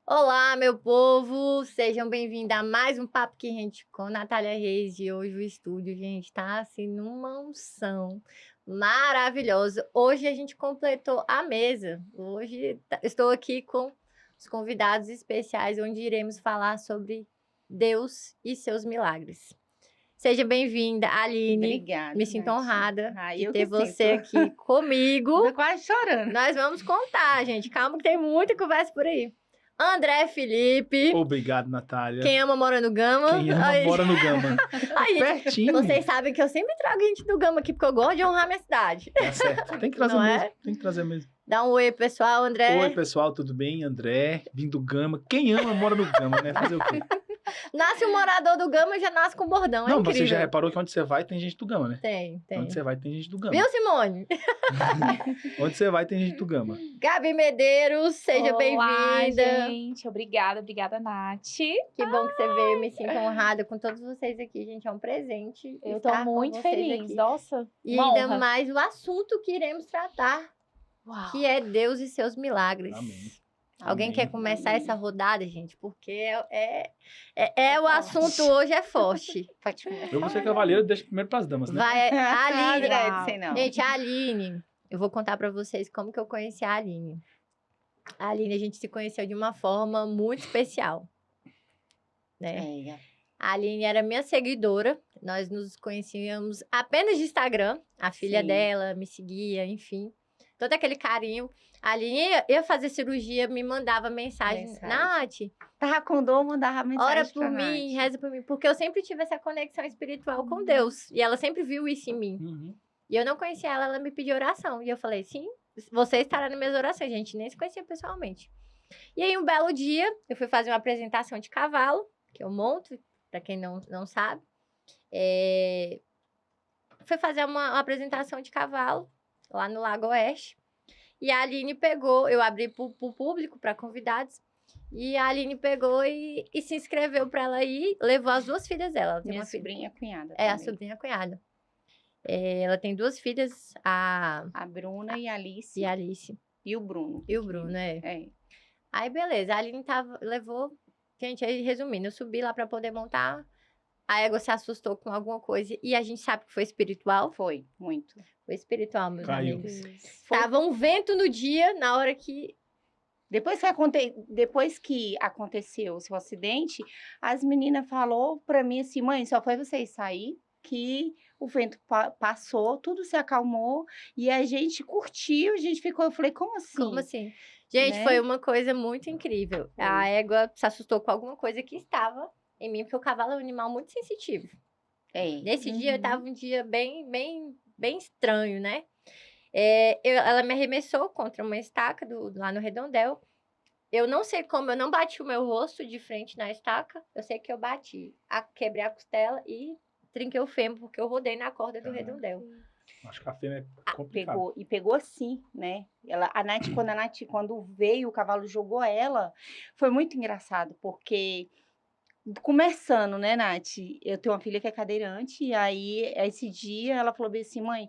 Olá, meu povo! Sejam bem-vindos a mais um Papo que Rende com Natália Reis. E hoje o estúdio, gente, tá assim numa unção maravilhosa. Hoje a gente completou a mesa. Hoje estou aqui com os convidados especiais, onde iremos falar sobre Deus e seus milagres. Seja bem-vinda, Aline. Obrigada, Me sinto Nath. honrada de eu ter que você sinto. aqui comigo. Tô quase chorando. Nós vamos contar, gente. Calma que tem muita conversa por aí. André Felipe. Obrigado, Natália. Quem ama mora no Gama. Quem ama Aí, mora no Gama. aí, Pertinho. vocês sabem que eu sempre trago gente do Gama aqui, porque eu gosto de honrar minha cidade. Tá certo. Tem que trazer Não mesmo. é? Tem que trazer mesmo. Dá um oi, pessoal, André. Oi, pessoal, tudo bem? André, vim do Gama. Quem ama mora no Gama, né? Fazer o quê? Nasce um morador do Gama, já nasce com bordão. Não, é incrível. você já reparou que onde você vai tem gente do Gama, né? Tem. Onde você vai tem gente do Gama. Viu, Simone? Onde você vai tem gente do Gama. Gabi Medeiros, seja Olá, bem-vinda. gente. Obrigada, Nath. Que bom que você veio, me sinto honrada com todos vocês aqui, gente. É um presente. Eu tô estar com muito vocês feliz. aqui. Nossa, E uma ainda honra. mais o assunto que iremos tratar, Uau. que é Deus e seus milagres. Amém. Alguém Amém. quer começar Amém. essa rodada, gente? Porque o assunto hoje é forte. Pode começar. Eu vou ser cavaleiro, deixa primeiro pras damas, né? Vai, a Aline. André, não sei não. Gente, a Aline, eu vou contar pra vocês como que eu conheci a Aline. A Aline, a gente se conheceu de uma forma muito especial, né? É. A Aline era minha seguidora, nós nos conhecíamos apenas de Instagram, a filha Sim. dela me seguia, enfim. Todo aquele carinho. A Aline ia fazer cirurgia, me mandava mensagem. Nath, Tava com dor, mandava mensagem ora por pra mim, Nath. reza por mim. Porque eu sempre tive essa conexão espiritual com Deus. E ela sempre viu isso em mim. Uhum. E eu não conhecia ela, ela me pediu oração. E eu falei, sim, você estará nas minhas orações. A gente nem se conhecia pessoalmente. E aí, um belo dia, eu fui fazer uma apresentação de cavalo, que eu monto, para quem não sabe. Fui fazer uma apresentação de cavalo, lá no Lago Oeste. E a Aline pegou, eu abri para o público, para convidados. E a Aline pegou e se inscreveu para ela ir, levou as duas filhas dela. Ela tem Minha uma filha. sobrinha cunhada É, a também. sobrinha cunhada. Ela tem duas filhas, a A Bruna e a Alice. e a Alice. E o Bruno. E o Bruno, né? É. Aí, beleza, a Aline levou... Gente, aí resumindo, eu subi lá para poder montar. A égua se assustou com alguma coisa. E a gente sabe que foi espiritual. Foi, muito. Foi espiritual, meus Caiu. amigos. Foi. Tava um vento no dia, na hora que... Depois que aconteceu o seu acidente, as meninas falou pra mim assim, mãe, só foi vocês sair que o vento passou, tudo se acalmou e a gente curtiu, a gente ficou, eu falei, como assim? Como assim? Gente, Né? foi uma coisa muito incrível. Foi. A égua se assustou com alguma coisa que estava em mim, porque o cavalo é um animal muito sensitivo. É. Nesse dia, Uhum. tava um dia bem estranho, né? Ela me arremessou contra uma estaca lá no Redondel. Eu não sei como, eu não bati o meu rosto de frente na estaca. Eu sei que eu bati, quebrei a costela e trinquei o fêmur, porque eu rodei na corda do Caramba. Redondel. Acho que a fêmea é complicado. Pegou assim, né? Quando veio, o cavalo jogou ela, foi muito engraçado, porque começando, né, Nath? Eu tenho uma filha que é cadeirante, e aí, esse dia, ela falou bem assim, mãe,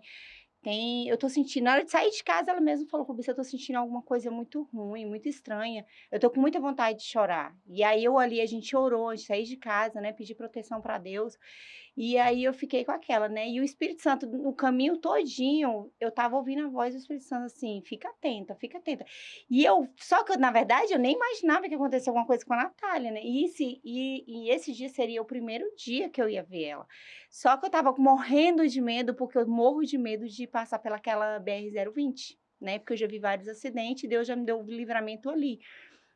eu tô sentindo, na hora de sair de casa, ela mesma falou, eu tô sentindo alguma coisa muito ruim, muito estranha, eu tô com muita vontade de chorar. E aí, a gente orou, a gente saiu de casa, né, pedi proteção pra Deus, e aí eu fiquei com aquela, né, e o Espírito Santo, no caminho todinho, eu tava ouvindo a voz do Espírito Santo assim, fica atenta, só que, na verdade, eu nem imaginava que ia acontecer alguma coisa com a Natália, né, e esse dia seria o primeiro dia que eu ia ver ela. Só que eu tava morrendo de medo, porque eu morro de medo de passar pelaquela BR-020, né? Porque eu já vi vários acidentes e Deus já me deu o livramento ali.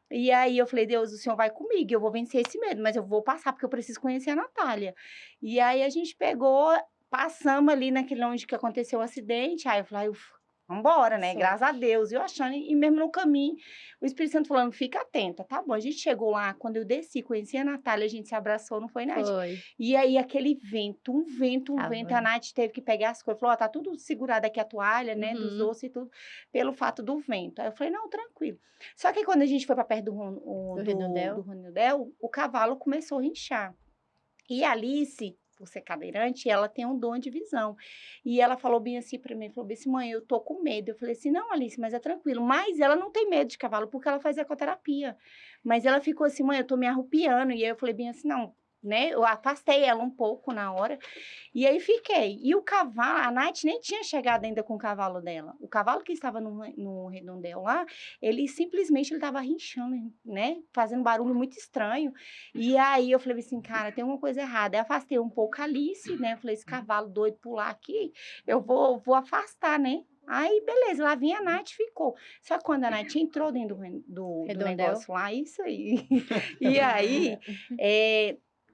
E aí eu falei, Deus, o Senhor vai comigo, eu vou vencer esse medo, mas eu vou passar, porque eu preciso conhecer a Natália. E aí a gente passamos ali naquele onde que aconteceu o acidente, aí eu falei, vambora, né? Sim. Graças a Deus. Eu achando, e mesmo no caminho, o Espírito Santo falando, fica atenta, tá bom. A gente chegou lá, quando eu desci, conheci a Natália, a gente se abraçou, não foi, Nath? Foi. E aí, aquele vento, um vento, Tava. a Nath teve que pegar as coisas, falou, ó, tá tudo segurado aqui a toalha, né, dos Uhum. ossos e tudo, pelo fato do vento. Aí eu falei, não, tranquilo. Só que quando a gente foi pra perto do Redondel? Redondel, o cavalo começou a rinchar. E a Alice, por ser cadeirante, ela tem um dom de visão. E ela falou bem assim para mim, falou bem assim, mãe, eu tô com medo. Eu falei assim, não, Alice, mas é tranquilo. Mas ela não tem medo de cavalo, porque ela faz ecoterapia. Mas ela ficou assim, mãe, eu tô me arrupiando. E aí eu falei bem assim, não, né? Eu afastei ela um pouco na hora. E aí fiquei. E o cavalo, a Nath nem tinha chegado ainda com o cavalo dela. O cavalo que estava no redondel lá, ele simplesmente estava rinchando, né? Fazendo barulho muito estranho. E aí eu falei assim, cara, tem uma coisa errada. Eu afastei um pouco a Alice, né? Eu falei, esse cavalo doido pular aqui, eu vou afastar, né? Aí, beleza, lá vinha a Nath e ficou. Só que quando a Nath entrou dentro do Redondel. negócio lá, isso aí. E aí,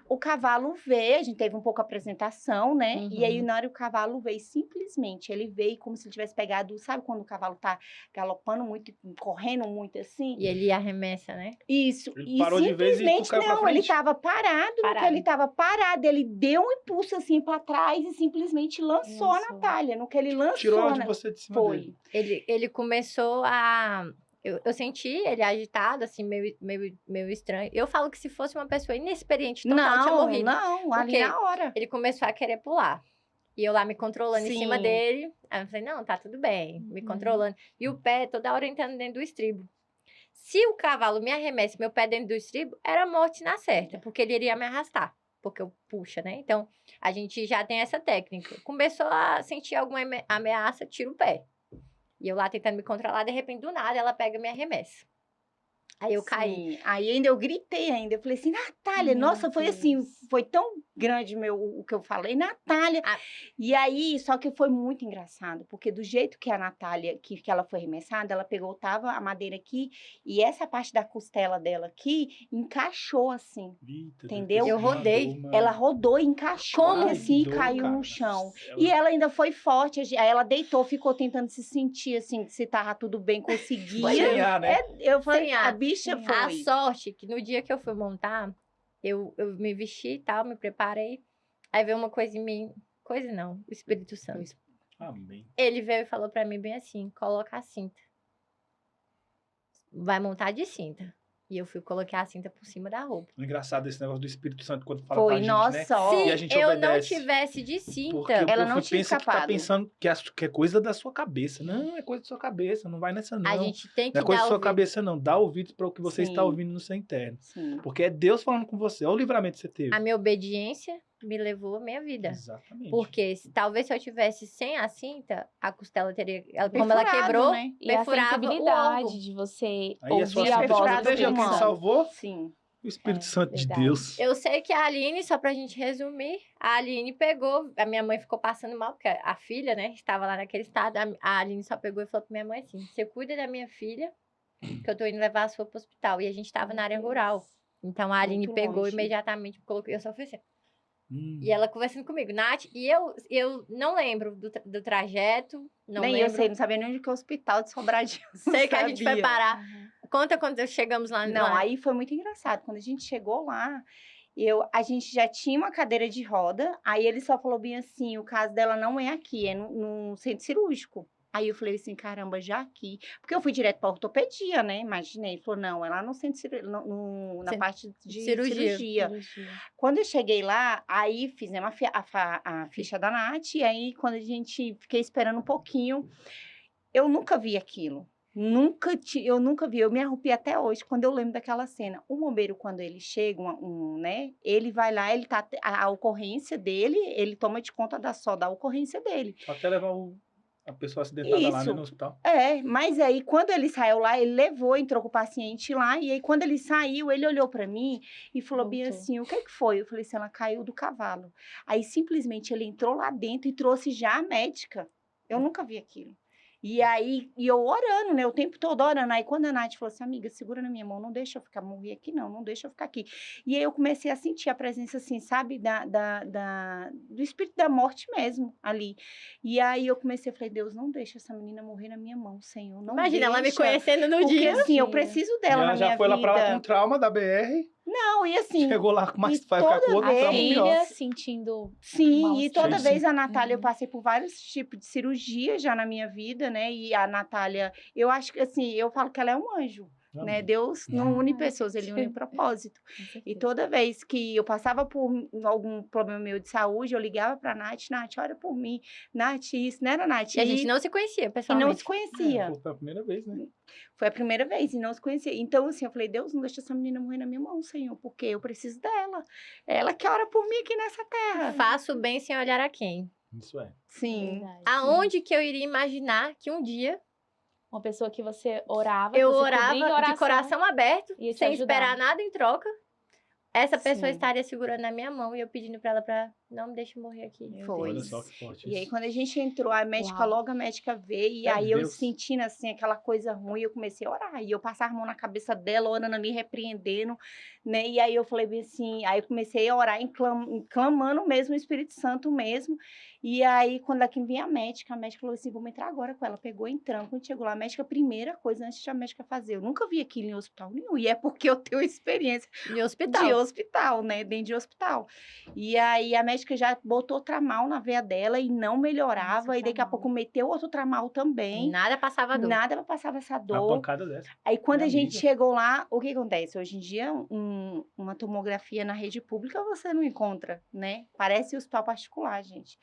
o cavalo veio, a gente teve um pouco a apresentação, né? E aí, na hora que o cavalo veio, simplesmente, ele veio como se ele tivesse pegado, sabe quando o cavalo tá galopando muito, correndo muito assim? E ele arremessa, né? Isso. Ele E parou de vez e tu simplesmente, caiu pra não, ele frente? tava parado, no que ele tava parado, ele deu um impulso assim pra trás e simplesmente lançou a Natália. No que ele lançou, Tirou ela de você de cima foi. dele. Ele começou a... Eu senti ele agitado, assim, meio estranho. Eu falo que se fosse uma pessoa inexperiente total, tinha morrido. Não, ali Porque na hora. ele começou a querer pular. E eu lá me controlando em cima Sim. dele. Aí eu falei, não, tá tudo bem. Me controlando. E o pé toda hora entrando dentro do estribo. Se o cavalo me arremesse meu pé dentro do estribo, era morte na certa. Porque ele iria me arrastar. Porque eu puxa, né? Então, a gente já tem essa técnica. Começou a sentir alguma ameaça, tira o pé. E eu lá tentando me controlar, de repente, do nada, ela pega e me arremessa. Aí eu caí. Sim. Aí ainda eu gritei ainda. Eu falei assim, Natália, Meu nossa, foi assim, Deus. foi tão grande o que eu falei, Natália. Ah. E aí, só que foi muito engraçado, porque do jeito que a Natália, que ela foi arremessada, ela pegou, tava a madeira aqui, e essa parte da costela dela aqui, encaixou assim. Eita, Entendeu? Eu rodei. Ela rodou e encaixou Como? assim, e Dor, caiu cara, no chão. nossa, E ela ainda foi forte, aí ela deitou, ficou tentando se sentir assim, se tava tudo bem, conseguia. Sem ar, né? Eu falei, Sem a ar. bicha Sem ar. A foi. sorte que no dia que eu fui montar, eu me vesti e tal, me preparei. Aí veio uma coisa em mim. Coisa não, o Espírito Santo. Amém. Ele veio e falou pra mim bem assim: coloca a cinta. Vai montar de cinta. E eu fui colocar a cinta por cima da roupa. Engraçado esse negócio do Espírito Santo quando fala Foi, pra gente, nossa, né? ó. E a Se gente eu obedece. não tivesse de cinta, Porque Ela o não povo tinha pensa que tá escapado. pensando que é coisa da sua cabeça. Não, é coisa da sua cabeça, não vai nessa não. a gente tem que Não é coisa dar da sua ouvido. cabeça não, dá ouvido para o que você está Sim. ouvindo no seu interno. Sim. Porque é Deus falando com você, olha o livramento que você teve. A minha obediência me levou à minha vida. Exatamente. Porque talvez se eu tivesse sem a cinta, a costela teria... como ela Perfurado, quebrou, né? E a perfurava o sensibilidade órgão. de você Aí a sua ouvir a voz perfurado do sensibilidade é Espírito quem irmão. Santo. salvou Sim. o Espírito É, Santo de verdade. Deus. Eu sei que a Aline, só pra gente resumir, a Aline pegou, a minha mãe ficou passando mal, porque a filha, né, estava lá naquele estado, a Aline só pegou e falou pra minha mãe assim, você cuida da minha filha, que eu tô indo levar a sua pro hospital. E a gente tava na área rural. Então a Aline Muito pegou longe. imediatamente, colocou, eu só fui assim. E ela conversando comigo, Nath, e eu não lembro do trajeto, não Nem lembro. eu sei, não sabia nem onde que é o hospital de Sobradinho. Sei que a gente foi sabia. parar. Uhum. Conta quando chegamos lá. Não, lá. aí foi muito engraçado. Quando a gente chegou lá, a gente já tinha uma cadeira de roda, aí ele só falou bem assim, o caso dela não é aqui, é no centro cirúrgico. Aí eu falei assim, caramba, já aqui. Porque eu fui direto pra ortopedia, né? Imaginei. Ele falou, não, é lá no centro cirúrgico, na parte de Cirurgia. cirurgia. Quando eu cheguei lá, aí fizemos a ficha da Nath, e aí quando a gente fiquei esperando um pouquinho, eu nunca vi aquilo. Eu nunca vi, eu me arrepio até hoje quando eu lembro daquela cena. O bombeiro, quando ele chega, né, ele vai lá, ele tá, a ocorrência dele, ele toma de conta só da ocorrência dele. Só até levar a pessoa acidentada lá, né, no hospital. Mas aí quando ele saiu lá, ele levou, entrou com o paciente lá, e aí quando ele saiu, ele olhou pra mim e falou bem assim, o que que foi? Eu falei assim, ela caiu do cavalo. Aí simplesmente ele entrou lá dentro e trouxe já a médica. Eu nunca vi aquilo. E aí, eu orando, né, o tempo todo orando. Aí quando a Nath falou assim, amiga, segura na minha mão, não deixa eu morrer aqui não deixa eu ficar aqui. E aí eu comecei a sentir a presença, assim, sabe, do espírito da morte mesmo, ali. E aí eu comecei, falei, Deus, não deixa essa menina morrer na minha mão, Senhor, não Imagina, ela me deixa. conhecendo no Porque dia. assim, eu preciso dela E ela na já minha foi vida. lá pra lá com trauma da BR, Não, e assim... chegou lá com mais e vai ficar com toda outro vez- trauma pior. Filha sentindo Sim, mal e toda estar. vez a Natália, eu Uhum. passei por vários tipos de cirurgia já na minha vida, né? E a Natália, eu acho que assim, eu falo que ela é um anjo. né? Amém. Deus não une Verdade. pessoas, ele une propósito. Com certeza. E toda vez que eu passava por algum problema meu de saúde, eu ligava pra Nath, ora por mim, Nath, isso, não era Nath? E a gente não se conhecia, e não pessoalmente. se conhecia. Foi a primeira vez, né? Foi a primeira vez e não se conhecia. Então, assim, eu falei, Deus, não deixa essa menina morrer na minha mão, Senhor, porque eu preciso dela. É ela que ora por mim aqui nessa terra. Faço bem sem olhar a quem. Isso é. Sim. Verdade. Aonde que eu iria imaginar que um dia Uma pessoa que você orava, eu que você orava cobria em oração, de coração aberto, ia te sem ajudar. esperar nada em troca, essa pessoa Sim. estaria segurando na minha mão e eu pedindo pra ela pra não me deixe morrer aqui. Meu Foi. Olha Deus. só que forte E aí, isso. quando a gente entrou, a médica, Uau. logo a médica veio, e É aí eu Deus. sentindo, assim, aquela coisa ruim, eu comecei a orar. E eu passava a mão na cabeça dela, orando ali, repreendendo, né? E aí eu falei bem assim, aí eu comecei a orar, clamando mesmo, o Espírito Santo mesmo. E aí, quando aqui vinha a médica falou assim, vamos entrar agora com ela. Pegou, entramos, quando chegou lá, a médica, a primeira coisa, antes de a médica fazer, eu nunca vi aquilo em hospital nenhum, e é porque eu tenho experiência De hospital. de hospital, né? Dentro de hospital. E aí a médica já botou tramal na veia dela e não melhorava. Nossa, E daqui a tramal. pouco meteu outro tramal também. Nada passava dor. Nada passava essa Uma dor. pancada dessa. Aí quando É a gente amiga. chegou lá, o que acontece? Hoje em dia, uma tomografia na rede pública você não encontra, né? Parece hospital particular, gente.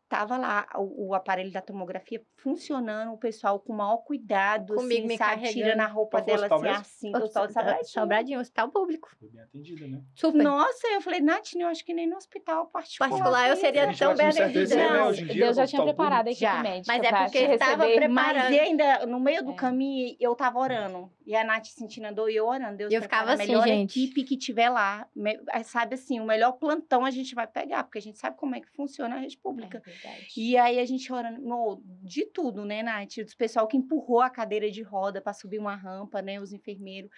Tava lá o aparelho da tomografia funcionando, o pessoal com o maior cuidado, Comigo assim, me sabe? carregando. Tirando a roupa Qual foi o dela, hospital assim, mesmo? assim, do hospital de Sobradinho. Sobradinho, hospital público. Foi bem atendida, né? Super. Nossa, eu falei, Nath, eu acho que nem no hospital particular. Particular eu foi seria A gente tão vai bem no CTC, atendida. né? Não, Hoje em dia, Deus já no tinha hospital preparado a equipe Já. médica Mas é pra porque te estava receber. preparado. Mas e ainda, no meio do É. caminho, eu tava orando. E a Nath sentindo a dor e eu orando. Deus, E eu prepara ficava a assim, melhor gente. equipe que tiver lá. Sabe assim, o melhor plantão a gente vai pegar, porque a gente sabe como é que funciona a rede pública. É verdade. E aí a gente orando, de tudo, né, Nath? Dos pessoal que empurrou a cadeira de roda para subir uma rampa, né? Os enfermeiros.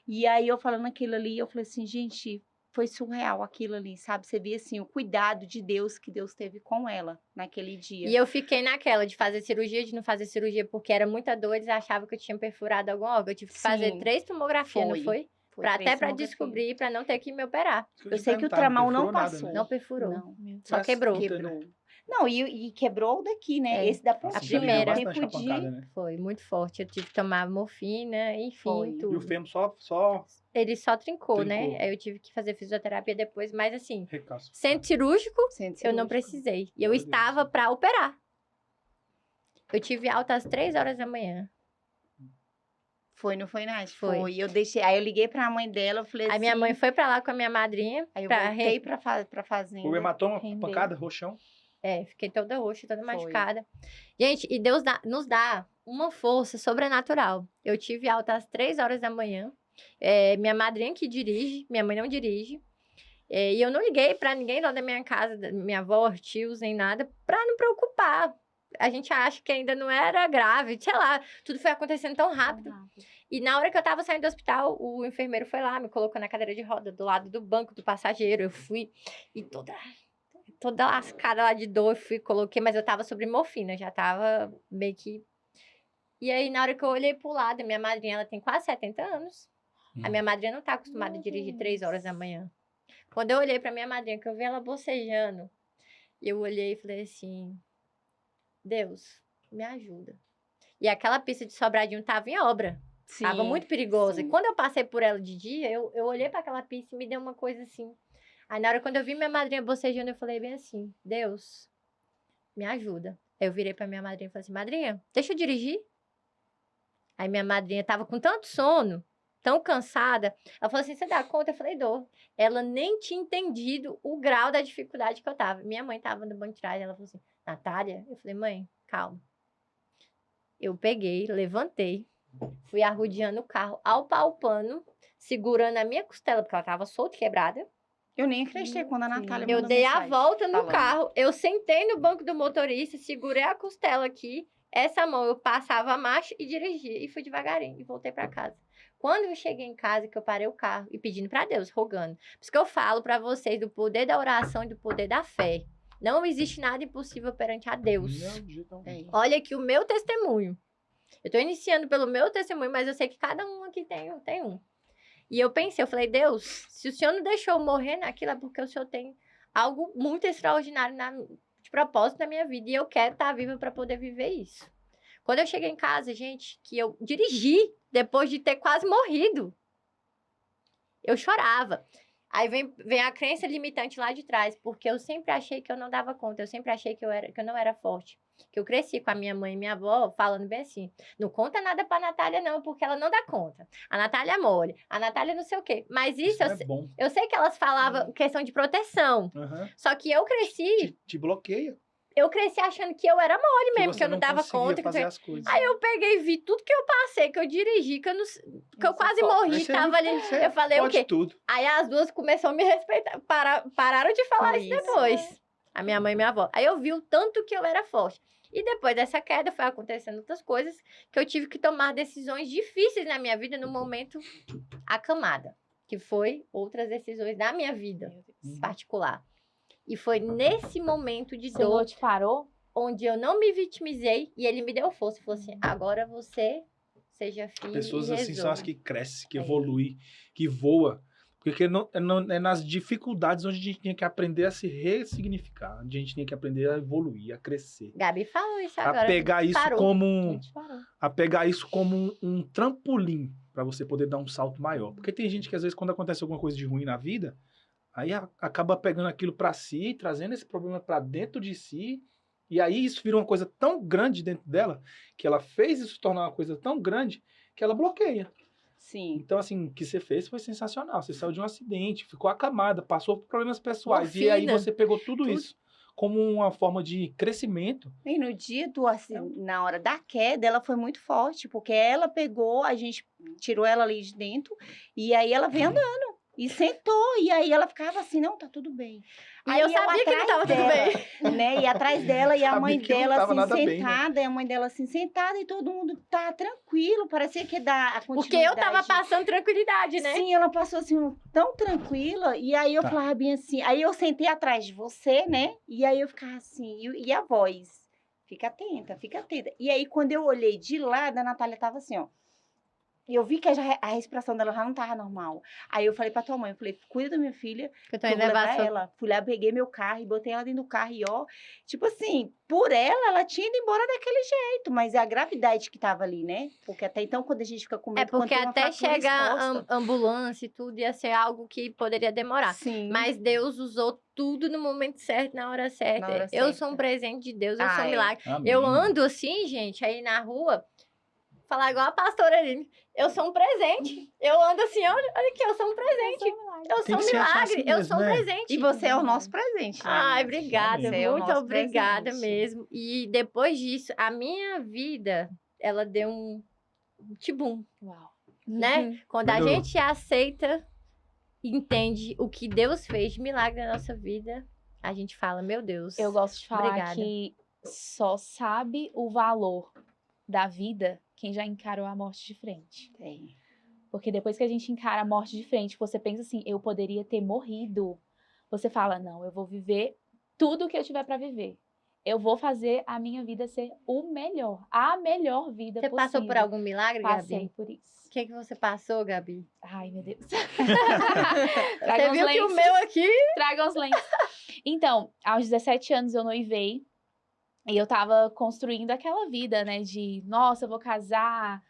E aí eu falando aquilo ali, eu falei assim, gente, foi surreal aquilo ali, sabe? Você via assim, o cuidado de Deus que Deus teve com ela naquele dia. E eu fiquei naquela de fazer cirurgia, de não fazer cirurgia, porque era muita dor, eles achavam que eu tinha perfurado algum órgão. Eu tive que fazer Sim. 3 tomografias, não Foi. foi? Foi Até 3 pra tomografias. descobrir, pra não ter que me operar. Eu sei que o tramal não passou. Não perfurou. Não. Meu Deus. Só Mas quebrou. Puta, Quebrou. Não, e quebrou o daqui, né? É. Esse da Nossa, pontinha. primeira. bastante Tempo a pancada, de... né? Foi muito forte. Eu tive que tomar morfina, enfim, Foi. E o tudo. fêmur só Ele só trincou, né? Trincou. Aí eu tive que fazer fisioterapia depois, mas assim, recaço. centro cirúrgico, Centro eu não cirúrgico. precisei. E eu Meu Deus. estava pra operar. Eu tive alta às 3 horas da manhã. Foi, não foi, Nath? Foi. Foi. Eu deixei... Aí eu liguei pra mãe dela, eu falei Aí assim... minha mãe foi pra lá com a minha madrinha. Aí eu pra voltei pra fazenda. O hematoma, Render. pancada, roxão. fiquei toda roxa, toda Foi. machucada. Gente, e Deus nos dá uma força sobrenatural. Eu tive alta às 3 horas da manhã. Minha madrinha que dirige, minha mãe não dirige. E eu não liguei pra ninguém lá da minha casa, da minha avó, tios, nem nada, pra não preocupar. A gente acha que ainda não era grave, sei lá, tudo foi acontecendo tão rápido. E na hora que eu tava saindo do hospital, o enfermeiro foi lá, me colocou na cadeira de roda, do lado do banco do passageiro. Eu fui, e toda lascada lá de dor, coloquei, mas eu tava sobre morfina, já tava meio que... E aí, na hora que eu olhei pro lado, a minha madrinha, ela tem quase 70 anos. A minha madrinha não tá acostumada a dirigir 3 horas da manhã. Quando eu olhei pra minha madrinha, que eu vi ela bocejando, eu olhei e falei assim, Deus, me ajuda. E aquela pista de Sobradinho tava em obra. Sim, Tava muito perigosa. sim. E quando eu passei por ela de dia, eu olhei pra aquela pista e me deu uma coisa assim. Aí na hora, quando eu vi minha madrinha bocejando, eu falei bem assim, Deus, me ajuda. Aí eu virei pra minha madrinha e falei assim, madrinha, deixa eu dirigir. Aí minha madrinha tava com tanto sono, tão cansada. Ela falou assim, você dá conta? Eu falei, dou. Ela nem tinha entendido o grau da dificuldade que eu tava. Minha mãe tava no banco de trás, ela falou assim, Natália? Eu falei, mãe, calma. Eu peguei, levantei, fui arrodeando o carro, apalpando, segurando a minha costela, porque ela tava solta e quebrada. Eu nem acreditei quando a Natália Eu mandou dei a mensagem volta no falando. carro, eu sentei no banco do motorista, segurei a costela aqui, essa mão eu passava a marcha e dirigia, e fui devagarinho, e voltei pra casa. Quando eu cheguei em casa, que eu parei o carro, e pedindo pra Deus, rogando. Por isso que eu falo pra vocês do poder da oração e do poder da fé. Não existe nada impossível perante a Deus. Não, de jeito nenhum. É. Olha aqui o meu testemunho. Eu tô iniciando pelo meu testemunho, mas eu sei que cada um aqui tem um. E eu pensei, eu falei, Deus, se o Senhor não deixou eu morrer naquilo, é porque o Senhor tem algo muito extraordinário de propósito na minha vida. E eu quero estar viva para poder viver isso. Quando eu cheguei em casa, gente, que eu dirigi, depois de ter quase morrido. Eu chorava. Aí vem a crença limitante lá de trás, porque eu sempre achei que eu não dava conta, eu sempre achei que eu não era forte. Que eu cresci com a minha mãe e minha avó falando bem assim, não conta nada pra Natália não, porque ela não dá conta. A Natália é mole, a Natália não sei o quê. Mas isso é bom. eu sei que elas falavam questão de proteção. Só que eu cresci... Te bloqueia. Eu cresci achando que eu era mole mesmo, que eu não dava conta. Fazer as coisas. Aí eu peguei e vi tudo que eu passei, que eu dirigi, que eu quase morri, tava ali. Eu falei o quê? Tudo. Aí as duas começaram a me respeitar, pararam de falar isso depois. A minha mãe e minha avó. Aí eu vi o tanto que eu era forte. E depois dessa queda foi acontecendo outras coisas, que eu tive que tomar decisões difíceis na minha vida no momento acamada. Que foi outras decisões da minha vida particular. E foi nesse momento de dor... Senhor te parou? Onde eu não me vitimizei e ele me deu força. Falou assim, agora você seja firme Pessoas e assim são as resolve. que crescem, que evoluem, que voam. Porque é nas dificuldades onde a gente tinha que aprender a se ressignificar. Onde a gente tinha que aprender a evoluir, a crescer. Gabi falou isso agora. A pegar isso como um trampolim para você poder dar um salto maior. Porque tem gente que às vezes quando acontece alguma coisa de ruim na vida, aí acaba pegando aquilo para si, trazendo esse problema para dentro de si, e aí isso vira uma coisa tão grande dentro dela, que ela fez isso tornar uma coisa tão grande, que ela bloqueia. Sim. Então, assim, o que você fez foi sensacional. Você saiu de um acidente, ficou acamada, passou por problemas pessoais, e aí você pegou tudo isso como uma forma de crescimento. E no dia na hora da queda, ela foi muito forte, porque ela pegou, a gente tirou ela ali de dentro, e aí ela veio andando. E sentou, e aí ela ficava assim, não, tá tudo bem. E aí eu sabia que não tava tudo bem. Né? E atrás dela, e a mãe dela assim, bem, sentada, né? e a mãe dela assim, sentada, e todo mundo tá tranquilo, parecia que dá a continuidade. Porque eu tava passando tranquilidade, né? Sim, ela passou assim, tão tranquila, e aí eu falava bem assim, aí eu sentei atrás de você, né? E aí eu ficava assim, e a voz? Fica atenta, fica atenta. E aí, quando eu olhei de lado, a Natália tava assim, ó. E eu vi que a respiração dela já não tava normal. Aí eu falei pra tua mãe, eu falei, cuida da minha filha, que eu tô eu indo vou levar levar ela. Fui lá, peguei meu carro e botei ela dentro do carro e ó, tipo assim, por ela tinha ido embora daquele jeito, mas é a gravidade que tava ali, né? Porque até então, quando a gente fica com medo, É porque quando tem uma até fratura chegar exposta, ambulância e tudo, ia ser algo que poderia demorar. sim. Mas Deus usou tudo no momento certo, na hora certa. Na hora Eu certa. sou um presente de Deus, eu sou um é. milagre. Amém. Eu ando assim, gente, aí na rua, falar igual a pastora ali. Eu sou um presente. Eu ando assim, olha aqui, eu sou um presente. Eu Tem sou um que se achar milagre. assim eu mesmo, sou um né? presente. E você é o nosso presente, né? Ai, obrigada. Você é o Muito nosso obrigada presente. mesmo. E depois disso, a minha vida, ela deu um tibum, Uau. né? Quando a Melhorou. gente aceita, entende o que Deus fez de milagre na nossa vida, a gente fala, meu Deus. Eu gosto de falar Obrigada. que só sabe o valor da vida quem já encarou a morte de frente. Tem. Porque depois que a gente encara a morte de frente, você pensa assim, eu poderia ter morrido. Você fala, não, eu vou viver tudo o que eu tiver pra viver. Eu vou fazer a minha vida ser o melhor, a melhor vida Você possível. passou por algum milagre, Passei Gabi? por isso. O que você passou, Gabi? Ai, meu Deus. Você viu que o meu aqui... Tragam os lenços. Então, aos 17 anos eu noivei. E eu tava construindo aquela vida, né? De, nossa, eu vou casar...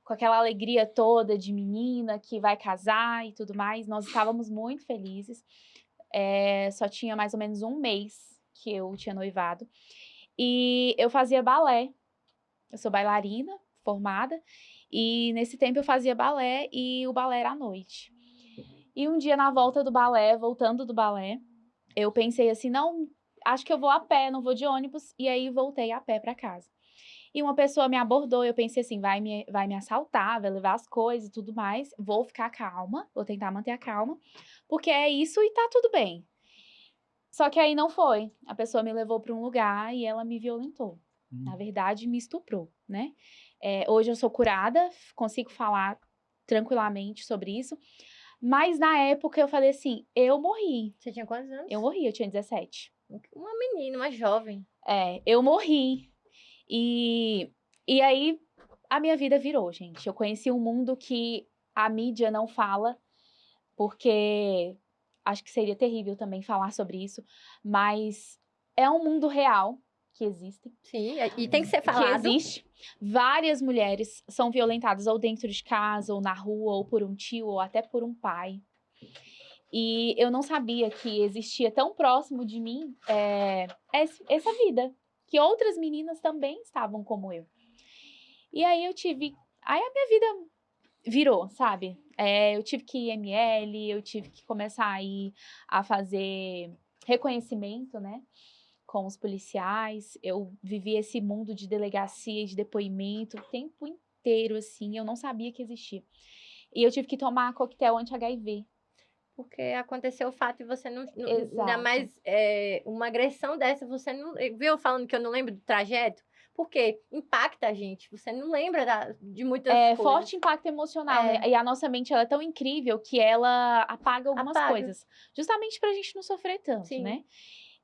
com aquela alegria toda de menina que vai casar e tudo mais. Nós estávamos muito felizes. Só tinha mais ou menos um mês que eu tinha noivado. E eu fazia balé. Eu sou bailarina, formada. E nesse tempo eu fazia balé e o balé era à noite. E um dia na volta do balé, voltando do balé, eu pensei assim, não, acho que eu vou a pé, não vou de ônibus. E aí voltei a pé para casa. E uma pessoa me abordou, eu pensei assim, vai me assaltar, vai levar as coisas e tudo mais. Vou ficar calma, vou tentar manter a calma, porque é isso e tá tudo bem. Só que aí não foi. A pessoa me levou para um lugar e ela me violentou. Na verdade, me estuprou, né? Hoje eu sou curada, consigo falar tranquilamente sobre isso. Mas na época eu falei assim, eu morri. Você tinha quantos anos? Eu morri, eu tinha 17. Uma menina, uma jovem. Eu morri. E aí, a minha vida virou, gente. Eu conheci um mundo que a mídia não fala, porque acho que seria terrível também falar sobre isso, mas é um mundo real que existem. Sim, e tem que ser Que falado. existe. Várias mulheres são violentadas ou dentro de casa, ou na rua, ou por um tio, ou até por um pai. E eu não sabia que existia tão próximo de mim essa vida. Que outras meninas também estavam como eu. E aí Aí a minha vida virou, sabe? Eu tive que ir ML, eu tive que começar a fazer reconhecimento, né? Com os policiais. Eu vivi esse mundo de delegacia, de depoimento, o tempo inteiro, assim. Eu não sabia que existia. E eu tive que tomar coquetel anti-HIV. Porque aconteceu o fato de você não... ainda Exato. mais uma agressão dessa, você não... Viu eu falando que eu não lembro do trajeto? Porque impacta a gente. Você não lembra de muitas coisas. Forte impacto emocional, né? E a nossa mente, ela é tão incrível que ela apaga algumas coisas. Justamente pra gente não sofrer tanto, Sim. né?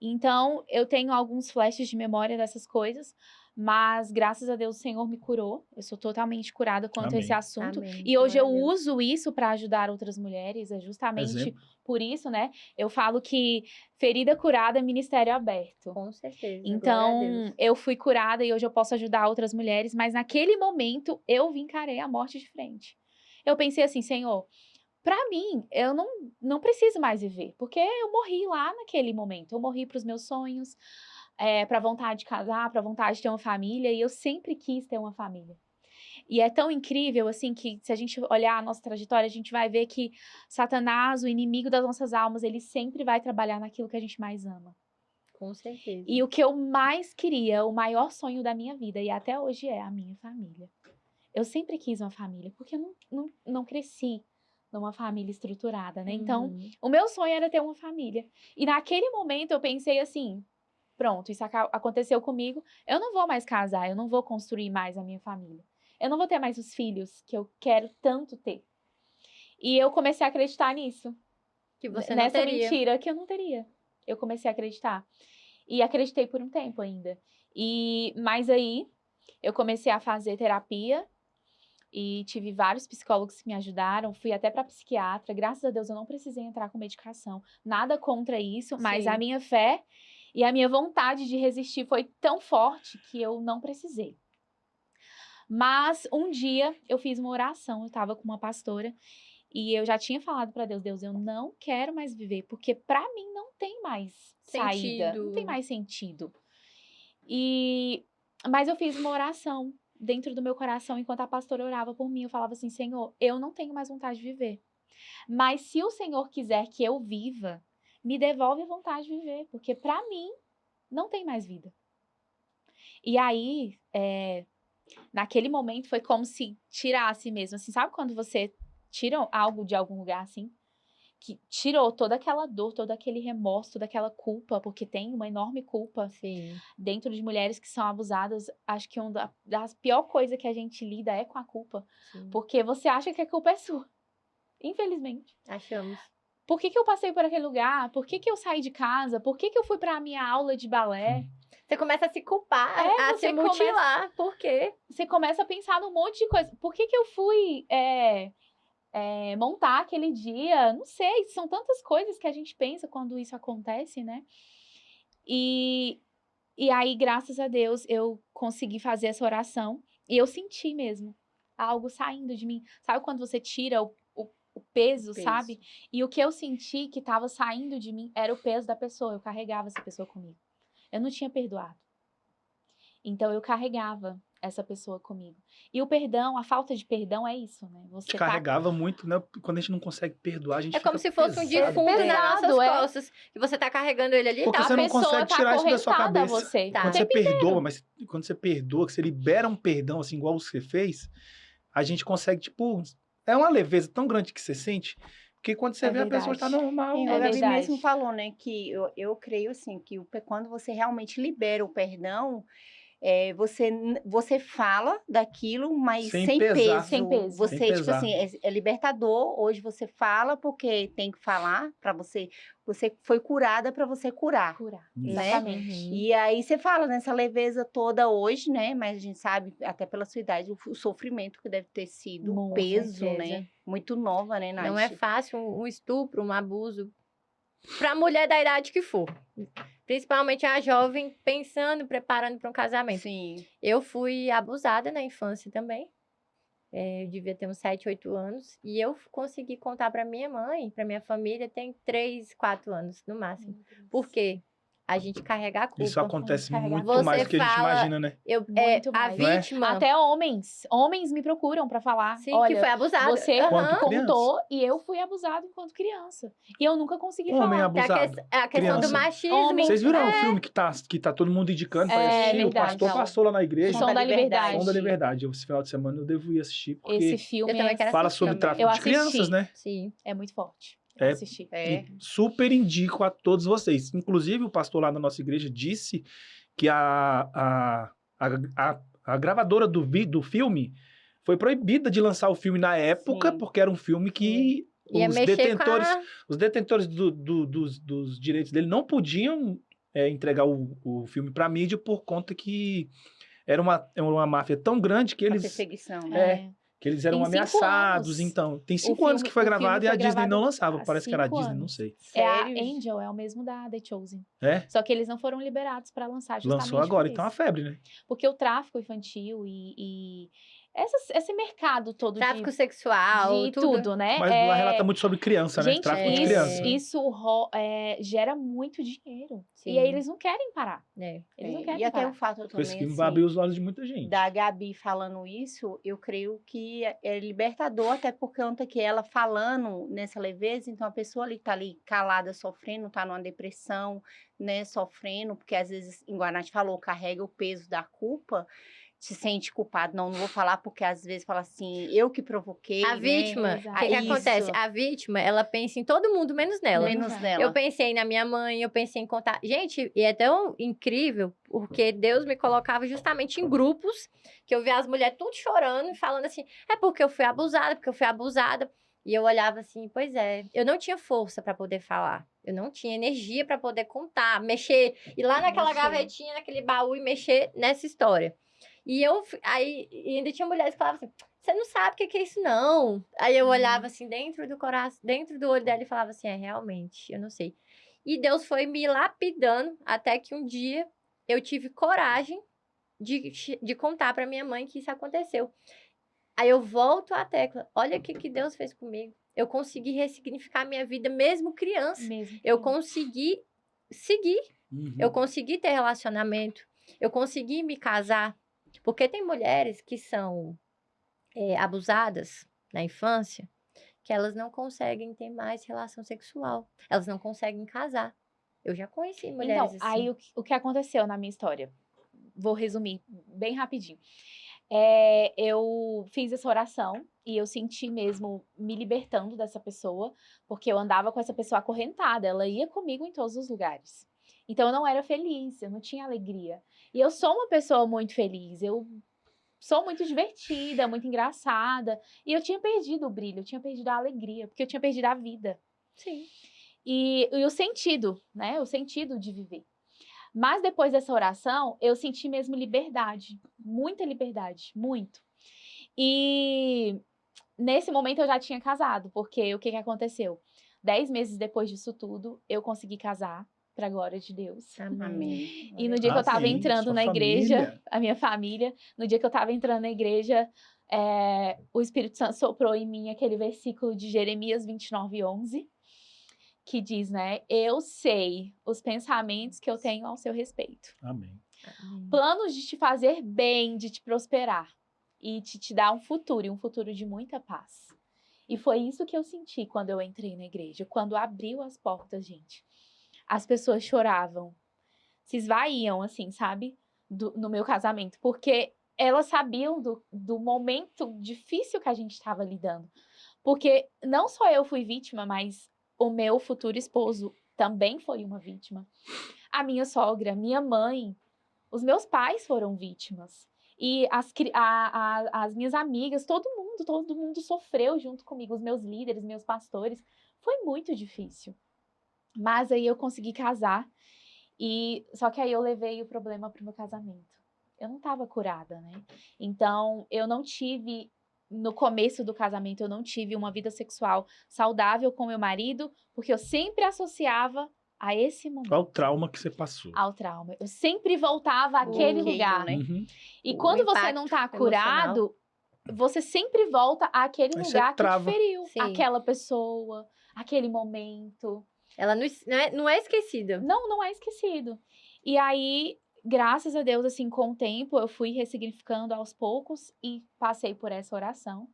Então, eu tenho alguns flashes de memória dessas coisas. Mas, graças a Deus, o Senhor me curou. Eu sou totalmente curada quanto a Amém. esse assunto. Amém. E hoje eu Glória a Deus. uso isso para ajudar outras mulheres. É justamente Exemplo. por isso, né? Eu falo que ferida curada é ministério aberto. Com certeza. Glória a Então, Deus. eu fui curada e hoje eu posso ajudar outras mulheres. Mas naquele momento, eu encarei a morte de frente. Eu pensei assim, Senhor, pra mim, eu não preciso mais viver. Porque eu morri lá naquele momento. Eu morri pros meus sonhos. Pra vontade de casar, pra vontade de ter uma família, e eu sempre quis ter uma família. E é tão incrível, assim, que se a gente olhar a nossa trajetória, a gente vai ver que Satanás, o inimigo das nossas almas, ele sempre vai trabalhar naquilo que a gente mais ama. Com certeza. E o que eu mais queria, o maior sonho da minha vida, e até hoje é a minha família. Eu sempre quis uma família, porque eu não cresci numa família estruturada, né? Então, o meu sonho era ter uma família. E naquele momento eu pensei assim, pronto, isso aconteceu comigo, eu não vou mais casar, eu não vou construir mais a minha família. Eu não vou ter mais os filhos que eu quero tanto ter. E eu comecei a acreditar nisso. Que você não Nessa teria. mentira que eu não teria. Eu comecei a acreditar. E acreditei por um tempo ainda. Mas aí, eu comecei a fazer terapia. E tive vários psicólogos que me ajudaram. Fui até para psiquiatra. Graças a Deus, eu não precisei entrar com medicação. Nada contra isso. Mas Sim. a minha fé e a minha vontade de resistir foi tão forte que eu não precisei. Mas um dia eu fiz uma oração, eu estava com uma pastora e eu já tinha falado para Deus, Deus, eu não quero mais viver, porque para mim não tem mais saída, não tem mais sentido. Mas eu fiz uma oração dentro do meu coração, enquanto a pastora orava por mim, eu falava assim, Senhor, eu não tenho mais vontade de viver. Mas se o Senhor quiser que eu viva, me devolve a vontade de viver, porque para mim não tem mais vida. E aí, naquele momento foi como se tirasse mesmo, assim, sabe quando você tira algo de algum lugar, assim? Que tirou toda aquela dor, todo aquele remorso, toda aquela culpa, porque tem uma enorme culpa dentro de mulheres que são abusadas. Acho que uma das piores coisas que a gente lida é com a culpa. Sim. Porque você acha que a culpa é sua. Infelizmente. Achamos. Por que eu passei por aquele lugar? Por que eu saí de casa? Por que eu fui pra minha aula de balé? Você começa a se culpar, a se mutilar. Por quê? Você começa a pensar num monte de coisa. Por que eu fui montar aquele dia? Não sei, são tantas coisas que a gente pensa quando isso acontece, né? E aí, graças a Deus, eu consegui fazer essa oração. E eu senti mesmo algo saindo de mim. Sabe quando você tira o peso, sabe? E o que eu senti que estava saindo de mim era o peso da pessoa. Eu carregava essa pessoa comigo. Eu não tinha perdoado. Então, eu carregava essa pessoa comigo. E o perdão, a falta de perdão é isso, né? Você carregava muito, né? Quando a gente não consegue perdoar, a gente como se fosse um pesado. defunto nas nossas costas. E você tá carregando ele ali. Porque você não consegue tirar isso da sua cabeça. Você. Quando você perdoa, mas quando você perdoa, que você libera um perdão, assim, igual você fez, a gente consegue, tipo... É uma leveza tão grande que você sente, que quando você vê a pessoa está normal. O Gabi mesmo falou, né, que eu creio, assim, que quando você realmente libera o perdão, você fala daquilo, mas sem peso. Sem peso. Você, sem tipo assim, é libertador. Hoje você fala porque tem que falar para você. Você foi curada para você curar. Né? Exatamente. E aí você fala nessa leveza toda hoje, né? Mas a gente sabe, até pela sua idade, o sofrimento que deve ter sido, o peso, né? Muito nova, né, Nath? Não é fácil um estupro, um abuso. Pra mulher da idade que for. Principalmente a jovem pensando, preparando para um casamento. Sim. Eu fui abusada na infância também. Eu devia ter uns 7, 8 anos. E eu consegui contar para minha mãe, para minha família, tem 3, 4 anos no máximo. Por quê? A gente carrega a culpa. Isso acontece carregar. muito Você mais do que a gente fala- imagina, né? Muito a mais. Não é? vítima. Até homens me procuram pra falar, Sim, olha, que foi abusada. você Aham. Quanto contou e eu fui abusado enquanto criança. E eu nunca consegui Homem falar. Que é abusado. a questão do criança. machismo. Homem. Vocês viram o filme que tá todo mundo indicando pra É assistir? O verdade. pastor Não. passou lá na igreja. Som da Liberdade. Som da Liberdade. Esse final de semana eu devo ir assistir, porque Esse filme Eu também quero fala assistir sobre também. tráfico Eu de crianças, assisti. né? Sim. é muito forte. É. Eu assisti. É. E super indico a todos vocês. Inclusive, o pastor lá da nossa igreja disse que a gravadora do filme foi proibida de lançar o filme na época, Sim. porque era um filme que Ia os mexer detentores, com a... os detentores dos direitos dele não podiam entregar o filme para mídia por conta que era uma máfia tão grande que A eles, perseguição, É. né? que eles eram Tem 5 ameaçados. anos. Então, tem O 5 anos filme- que foi o filme gravado e a foi Disney não gravado lançava. há Parece que era a 5 Disney, não anos. sei. É a Sério? Angel, é o mesmo da The Chosen. É? Só que eles não foram liberados pra lançar justamente Lançou agora, por então é uma isso. febre, né? Porque o tráfico infantil e esse mercado todo Tráfico de sexual, tudo, né? Mas lá relata muito sobre criança, né? Gente, Tráfico de isso- criança. isso gera muito dinheiro. Sim. E aí eles não querem parar. É. Eles não É, querem e até parar. o fato Esse também, filme assim, vai abrir os olhos de muita gente. da Gabi falando isso, eu creio que é libertador, até por conta que ela falando nessa leveza, então a pessoa ali que tá ali calada, sofrendo, tá numa depressão, né, sofrendo, porque às vezes, igual a Nath falou, carrega o peso da culpa, se sente culpado. Não vou falar porque às vezes fala assim, eu que provoquei, A né? vítima, o Exato. que Isso. acontece? A vítima, ela pensa em todo mundo, menos nela. Menos Exato. nela. Eu pensei na minha mãe, eu pensei em contar. Gente, e é tão incrível, porque Deus me colocava justamente em grupos, que eu via as mulheres tudo chorando e falando assim, é porque eu fui abusada, porque eu fui abusada. E eu olhava assim, pois é, eu não tinha força para poder falar. Eu não tinha energia para poder contar, mexer, ir lá naquela Mexer. gavetinha, naquele baú e mexer nessa história. E aí e ainda tinha mulheres que falavam assim, você não sabe o que é isso, não. Aí eu olhava assim, dentro do coração, dentro do olho dela e falava assim, realmente, eu não sei. E Deus foi me lapidando até que um dia eu tive coragem de contar para minha mãe que isso aconteceu. Aí eu volto à tecla, olha o que Deus fez comigo. Eu consegui ressignificar a minha vida mesmo criança. Mesmo. Eu consegui seguir, Uhum. eu consegui ter relacionamento, eu consegui me casar. Porque tem mulheres que são abusadas na infância, que elas não conseguem ter mais relação sexual. Elas não conseguem casar. Eu já conheci mulheres Então, assim. aí o que aconteceu na minha história? Vou resumir bem rapidinho. Eu fiz essa oração e eu senti mesmo me libertando dessa pessoa, porque eu andava com essa pessoa acorrentada, ela ia comigo em todos os lugares. Então eu não era feliz, eu não tinha alegria. E eu sou uma pessoa muito feliz, eu sou muito divertida, muito engraçada. E eu tinha perdido o brilho, eu tinha perdido a alegria, porque eu tinha perdido a vida. Sim. E o sentido, né? O sentido de viver. Mas depois dessa oração, eu senti mesmo liberdade. Muita liberdade, muito. E nesse momento eu já tinha casado, porque o que aconteceu? 10 meses depois disso tudo, eu consegui casar, pra glória de Deus. Amém. E no dia que eu tava Amém. entrando Sua na igreja, família. a minha família, no dia que eu tava entrando na igreja, o Espírito Santo soprou em mim aquele versículo de Jeremias 29:11, que diz, né? Eu sei os pensamentos que eu tenho ao seu respeito. Amém. Planos de te fazer bem, de te prosperar e de te dar um futuro, e um futuro de muita paz. E foi isso que eu senti quando eu entrei na igreja, quando abriu as portas, gente. As pessoas choravam, se esvaíam, assim, sabe? No meu casamento, porque elas sabiam do momento difícil que a gente estava lidando. Porque não só eu fui vítima, mas o meu futuro esposo também foi uma vítima. A minha sogra, minha mãe, os meus pais foram vítimas. E as minhas amigas, todo mundo sofreu junto comigo, os meus líderes, meus pastores. Foi muito difícil. Mas aí eu consegui casar, só que aí eu levei o problema pro meu casamento. Eu não estava curada, né? Então, eu não tive, no começo do casamento, eu não tive uma vida sexual saudável com meu marido, porque eu sempre associava a esse momento. Qual o trauma que você passou? Ao trauma. Eu sempre voltava àquele bloqueio, lugar. né? Uhum. E O quando você impacto não tá emocional. curado, você sempre volta àquele Aí você lugar que te trava. feriu. Sim. Aquela pessoa, aquele momento. Ela não é esquecida. Não é esquecido. E aí, graças a Deus, assim, com o tempo, eu fui ressignificando aos poucos e passei por essa oração.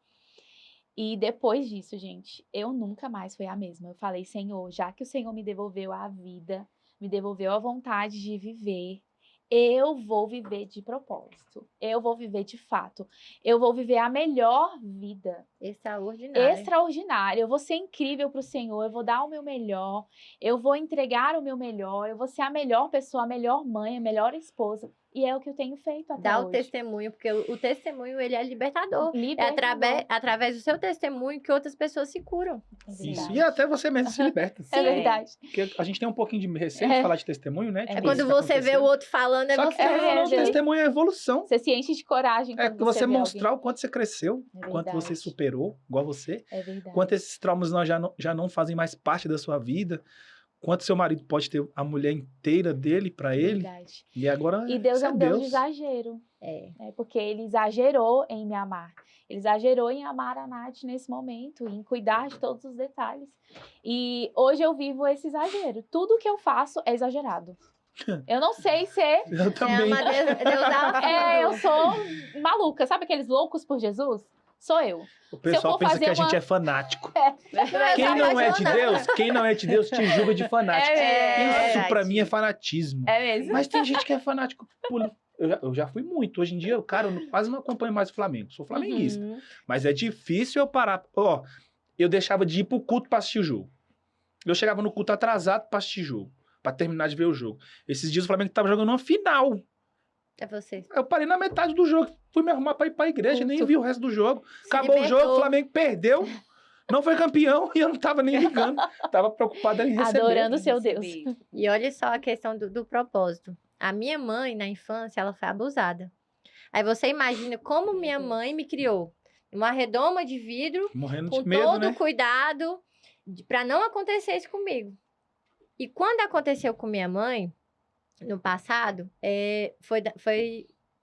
E depois disso, gente, eu nunca mais fui a mesma. Eu falei, Senhor, já que o Senhor me devolveu a vida, me devolveu a vontade de viver, eu vou viver de propósito. Eu vou viver de fato. Eu vou viver a melhor vida. Extraordinária. Extraordinária. Eu vou ser incrível para o Senhor. Eu vou dar o meu melhor. Eu vou entregar o meu melhor. Eu vou ser a melhor pessoa, a melhor mãe, a melhor esposa. E é o que eu tenho feito até Dá hoje. o testemunho, porque o testemunho, ele é libertador. É Libertador. através do seu testemunho que outras pessoas se curam. É Isso. verdade. E até você mesmo se liberta. É verdade. Porque a gente tem um pouquinho de receio de falar de testemunho, né? É Tipo, Quando isso que você vê aconteceu. o outro falando, é Só que você. querendo ou não, o verdade. testemunho é evolução. Você se enche de coragem É quando você vê mostrar o quanto você cresceu, É o quanto você verdade. superou, igual você. alguém. É verdade. Quanto esses traumas já não fazem mais parte da sua vida. Quanto seu marido pode ter a mulher inteira dele pra ele. Verdade. E agora E Deus isso é um Deus de exagero. É. Né? Porque ele exagerou em me amar. Ele exagerou em amar a Nath nesse momento, em cuidar de todos os detalhes. E hoje eu vivo esse exagero. Tudo que eu faço é exagerado. Eu não sei ser. Eu Você também. ama Deus a Eu sou maluca. Sabe aqueles loucos por Jesus? Sou eu. O pessoal for pensa fazer que a gente uma- é fanático. Eu Quem sou não é de apaixonada. Deus, quem não é de Deus te julga de fanático. Isso verdade. pra mim é fanatismo. É mesmo. Mas tem gente que é fanático por... Eu já fui muito. Hoje em dia, cara, eu quase não acompanho mais o Flamengo. Sou flamenguista. Uhum. Mas é difícil eu parar. Ó, eu deixava de ir pro culto pra assistir o jogo. Eu chegava no culto atrasado pra assistir jogo. Pra terminar de ver o jogo. Esses dias o Flamengo tava jogando uma final. É você. Eu parei na metade do jogo. Fui me arrumar pra ir pra igreja. Nem vi o resto do jogo. Se Acabou o libertou. jogo, o Flamengo perdeu. Não foi campeão e eu não tava nem ligando. Tava preocupado em receber. Adorando o seu Deus. Recebi. E olha só a questão do propósito. A minha mãe, na infância, ela foi abusada. Aí você imagina como minha mãe me criou. Uma redoma de vidro, Morrendo com de medo, todo né? o cuidado para não acontecer isso comigo. E quando aconteceu com minha mãe, no passado, foi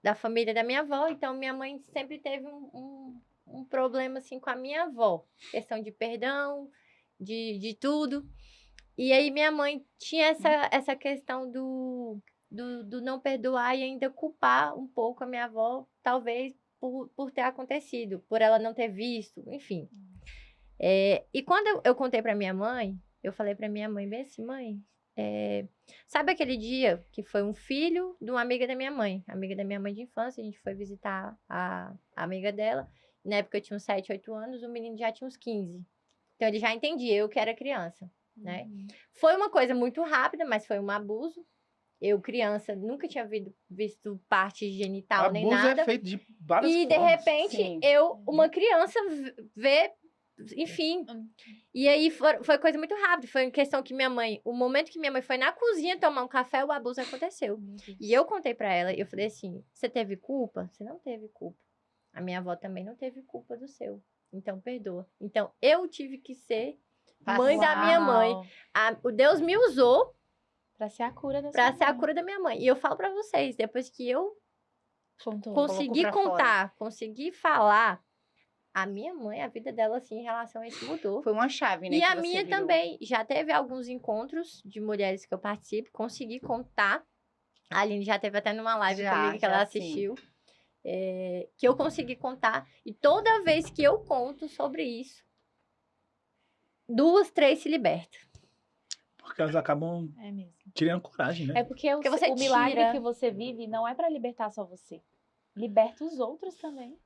da família da minha avó. Então, minha mãe sempre teve um problema, assim, com a minha avó. Questão de perdão, de tudo. E aí, minha mãe tinha essa questão do não perdoar e ainda culpar um pouco a minha avó, talvez por ter acontecido, por ela não ter visto, enfim. E quando eu contei pra minha mãe, eu falei pra minha mãe, bem assim, mãe, sabe aquele dia que foi um filho de uma amiga da minha mãe de infância, a gente foi visitar a amiga dela, na época eu tinha uns 7, 8 anos, o menino já tinha uns 15. Então ele já entendia, eu que era criança, né? Foi uma coisa muito rápida, mas foi um abuso. Eu, criança, nunca tinha visto parte genital nem Abuso nada. é feito de várias E, de formas. repente, Sim. uma criança, vê, enfim. E aí, foi coisa muito rápida. Foi uma questão que o momento que minha mãe foi na cozinha tomar um café, o abuso aconteceu. E eu contei pra ela, eu falei assim, você teve culpa? Você não teve culpa. A minha avó também não teve culpa do seu. Então, perdoa. Então, eu tive que ser mãe da minha mãe. O Deus me usou Pra ser a cura da pra sua ser a mãe. cura da minha mãe. E eu falo pra vocês, depois que eu Contou. consegui pra fora. contar, consegui falar, a minha mãe, a vida dela, assim, em relação a isso mudou. Foi uma chave, né? E que a você minha virou. também. Já teve alguns encontros de mulheres que eu participo, consegui contar. A Aline já teve até numa live Já, comigo que ela já sim. assistiu. Que eu consegui contar. E toda vez que eu conto sobre isso, 2, 3 se libertam. Porque elas acabam É mesmo. tirando coragem, né? É porque Porque você o milagre tira. que você vive não é pra libertar só você. Liberta os outros também.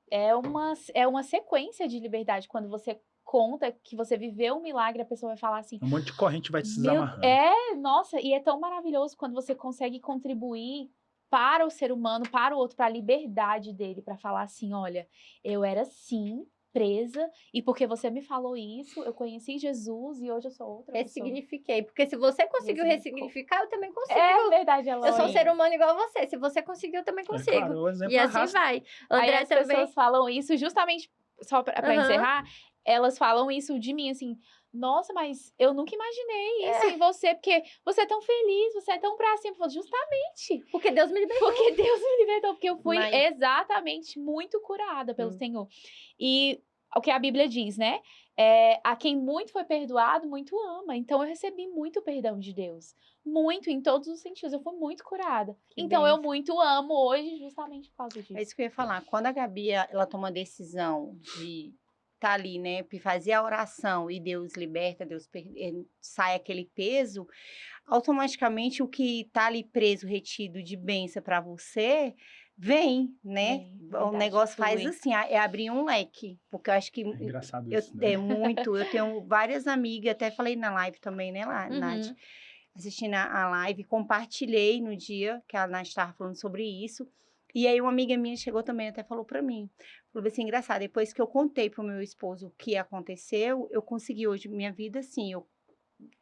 É uma sequência de liberdade. Quando você conta que você viveu um milagre, a pessoa vai falar assim, Um monte de corrente vai se Meu- desamarrando. nossa, e é tão maravilhoso quando você consegue contribuir para o ser humano, para o outro, para a liberdade dele, para falar assim, olha, eu era sim presa e porque você me falou isso, eu conheci Jesus e hoje eu sou outra pessoa. Ressignifiquei. Porque se você conseguiu Ressignificou. ressignificar, eu também consigo. É verdade, Eloy. Eu sou um ser humano igual a você. Se você conseguiu, eu também É consigo. claro, o exemplo E assim arrasta. vai. Aí André as também. pessoas falam isso justamente, só pra Aham. encerrar, elas falam isso de mim, assim, nossa, mas eu nunca imaginei isso em você, porque você é tão feliz, você é tão pra cima. Eu falo, justamente. Porque Deus me libertou. Porque Deus me libertou, porque eu fui Mas- exatamente muito curada pelo Senhor. E o que a Bíblia diz, né? A quem muito foi perdoado, muito ama. Então, eu recebi muito perdão de Deus. Muito, em todos os sentidos. Eu fui muito curada. Que Então, eu bênção. muito amo hoje justamente por causa disso. É isso que eu ia falar. Quando a Gabi, ela toma a decisão de estar ali, né, fazer a oração e Deus liberta, sai aquele peso, automaticamente o que tá ali preso, retido de bênção para você, vem, né? Vem, O verdade, negócio faz flui. assim, é abrir um leque. Porque eu acho que É engraçado eu, isso, né? eu tenho várias amigas, até falei na live também, né, Nath? Uhum. Assistindo a live, compartilhei no dia que a Nath estava falando sobre isso. E aí uma amiga minha chegou também, até falou pra mim, falou assim, engraçado, depois que eu contei pro meu esposo o que aconteceu, eu consegui hoje minha vida assim, eu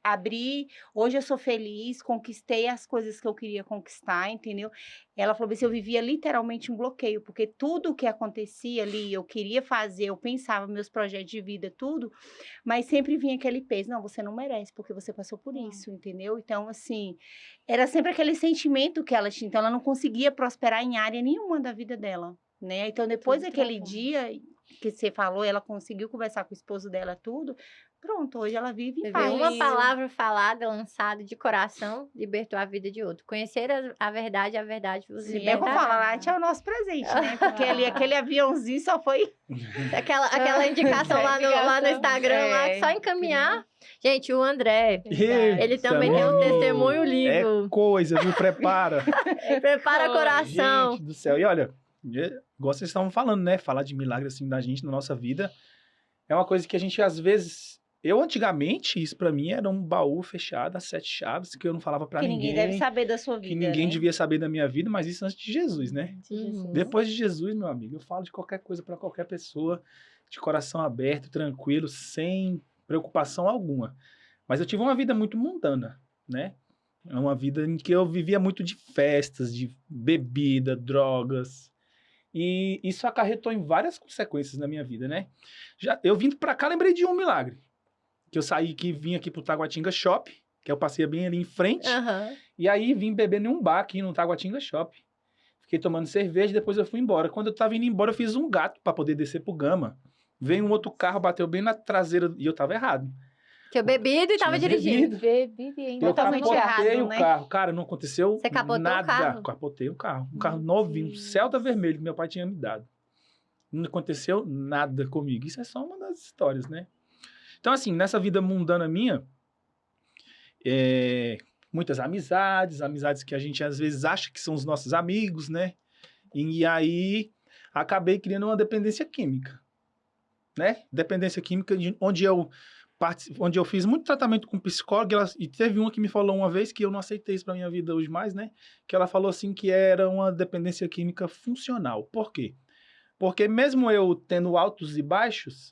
abri, hoje eu sou feliz, conquistei as coisas que eu queria conquistar, entendeu? Ela falou assim, eu vivia literalmente um bloqueio, porque tudo o que acontecia ali, eu queria fazer, eu pensava meus projetos de vida, tudo, mas sempre vinha aquele peso, não, você não merece, porque você passou por isso, entendeu? Então, assim, era sempre aquele sentimento que ela tinha, então ela não conseguia prosperar em área nenhuma da vida dela, né? Então, depois Tudo daquele travado. dia que você falou, ela conseguiu conversar com o esposo dela, tudo, pronto, hoje ela vive em Você vê, paz. uma palavra falada, lançada de coração, libertou a vida de outro. Conhecer a verdade vos Sim, eu vou libertará. falar, Nath é o nosso presente, né? Porque ali, aquele aviãozinho só foi... Aquela indicação lá no Instagram, lá, que só É, encaminhar. Gente, o André, Verdade. ele também tem um Eita, testemunho lindo. É coisa, viu? Prepara. Prepara Foi. coração. Gente do céu. E olha, igual vocês estavam falando, né? Falar de milagre assim da gente na nossa vida é uma coisa que a gente às vezes... Eu, antigamente, isso pra mim era um baú fechado, as 7 chaves, que eu não falava pra que ninguém. ninguém deve saber da sua vida, que ninguém né? devia saber da minha vida, mas isso antes de Jesus, né? Uhum. Depois de Jesus, meu amigo, eu falo de qualquer coisa pra qualquer pessoa, de coração aberto, tranquilo, sem preocupação alguma. Mas eu tive uma vida muito mundana, né? É uma vida em que eu vivia muito de festas, de bebida, drogas. E isso acarretou em várias consequências na minha vida, né? Eu vindo pra cá, lembrei de um milagre. Que eu saí, que vim aqui pro Taguatinga Shop, que eu passei bem ali em frente. Aham. E aí vim beber em um bar aqui no Taguatinga Shop. Fiquei tomando cerveja, depois eu fui embora. Quando eu tava indo embora, eu fiz um gato pra poder descer pro Gama. Veio um outro carro, bateu bem na traseira e eu tava errado. Tinha bebido e tava Tinha dirigindo. Bebida e ainda Eu Totalmente capotei errado, o né? carro. Cara, não aconteceu Você capotou o nada. carro? Capotei o carro. Um carro Meu novinho, Deus. Celta vermelho, que meu pai tinha me dado. Não aconteceu nada comigo. Isso é só uma das histórias, né? Então, assim, nessa vida mundana minha, muitas amizades que a gente às vezes acha que são os nossos amigos, né? E aí acabei criando uma dependência química, né? Dependência química onde eu fiz muito tratamento com psicóloga e teve uma que me falou uma vez que eu não aceitei isso pra minha vida hoje mais, né? Que ela falou assim que era uma dependência química funcional. Por quê? Porque mesmo eu tendo altos e baixos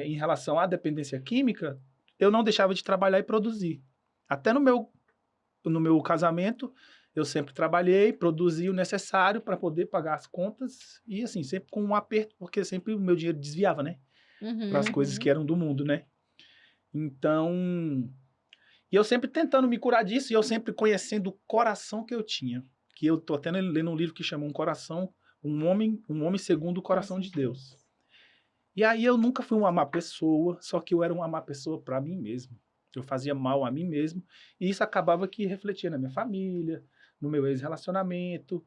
em relação à dependência química, eu não deixava de trabalhar e produzir. Até no meu casamento, eu sempre trabalhei, produzi o necessário para poder pagar as contas e, assim, sempre com um aperto, porque sempre o meu dinheiro desviava, né? Uhum. Para as coisas que eram do mundo, né? Então, e eu sempre tentando me curar disso e eu sempre conhecendo o coração que eu tinha. Que eu tô até lendo um livro que chama Um Homem Segundo o Coração de Deus. E aí eu nunca fui uma má pessoa, só que eu era uma má pessoa para mim mesmo. Eu fazia mal a mim mesmo, e isso acabava que refletia na minha família, no meu ex-relacionamento.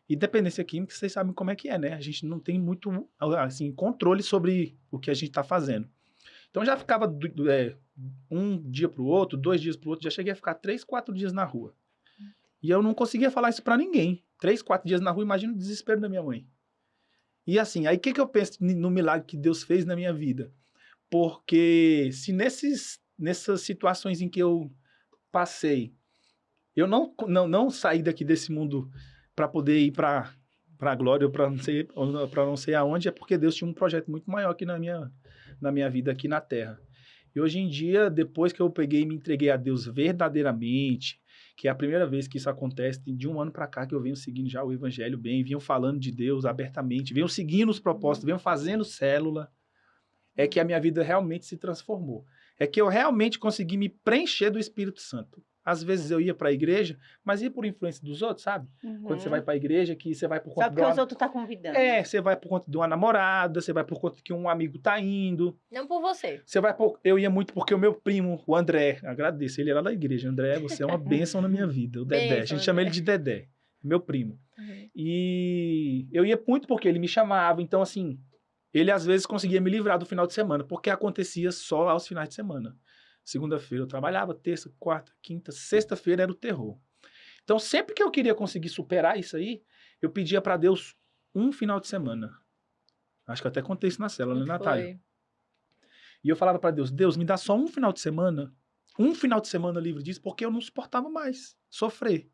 E dependência química, vocês sabem como é que é, né? A gente não tem muito, assim, controle sobre o que a gente está fazendo. Então já ficava um dia para o outro, 2 dias para o outro, já cheguei a ficar 3, 4 dias na rua. E eu não conseguia falar isso para ninguém. 3, 4 dias na rua, imagina o desespero da minha mãe. E assim, aí o que eu penso no milagre que Deus fez na minha vida? Porque se nessas situações em que eu passei, eu não saí daqui desse mundo para poder ir para a glória ou para não sei aonde, é porque Deus tinha um projeto muito maior aqui na minha vida aqui na Terra. E hoje em dia, depois que eu peguei e me entreguei a Deus verdadeiramente, que é a primeira vez que isso acontece, de um ano para cá que eu venho seguindo já o evangelho bem, venho falando de Deus abertamente, venho seguindo os propósitos, venho fazendo célula. é que a minha vida realmente se transformou. É que eu realmente consegui me preencher do Espírito Santo. Às vezes eu ia para a igreja, mas ia por influência dos outros, sabe? Quando você vai para a igreja, que você vai por conta Só porque os outros estão convidando. você vai por conta de uma namorada, você vai por conta que um amigo tá indo. Não por você. Você vai por... Eu ia muito porque o meu primo, o André, agradeço, ele era da igreja. André, você é uma bênção na minha vida. O Dedé, Bênção, a gente chama ele de Dedé, meu primo. E eu ia muito porque ele me chamava, então assim, ele às vezes conseguia me livrar do final de semana, porque acontecia só aos finais de semana. Segunda-feira eu trabalhava, terça, quarta, quinta, sexta-feira era o terror. Então sempre que eu queria conseguir superar isso aí, eu pedia para Deus um final de semana. Acho que eu até contei isso na célula, né, Natália? Foi. E eu falava para Deus, Deus, me dá só um final de semana livre disso, porque eu não suportava mais sofrer.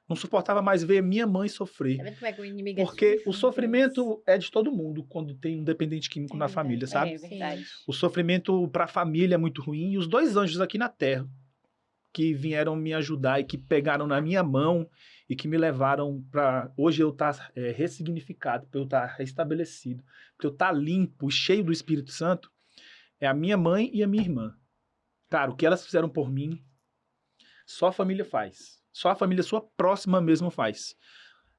Não suportava mais ver minha mãe sofrer. Tá vendo como é que o inimigo é Porque difícil, o meu sofrimento é de todo mundo quando tem um dependente químico na família, sabe? É verdade. O sofrimento para a família é muito ruim. E os dois anjos aqui na terra que vieram me ajudar e que pegaram na minha mão e que me levaram para hoje eu estar ressignificado, para eu estar restabelecido, para eu estar limpo e cheio do Espírito Santo, é a minha mãe e a minha irmã. Cara, o que elas fizeram por mim, só a família faz. Só a família sua próxima mesmo faz.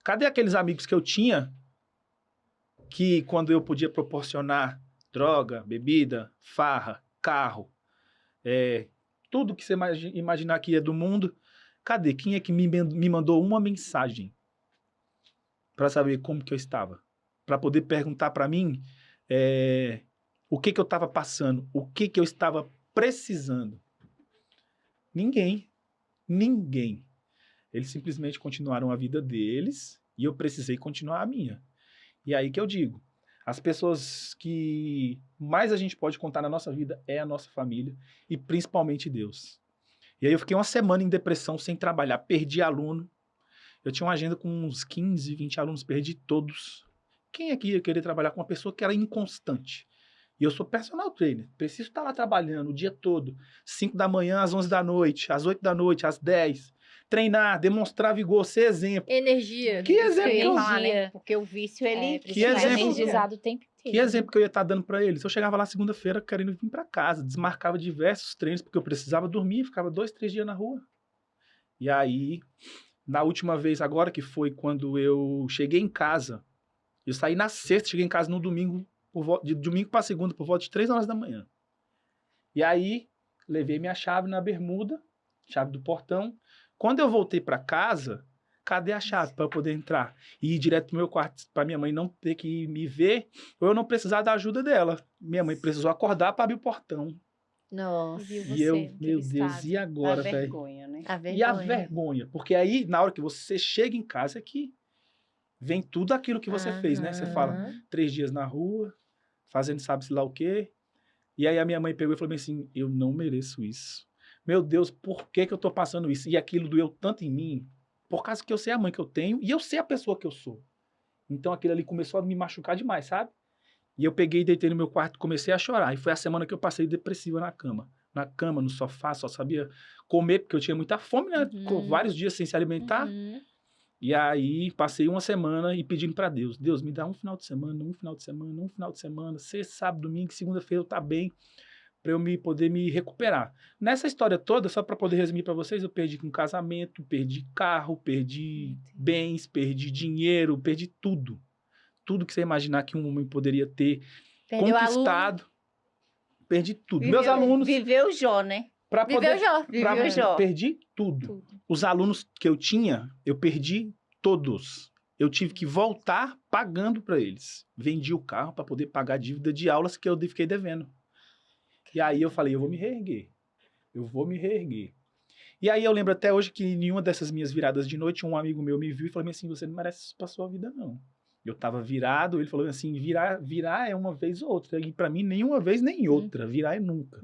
Cadê aqueles amigos que eu tinha que quando eu podia proporcionar droga, bebida, farra, carro, tudo que você imaginar que é do mundo, cadê? Quem é que me mandou uma mensagem para saber como que eu estava? Para poder perguntar para mim o que eu estava passando, o que eu estava precisando. Ninguém. Eles simplesmente continuaram a vida deles e eu precisei continuar a minha. E aí que eu digo, as pessoas que mais a gente pode contar na nossa vida é a nossa família e principalmente Deus. E aí eu fiquei uma semana em depressão sem trabalhar, perdi aluno. Eu tinha uma agenda com uns 15, 20 alunos, perdi todos. Quem aqui ia querer trabalhar com uma pessoa que era inconstante? E eu sou personal trainer, preciso estar lá trabalhando o dia todo, 5 da manhã às 11 da noite, às 8 da noite, às 10. Treinar, demonstrar vigor, ser exemplo. Energia. Que exemplo que eu... falar, né? Porque o vício, ele... Que exemplo. Energizado o tempo inteiro. Que exemplo que eu ia estar dando para eles? Eu chegava lá segunda-feira querendo vir para casa, desmarcava diversos treinos porque eu precisava dormir, ficava 2, 3 dias na rua. E aí, na última vez agora, que foi quando eu cheguei em casa, eu saí na sexta, cheguei em casa no domingo, de domingo para segunda, por volta de 3 horas da manhã. E aí, levei minha chave na bermuda, chave do portão. Quando eu voltei para casa, cadê a chave para eu poder entrar? E ir direto pro meu quarto, para minha mãe não ter que me ver, ou eu não precisar da ajuda dela. Minha mãe precisou acordar para abrir o portão. Nossa. E eu, meu Deus, e agora, velho? A vergonha, né? A vergonha. E a vergonha, porque aí, na hora que você chega em casa, é que vem tudo aquilo que você fez, né? Você fala, 3 dias na rua, fazendo sabe-se lá o quê. E aí a minha mãe pegou e falou assim, eu não mereço isso. Meu Deus, por que eu tô passando isso? E aquilo doeu tanto em mim, por causa que eu sei a mãe que eu tenho e eu sei a pessoa que eu sou. Então aquilo ali começou a me machucar demais, sabe? E eu peguei, deitei no meu quarto, comecei a chorar. E foi a semana que eu passei depressiva na cama. Na cama, no sofá, só sabia comer, porque eu tinha muita fome, né? Com vários dias sem se alimentar. E aí, passei uma semana e pedindo para Deus. Deus, me dá um final de semana, um final de semana, um final de semana. Sexta, sábado, domingo, segunda-feira eu tá bem, para eu poder me recuperar. Nessa história toda, só para poder resumir para vocês, eu perdi um casamento, perdi carro, perdi bens, perdi dinheiro, perdi tudo. Tudo que você imaginar que um homem poderia ter conquistado. Perdi tudo. Meus alunos... Viveu Jó, né? Viveu Jó. Perdi tudo. Os alunos que eu tinha, eu perdi todos. Eu tive que voltar pagando para eles. Vendi o carro para poder pagar a dívida de aulas que eu fiquei devendo. E aí eu falei, eu vou me reerguer. E aí eu lembro até hoje que em nenhuma dessas minhas viradas de noite, um amigo meu me viu e falou assim, você não merece isso pra sua vida, não. Eu tava virado, ele falou assim, virar é uma vez ou outra. E pra mim, nenhuma vez, nem outra. Virar é nunca.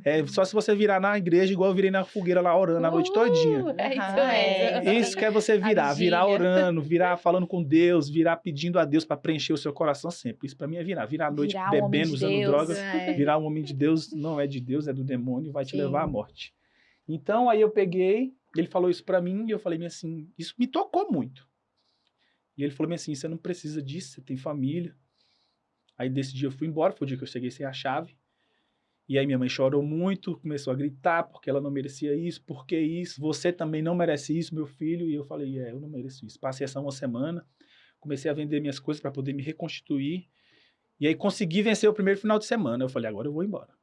É só se você virar na igreja, igual eu virei na fogueira lá orando a noite todinha. É isso mesmo. Isso que é você virar orando, virar falando com Deus, virar pedindo a Deus pra preencher o seu coração sempre. Isso pra mim é virar. Virar à noite bebendo, usando drogas. Virar um homem de Deus não é de Deus, é do demônio e vai te levar à morte. Então, aí eu peguei, ele falou isso pra mim e eu falei assim, isso me tocou muito. E ele falou assim, você não precisa disso, você tem família. Aí desse dia eu fui embora, foi o dia que eu cheguei sem a chave. E aí minha mãe chorou muito, começou a gritar porque ela não merecia isso, por que isso? Você também não merece isso, meu filho. E eu falei, eu não mereço isso. Passei essa uma semana, comecei a vender minhas coisas para poder me reconstituir. E aí consegui vencer o primeiro final de semana. Eu falei, agora eu vou embora.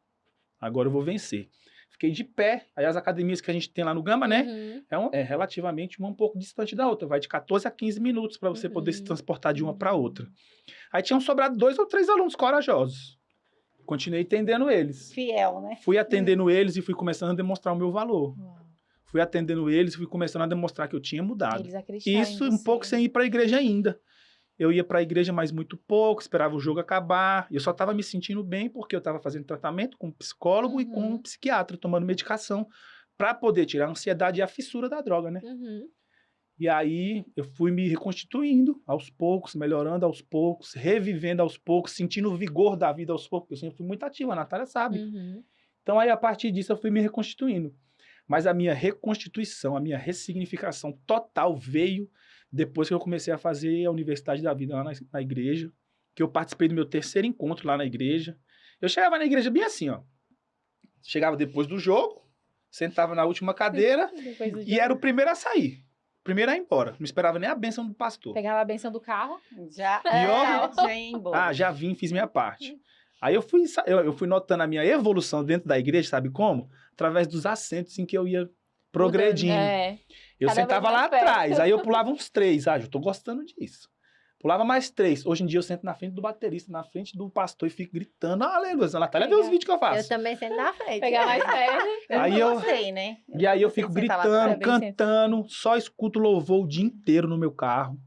Agora eu vou vencer. Fiquei de pé. Aí as academias que a gente tem lá no Gama, né? É relativamente uma um pouco distante da outra. Vai de 14 a 15 minutos para você poder se transportar de uma para outra. Aí tinham sobrado 2 ou 3 alunos corajosos. Continuei atendendo eles. Fiel, né? Fui atendendo eles e fui começando a demonstrar o meu valor. Fui atendendo eles e fui começando a demonstrar que eu tinha mudado. Eles acreditaram Isso em um você. pouco sem ir para a igreja ainda. Eu ia para a igreja, mas muito pouco, esperava o jogo acabar. Eu só estava me sentindo bem porque eu estava fazendo tratamento com um psicólogo e com um psiquiatra, tomando medicação para poder tirar a ansiedade e a fissura da droga, né? E aí eu fui me reconstituindo aos poucos, melhorando aos poucos, revivendo aos poucos, sentindo o vigor da vida aos poucos. Eu sempre fui muito ativa, a Natália sabe. Então aí a partir disso eu fui me reconstituindo. Mas a minha reconstituição, a minha ressignificação total veio depois que eu comecei a fazer a Universidade da Vida lá na igreja, que eu participei do meu terceiro encontro lá na igreja. Eu chegava na igreja bem assim, ó. Chegava depois do jogo, sentava na última cadeira e era o primeiro a sair. Primeiro a ir embora. Não esperava nem a bênção do pastor. Pegava a benção do carro. Já, já ia embora. Ah, já vim, fiz minha parte. Aí eu fui notando a minha evolução dentro da igreja, sabe como? Através dos assentos em que eu ia progredindo. Eu Cada sentava vez lá mais perto. atrás, aí eu pulava uns 3. Já tô gostando disso. Pulava mais 3. Hoje em dia eu sento na frente do baterista, na frente do pastor e fico gritando, aleluia. A Natália vê os vídeos que eu faço. Eu também sento na frente. Pegar mais perto. Aí eu sei, né? E aí eu fico Sentar lá gritando, atrás. cantando, só escuto louvor o dia inteiro no meu carro,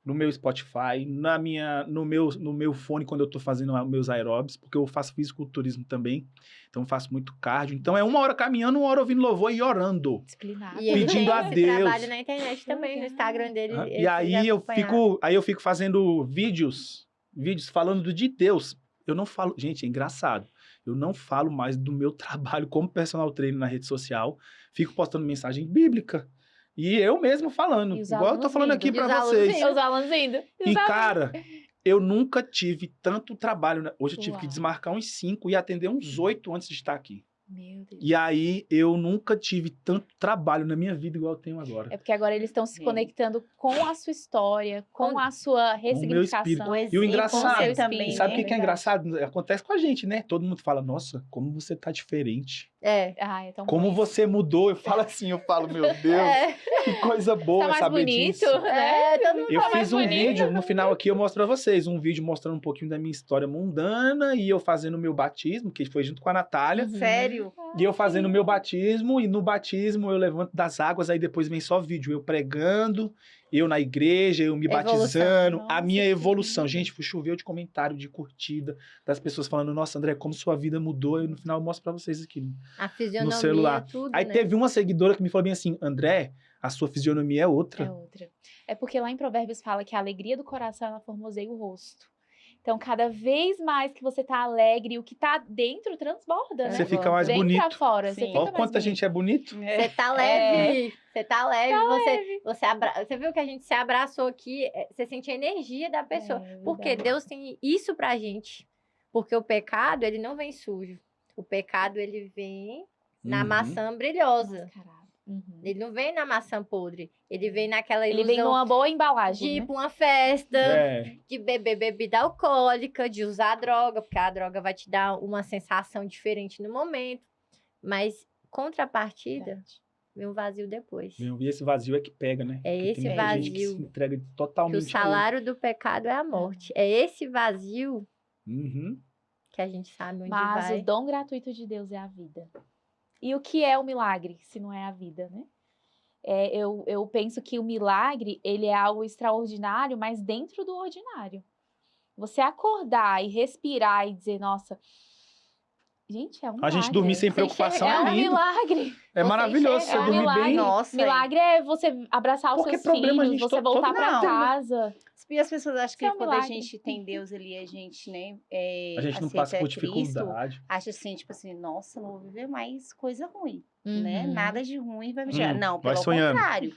no meu Spotify, no meu fone quando eu tô fazendo meus aeróbicos, porque eu faço fisiculturismo também, então eu faço muito cardio. Então é 1 hora caminhando, 1 hora ouvindo louvor e orando. Disciplinado. E ele Pedindo tem a esse Deus. trabalho na internet também, no Instagram dele. E aí eu fico fazendo vídeos falando de Deus. Eu não falo, gente, é engraçado. Eu não falo mais do meu trabalho como personal trainer na rede social. Fico postando mensagem bíblica. E eu mesmo falando. E os Igual eu tô alunos falando indo. aqui E pra os alunos vocês. indo. Os alunos indo. E, cara, eu nunca tive tanto trabalho. Hoje eu tive que Uau. desmarcar uns 5 e atender uns 8 antes de estar aqui. Meu Deus. E aí, eu nunca tive tanto trabalho na minha vida igual eu tenho agora. É porque agora eles estão se conectando com a sua história, com a sua Com o meu espírito. ressignificação. E o engraçado, com o seu também, espírito. sabe o né? que é engraçado? Acontece com a gente, né? Todo mundo fala, nossa, como você tá diferente. É. Ah, é tão Como bom. você mudou. Eu falo assim, meu Deus, É. que coisa boa Tá mais saber bonito, disso. né? Todo mundo Eu Tá mais fiz um bonito. vídeo, no final aqui eu mostro pra vocês, um vídeo mostrando um pouquinho da minha história mundana e eu fazendo o meu batismo, que foi junto com a Natália. Sério? E eu fazendo o meu batismo, e no batismo eu levanto das águas, aí depois vem só vídeo, eu pregando, eu na igreja, eu me Evolução. batizando, a Nossa, minha que evolução. lindo. Gente, choveu de comentário, de curtida, das pessoas falando, nossa, André, como sua vida mudou, e no final eu mostro pra vocês aqui. A fisionomia, celular. tudo, Aí né? teve uma seguidora que me falou bem assim, André, a sua fisionomia é outra. É outra. É porque lá em Provérbios fala que a alegria do coração ela formoseia o rosto. Então, cada vez mais que você tá alegre, o que tá dentro transborda, né? Você fica mais Vem bonito. pra fora, Sim. você fica Olha mais quanta bonito. gente é bonito. Você tá leve, você tá leve, você viu que a gente se abraçou aqui, você sente a energia da pessoa. É Porque verdade. Deus tem isso pra gente. Porque o pecado, ele não vem sujo. O pecado, ele vem na Uhum. maçã brilhosa. Mascarado. Uhum. Ele não vem na maçã podre. Ele vem naquela ilusão Ele vem numa boa embalagem, de ir né? pra uma festa, É, de beber bebida alcoólica, de usar droga, porque a droga vai te dar uma sensação diferente no momento. Mas, contrapartida, Verdade. vem um vazio depois. e esse vazio é que pega, né? É Porque esse tem muita gente que vazio se entrega Que totalmente o a ele. salário do pecado é a morte. É esse vazio Uhum. que a gente sabe onde Mas vai. o dom gratuito de Deus é a vida. E o que é o milagre, se não é a vida, né? Eu penso que o milagre, ele é algo extraordinário, mas dentro do ordinário. Você acordar e respirar e dizer, nossa, gente, é um A milagre. gente dormir sem Você preocupação enxergar É um é lindo. milagre. É Você maravilhoso. enxerga. Você É um dormir bem. milagre. Nossa, Milagre é você abraçar os Porque seus problema a filhos, gente você voltar todo pra mundo tem. casa. E as pessoas acham que Isso é um quando a milagre. gente tem Deus ali, a gente, né, A gente não aceita passa por Cristo, dificuldade. acha assim, tipo assim, nossa, não vou viver mais coisa ruim, Uhum. né? Nada de ruim vai me chegar. Hum, Não, vai pelo sonhando. contrário.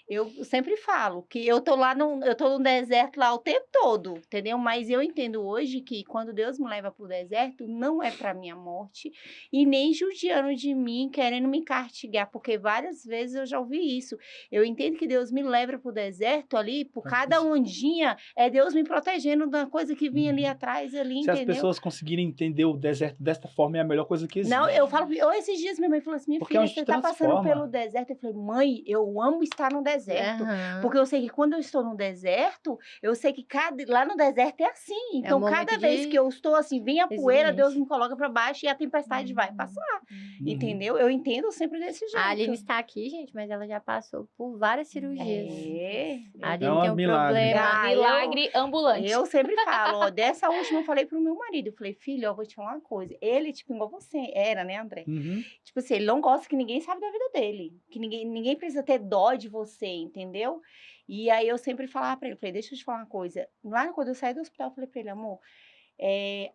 Eu sempre falo que eu tô no deserto lá o tempo todo, entendeu? Mas eu entendo hoje que quando Deus me leva pro deserto, não é para minha morte e nem judiando de mim, querendo me castigar, porque várias vezes eu já ouvi isso. Eu entendo que Deus me leva pro deserto ali, por cada ondinha, é Deus me protegendo da coisa que vinha ali atrás, ali, Se as entendeu? pessoas conseguirem entender o deserto desta forma, é a melhor coisa que existe. Não, eu falo, esses dias minha mãe falou assim, minha Porque filha, onde você te tá passando transforma. pelo deserto. Eu falei, mãe, eu amo estar no deserto. Aham. Porque eu sei que quando eu estou no deserto, eu sei que lá no deserto é assim. Então, momento cada vez de que eu estou assim, vem a poeira, Deus resiliência. me coloca para baixo e a tempestade vai passar. Uhum. Entendeu? Eu entendo sempre desse jeito. A Aline está aqui, gente, mas ela já passou por várias cirurgias. É. A Aline É um tem um milagre. problema. Ah, Milagre ambulante. Eu sempre falo, ó, dessa última eu falei pro meu marido, eu falei, filho, eu vou te falar uma coisa. Ele, tipo, igual você era, né, André? Uhum. Tipo assim, ele não gosta que ninguém sabe da vida dele. Que ninguém precisa ter dó de você, entendeu? E aí eu sempre falava pra ele, falei, deixa eu te falar uma coisa. Lá quando eu saí do hospital, eu falei pra ele, amor,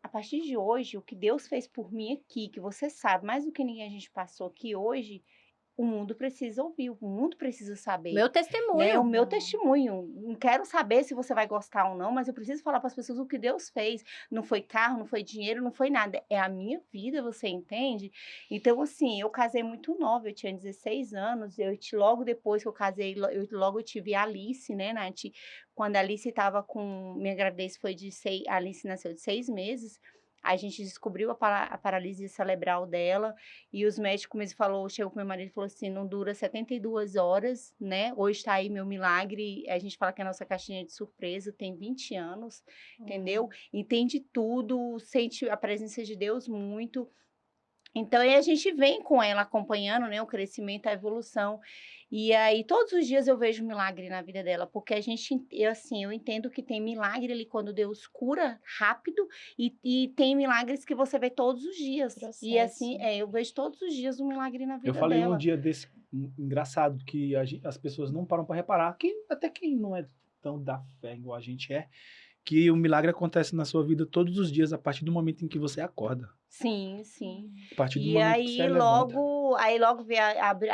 a partir de hoje, o que Deus fez por mim aqui, que você sabe, mais do que ninguém a gente passou aqui hoje, o mundo precisa ouvir, o mundo precisa saber. Meu testemunho. Né? O meu testemunho. Não quero saber se você vai gostar ou não, mas eu preciso falar para as pessoas o que Deus fez. Não foi carro, não foi dinheiro, não foi nada. É a minha vida, você entende? Então, assim, eu casei muito nova, eu tinha 16 anos. Logo depois que eu casei, eu tive a Alice, né, Nath? Quando a Alice estava com... Minha gravidez foi a Alice nasceu de 6 meses. A gente descobriu a paralisia cerebral dela e os médicos chegou com meu marido e falou assim, não dura 72 horas, né? Hoje tá aí meu milagre, a gente fala que a nossa caixinha de surpresa tem 20 anos, entendeu? Entende tudo, sente a presença de Deus muito. Então, aí a gente vem com ela acompanhando, né, o crescimento, a evolução. E aí, todos os dias eu vejo milagre na vida dela, porque eu entendo que tem milagre ali quando Deus cura rápido e tem milagres que você vê todos os dias. E assim, eu vejo todos os dias um milagre na vida Eu falei dela. um dia desse engraçado que as pessoas não param para reparar, que até quem não é tão da fé igual a gente é, que o milagre acontece na sua vida todos os dias a partir do momento em que você acorda. Sim, sim. A partir do E momento que você levanta. aí logo veio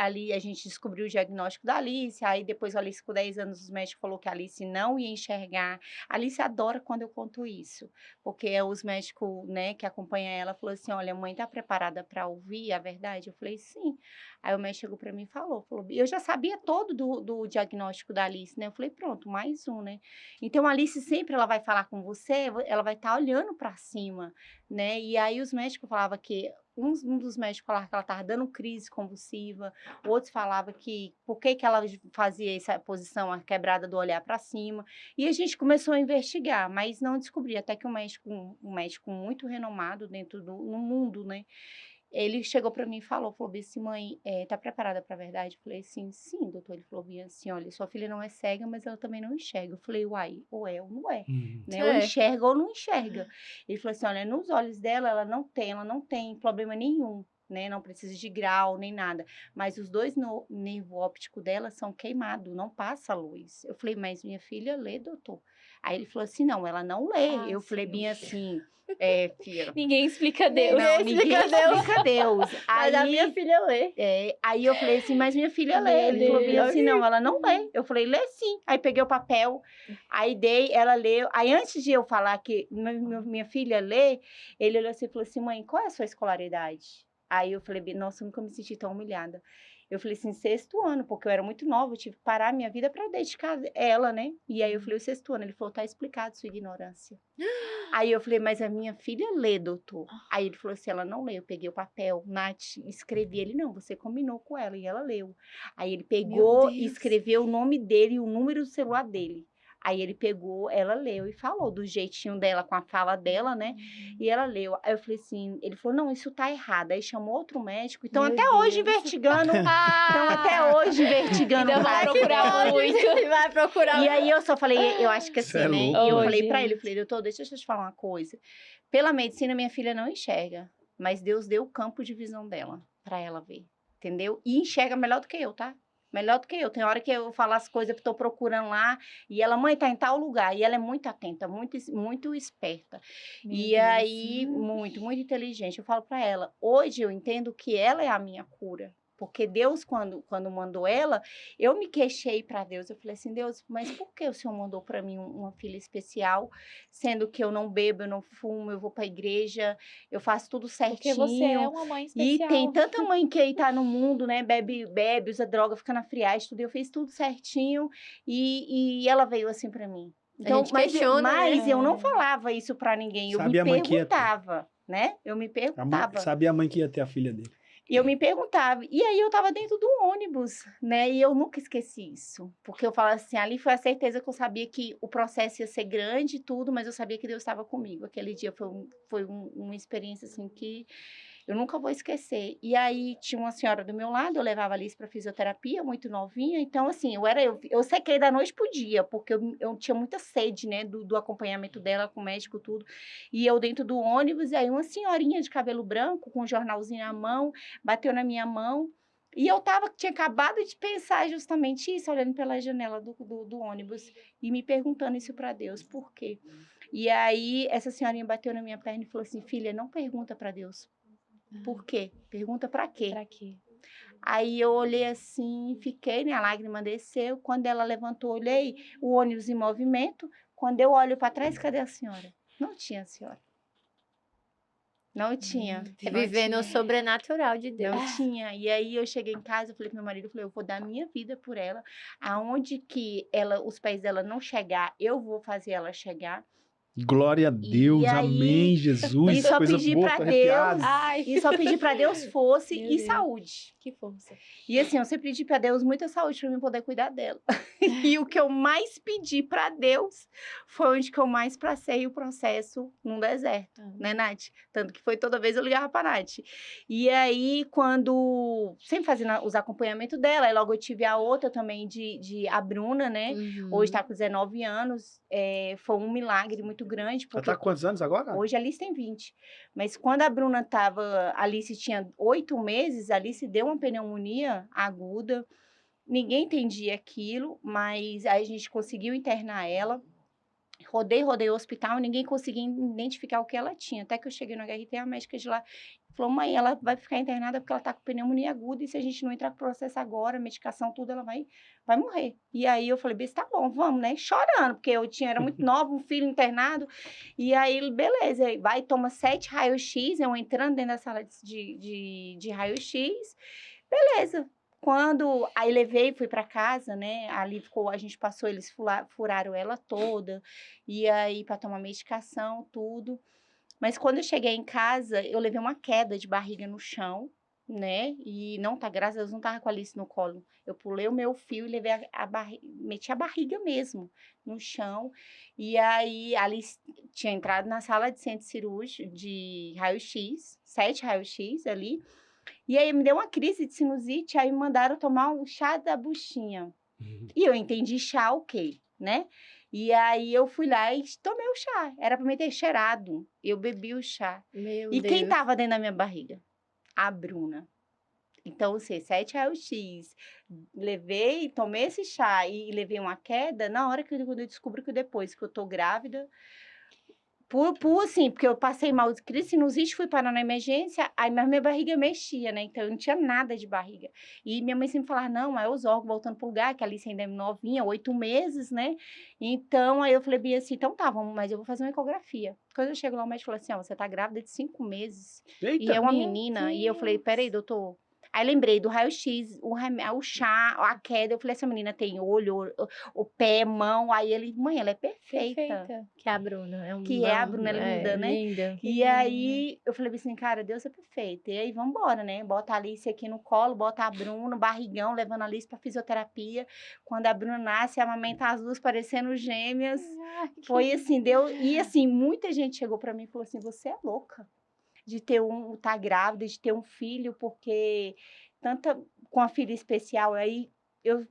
ali, a gente descobriu o diagnóstico da Alice, aí depois a Alice com 10 anos, os médicos falaram que a Alice não ia enxergar. A Alice adora quando eu conto isso, porque os médicos, né, que acompanham ela, falou assim, olha, a mãe tá preparada para ouvir a verdade? Eu falei, sim. Aí o médico chegou para mim e falou, eu já sabia todo do diagnóstico da Alice, né? Eu falei, pronto, mais um, né? Então a Alice sempre ela vai falar com você, ela vai estar olhando para cima, né? E aí os médicos falavam que um dos médicos falava que ela estava dando crise convulsiva, outros falavam que por que ela fazia essa posição, a quebrada do olhar para cima. E a gente começou a investigar, mas não descobria, até que um médico muito renomado no mundo, né? Ele chegou para mim e falou assim, mãe, tá preparada para a verdade? Eu falei assim, sim, doutor. Ele falou bem assim, olha, sua filha não é cega, mas ela também não enxerga. Eu falei, uai, ou é ou não é, né? Ou enxerga ou não enxerga. Ele falou assim, olha, nos olhos dela, ela não tem problema nenhum, né? Não precisa de grau, nem nada. Mas os dois nervo óptico dela são queimados, não passa luz. Eu falei, mas minha filha lê, doutor. Aí ele falou assim, não, ela não lê. Eu falei bem assim... filha. Ninguém explica Deus. Não, ninguém explica Deus. Mas a minha filha lê. Aí eu falei assim, mas minha filha lê. Ele falou bem assim, não, ela não lê. Eu falei, lê sim. Aí peguei o papel, aí ela leu. Aí antes de eu falar que minha filha lê, ele olhou assim e falou assim, mãe, qual é a sua escolaridade? Aí eu falei, nossa, eu nunca me senti tão humilhada. Eu falei assim, 6º ano, porque eu era muito nova, eu tive que parar minha vida para dedicar ela, né? E aí eu falei, o 6º ano. Ele falou, tá explicado sua ignorância. Aí eu falei, mas a minha filha lê, doutor. Aí ele falou assim, ela não lê. Eu peguei o papel, Nath, escrevi. Ele, não, você combinou com ela e ela leu. Aí ele pegou e escreveu o nome dele e o número do celular dele. Aí ele pegou, ela leu e falou do jeitinho dela, com a fala dela, né? E ela leu. Aí eu falei assim, ele falou, não, isso tá errado. Aí chamou outro médico. Então, hoje investigando. Então, até hoje investigando. Então, vai procurar muito. Vai procurar. E aí eu só falei, eu acho que assim, Cê é né? louco, E eu né? falei pra ele, eu falei, doutor, deixa eu te falar uma coisa. Pela medicina, minha filha não enxerga. Mas Deus deu o campo de visão dela pra ela ver. Entendeu? E enxerga melhor do que eu, tá? Melhor do que eu. Tem hora que eu falo as coisas que estou procurando lá e ela, mãe, tá em tal lugar. E ela é muito atenta, muito, muito esperta. Aí, muito, muito inteligente. Eu falo para ela, hoje eu entendo que ela é a minha cura. Porque Deus, quando mandou ela, eu me queixei para Deus. Eu falei assim, Deus, mas por que o Senhor mandou para mim uma filha especial, sendo que eu não bebo, eu não fumo, eu vou para a igreja, eu faço tudo certinho. Porque você é uma mãe E especial. tem tanta mãe que aí tá no mundo, né? Bebe, usa droga, fica na friagem, tudo. Eu fiz tudo certinho e ela veio assim para mim. Então, gente questiona, mas né? eu não falava isso para ninguém. Eu Sabe me a mãe que ia ter. perguntava, né? Eu me perguntava. Sabia a mãe que ia ter a filha dele. E eu me perguntava. E aí eu tava dentro do ônibus, né? E eu nunca esqueci isso. Porque eu falo assim, ali foi a certeza que eu sabia que o processo ia ser grande e tudo, mas eu sabia que Deus estava comigo. Aquele dia foi uma experiência assim que eu nunca vou esquecer. E aí tinha uma senhora do meu lado, eu levava a Alice para fisioterapia, muito novinha. Então, assim, eu sequei da noite pro dia, porque eu tinha muita sede, né, do acompanhamento dela com o médico, tudo. E eu dentro do ônibus, e aí uma senhorinha de cabelo branco, com um jornalzinho na mão, bateu na minha mão. E eu tinha acabado de pensar justamente isso, olhando pela janela do ônibus e me perguntando isso para Deus, por quê? E aí essa senhorinha bateu na minha perna e falou assim, filha, não pergunta para Deus. Por quê? Pergunta pra quê? Pra quê? Aí eu olhei assim, fiquei, né? A lágrima desceu. Quando ela levantou, olhei o ônibus em movimento. Quando eu olho para trás, cadê a senhora? Não tinha a senhora. Não tinha. É Não viver tinha. no sobrenatural de Deus. Não tinha. E aí eu cheguei em casa, eu falei pro meu marido, eu falei, eu vou dar minha vida por ela. Aonde que os pés dela não chegar, eu vou fazer ela chegar. Glória a Deus, E aí, amém, Jesus. E só coisa pedir boa, para tô Deus, arrepiado. Ai. e só pedir para Deus força Meu e Deus. saúde. Que força. E assim, eu sempre pedi para Deus muita saúde para mim poder cuidar dela. E o que eu mais pedi para Deus foi onde que eu mais passei o processo num deserto, né, Nath? Tanto que foi toda vez eu ligava para Nath. E aí, sempre fazendo os acompanhamentos dela, aí logo eu tive a outra também a Bruna, né? Uhum. Hoje tá com 19 anos, foi um milagre muito grande. Ela Porque tá com quantos anos agora? hoje a Alice tem 20. Mas quando a Bruna a Alice tinha 8 meses, a Alice deu uma pneumonia aguda. Ninguém entendia aquilo, mas aí a gente conseguiu internar ela. Rodei o hospital, ninguém conseguia identificar o que ela tinha. Até que eu cheguei no HRT, a médica de lá falou, mãe, ela vai ficar internada porque ela tá com pneumonia aguda e se a gente não entrar com o processo agora, medicação, tudo, ela vai morrer. E aí eu falei, tá bom, vamos, né? Chorando, porque era muito nova, um filho internado. E aí, beleza, vai, toma 7 raios-x, eu entrando dentro da sala de raio-x. Beleza. Aí levei, fui para casa, né? Ali a gente passou, eles furaram ela toda, e aí para tomar medicação, tudo. Mas quando eu cheguei em casa, eu levei uma queda de barriga no chão, né? E graças a Deus, não tava com a Alice no colo. Eu pulei o meu fio e levei meti a barriga mesmo no chão. E aí a Alice tinha entrado na sala de centro cirúrgico de raio-x, 7 raios-x ali. E aí me deu uma crise de sinusite, aí me mandaram tomar um chá da buchinha. E eu entendi chá, ok, né? E aí eu fui lá e tomei o chá. Era para me ter cheirado. Eu bebi o chá. Meu E Deus. quem tava dentro da minha barriga? A Bruna. Então, assim, 7 raios-x. Levei, tomei esse chá e levei uma queda. Na hora quando eu descubro que depois que eu tô grávida, assim, porque eu passei mal de crise sinusite, fui parar na emergência, aí minha barriga mexia, né? Então eu não tinha nada de barriga. E minha mãe sempre falava, não, é os órgãos voltando pro lugar, que a Alice ainda é novinha, 8 meses, né? Então aí eu falei bem assim, então tá, mas eu vou fazer uma ecografia. Quando eu chego lá, o médico falou assim, ó, você tá grávida de 5 meses. Eita. E é uma Meu menina. E eu Deus. falei, peraí, doutor. Aí lembrei do raio-x, o chá, a queda. Eu falei, essa menina tem olho, o pé, mão. Aí ele, mãe, ela é perfeita. Que é a Bruna. É Que é a Bruna, linda, né? Linda. E aí, eu falei assim, cara, Deus é perfeito. E aí, vambora, né? Bota a Alice aqui no colo, bota a Bruna, barrigão, levando a Alice pra fisioterapia. Quando a Bruna nasce, amamenta as duas parecendo gêmeas. Foi assim, E assim, muita gente chegou pra mim e falou assim, você é louca de tá grávida, de ter um filho, porque com a filha especial, aí eu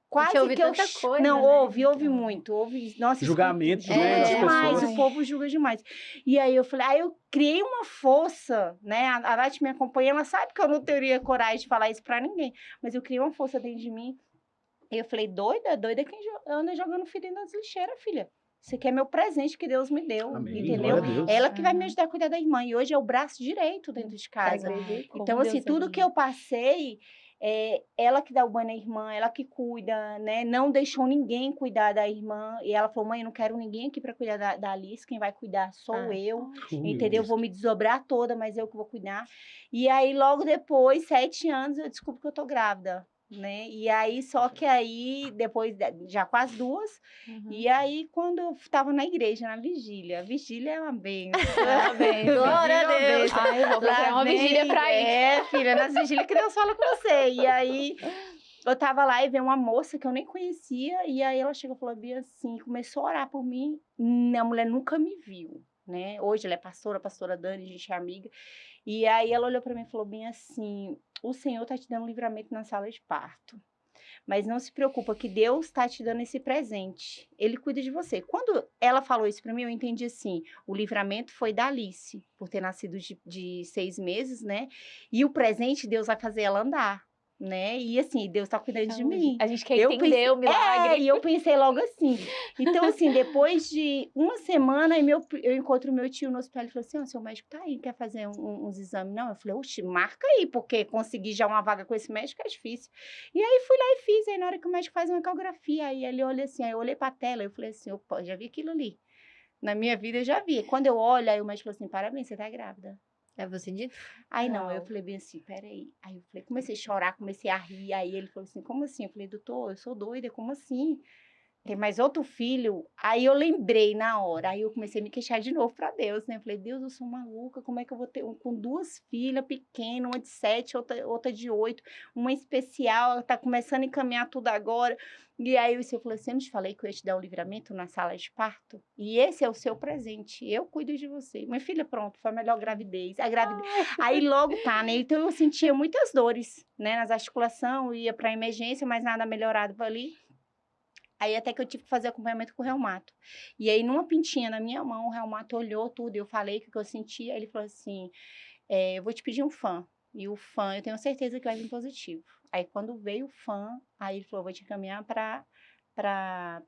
quase ouvi que eu... tanta coisa, Não, né? ouvi Então. muito, nossa, Julgamentos, julga né, das demais, pessoas. o povo julga demais. E aí eu falei, eu criei uma força, né, a Nath me acompanha, ela sabe que eu não teria coragem de falar isso pra ninguém, mas eu criei uma força dentro de mim, e eu falei, doida quem anda jogando filho nas lixeiras, filha. Isso aqui é meu presente que Deus me deu, Amém. entendeu? Glória a Deus. Ela que vai me ajudar a cuidar da irmã. E hoje é o braço direito dentro de Você casa. acredita? Como Então, assim, Deus é tudo que lindo. eu passei, ela que dá o banho na irmã, ela que cuida, né? Não deixou ninguém cuidar da irmã. E ela falou, mãe, eu não quero ninguém aqui para cuidar da Alice. Quem vai cuidar sou Ah. eu. Oh, meu Entendeu? Deus. Vou me desdobrar toda, mas eu que vou cuidar. E aí, logo depois, 7 anos, eu descubro que eu tô grávida, né? E aí, só que aí, depois, já quase 2, Uhum. e aí, quando eu estava na igreja, na vigília, a vigília é uma benção. É uma benção. Glória a Vigília é uma Deus. benção. Ai, eu vou procurar uma vigília pra ir. É, filha, nas vigílias que Deus fala com você. E aí, eu tava lá e veio uma moça que eu nem conhecia, e aí ela chegou e falou bem assim, começou a orar por mim. A mulher nunca me viu, né? Hoje ela é pastora Dani, a gente é amiga. E aí ela olhou para mim e falou bem assim, o Senhor tá te dando livramento na sala de parto. Mas não se preocupa que Deus está te dando esse presente. Ele cuida de você. Quando ela falou isso para mim, eu entendi assim, o livramento foi da Alice, por ter nascido de 6 meses, né? E o presente, Deus vai fazer ela andar, né? E assim, Deus está cuidando de mim. A gente quer Eu entender pensei, o milagre. e eu pensei logo assim. Então, assim, depois de uma semana, aí eu encontro meu tio no hospital, ele falou assim, seu médico tá aí, quer fazer uns exames? Não, eu falei, oxe, marca aí, porque conseguir já uma vaga com esse médico é difícil. E aí, fui lá e fiz, aí na hora que o médico faz uma ecografia, aí ele olha assim, aí eu olhei pra tela, eu falei assim, opa, já vi aquilo ali. Na minha vida, eu já vi. Quando eu olho, aí o médico falou assim, parabéns, você tá grávida. É você dito? Aí não, eu Não. falei bem assim, peraí. Aí eu falei, comecei a chorar, comecei a rir. Aí ele falou assim, como assim? Eu falei, doutor, eu sou doida, como assim? Tem mais outro filho? Aí eu lembrei na hora, aí eu comecei a me queixar de novo pra Deus, né? Eu falei, Deus, eu sou maluca, como é que eu vou ter com 2 filhas pequenas, uma de 7, outra de 8, uma especial, ela tá começando a encaminhar tudo agora. E aí o Senhor falou assim, eu não te falei que eu ia te dar o livramento na sala de parto? E esse é o seu presente, eu cuido de você. Minha filha, pronto, foi a melhor gravidez. Aí logo tá, né? Então eu sentia muitas dores, né? Nas articulações, ia pra emergência, mas nada melhorado ali. Aí até que eu tive que fazer acompanhamento com o reumato. E aí, numa pintinha na minha mão, o reumato olhou tudo, eu falei o que eu sentia, ele falou assim, eu vou te pedir um FAM. E o FAM, eu tenho certeza que vai vir positivo. Aí, quando veio o FAM, aí ele falou, vou te encaminhar para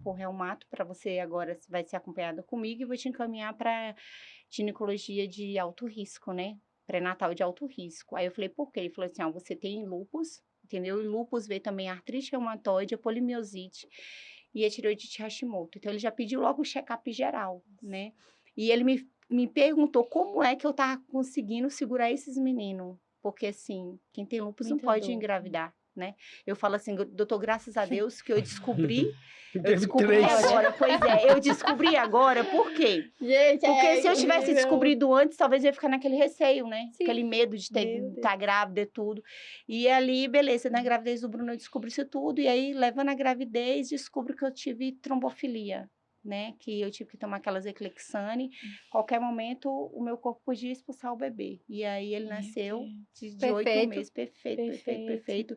o reumato, para você agora vai ser acompanhada comigo, e vou te encaminhar para ginecologia de alto risco, né? Pré-natal de alto risco. Aí eu falei, por quê? Ele falou assim, você tem lúpus, entendeu? E lúpus vê também artrite reumatoide, a polimiosite e a tireoidite Hashimoto. Então, ele já pediu logo o check-up geral, né? E ele me perguntou como é que eu tava conseguindo segurar esses meninos. Porque, assim, quem tem lúpus não Muita pode dor. engravidar, né? Eu falo assim, doutor, graças a Deus que eu descobri. Eu Teve descobri 3. agora, pois é, eu descobri agora, por quê? Gente, Porque se eu tivesse incrível. descobrido antes, talvez eu ia ficar naquele receio, né? Sim. Aquele medo de Meu estar grávida e tudo. E ali, beleza, na gravidez do Bruno eu descobri isso tudo. E aí, levando a gravidez, descubro que eu tive trombofilia, né? Que eu tive que tomar aquelas Eclexane. Qualquer momento, o meu corpo podia expulsar o bebê. E aí, ele Meu nasceu Deus. de 8 Perfeito. meses. Perfeito. Perfeito.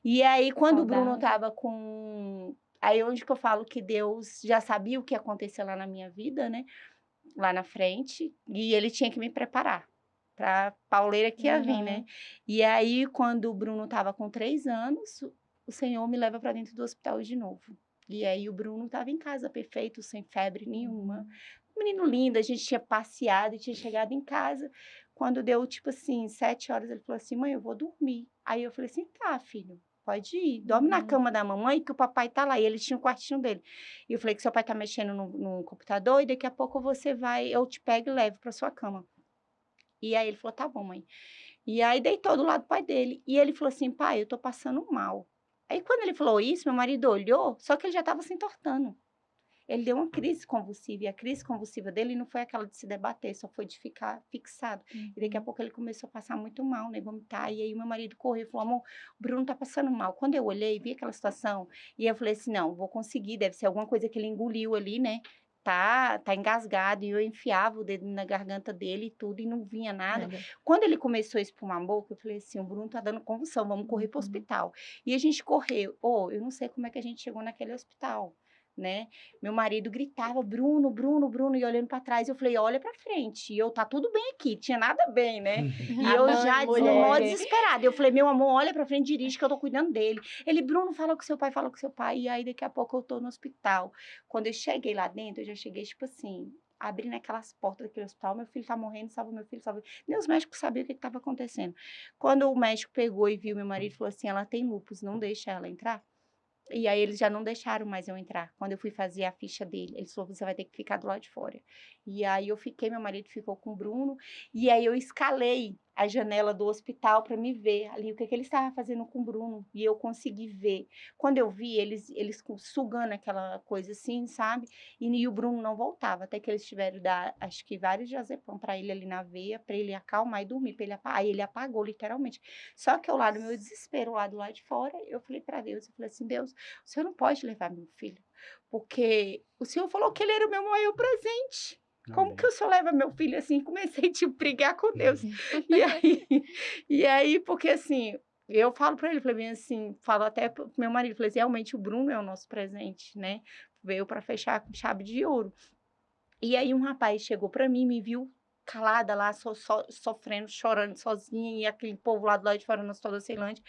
E aí, quando o Bruno Saudável. tava com... Aí, onde que eu falo que Deus já sabia o que ia acontecer lá na minha vida, né? Lá na frente. E ele tinha que me preparar pra pauleira que ia vir, né? E aí, quando o Bruno tava com 3 anos, o Senhor me leva para dentro do hospital de novo. E aí, o Bruno tava em casa, perfeito, sem febre nenhuma. Menino lindo, a gente tinha passeado e tinha chegado em casa. Quando deu, tipo assim, 7 horas, ele falou assim, mãe, eu vou dormir. Aí eu falei assim, tá, filho, pode ir. Dorme na cama da mamãe que o papai tá lá. E ele tinha o quartinho dele. E eu falei que seu pai tá mexendo no computador e daqui a pouco você vai, eu te pego e levo pra sua cama. E aí ele falou, tá bom, mãe. E aí deitou do lado do pai dele. E ele falou assim, pai, eu tô passando mal. Aí quando ele falou isso, meu marido olhou, só que ele já tava se entortando. Ele deu uma crise convulsiva, e a crise convulsiva dele não foi aquela de se debater, só foi de ficar fixado. E daqui a pouco ele começou a passar muito mal, né, vomitar, e aí o meu marido correu e falou, amor, o Bruno tá passando mal. Quando eu olhei, vi aquela situação, e eu falei assim, não, vou conseguir, deve ser alguma coisa que ele engoliu ali, né, tá engasgado, e eu enfiava o dedo na garganta dele e tudo, e não vinha nada. Quando ele começou a espumar a boca, eu falei assim, o Bruno tá dando convulsão, vamos correr pro hospital. E a gente correu, eu não sei como é que a gente chegou naquele hospital, né? Meu marido gritava, Bruno, Bruno, Bruno, e olhando para trás, eu falei, olha para frente. E eu, tá tudo bem aqui, tinha nada bem, né? E A eu mãe, já mulher. mó desesperada. Eu falei, meu amor, olha para frente, dirige que eu tô cuidando dele. Ele, Bruno, fala com seu pai, fala com seu pai. E aí, daqui a pouco, eu tô no hospital. Quando eu cheguei lá dentro, eu já cheguei, tipo assim, abrindo aquelas portas daquele hospital, meu filho tá morrendo, salva meu filho, salva. Nem os médicos sabiam o que estava acontecendo. Quando o médico pegou e viu meu marido, falou assim, ela tem lúpus, não deixa ela entrar. E aí eles já não deixaram mais eu entrar. Quando eu fui fazer a ficha dele, ele falou, você vai ter que ficar do lado de fora. E aí eu fiquei, meu marido ficou com o Bruno, e aí eu escalei a janela do hospital para me ver ali o que ele estava fazendo com o Bruno, e eu consegui ver. Quando eu vi, eles sugando aquela coisa assim, sabe? E o Bruno não voltava, até que eles tiveram dar, acho que vários diazepam para ele ali na veia, para ele acalmar e dormir, para ele aí ele apagou literalmente. Só que eu lá no meu desespero, lá do lado de fora, eu falei para Deus, eu falei assim, Deus, o senhor não pode levar meu filho, porque o senhor falou que ele era o meu maior presente. Como que o senhor leva meu filho assim? Comecei a brigar com Deus. E aí, porque assim, eu falo para ele, falei bem assim, falo até pro meu marido, falei assim, realmente o Bruno é o nosso presente, né? Veio para fechar com chave de ouro. E aí um rapaz chegou para mim, me viu calada lá, sofrendo, chorando sozinha, e aquele povo lá do lado de fora no Hospital da Ceilândia.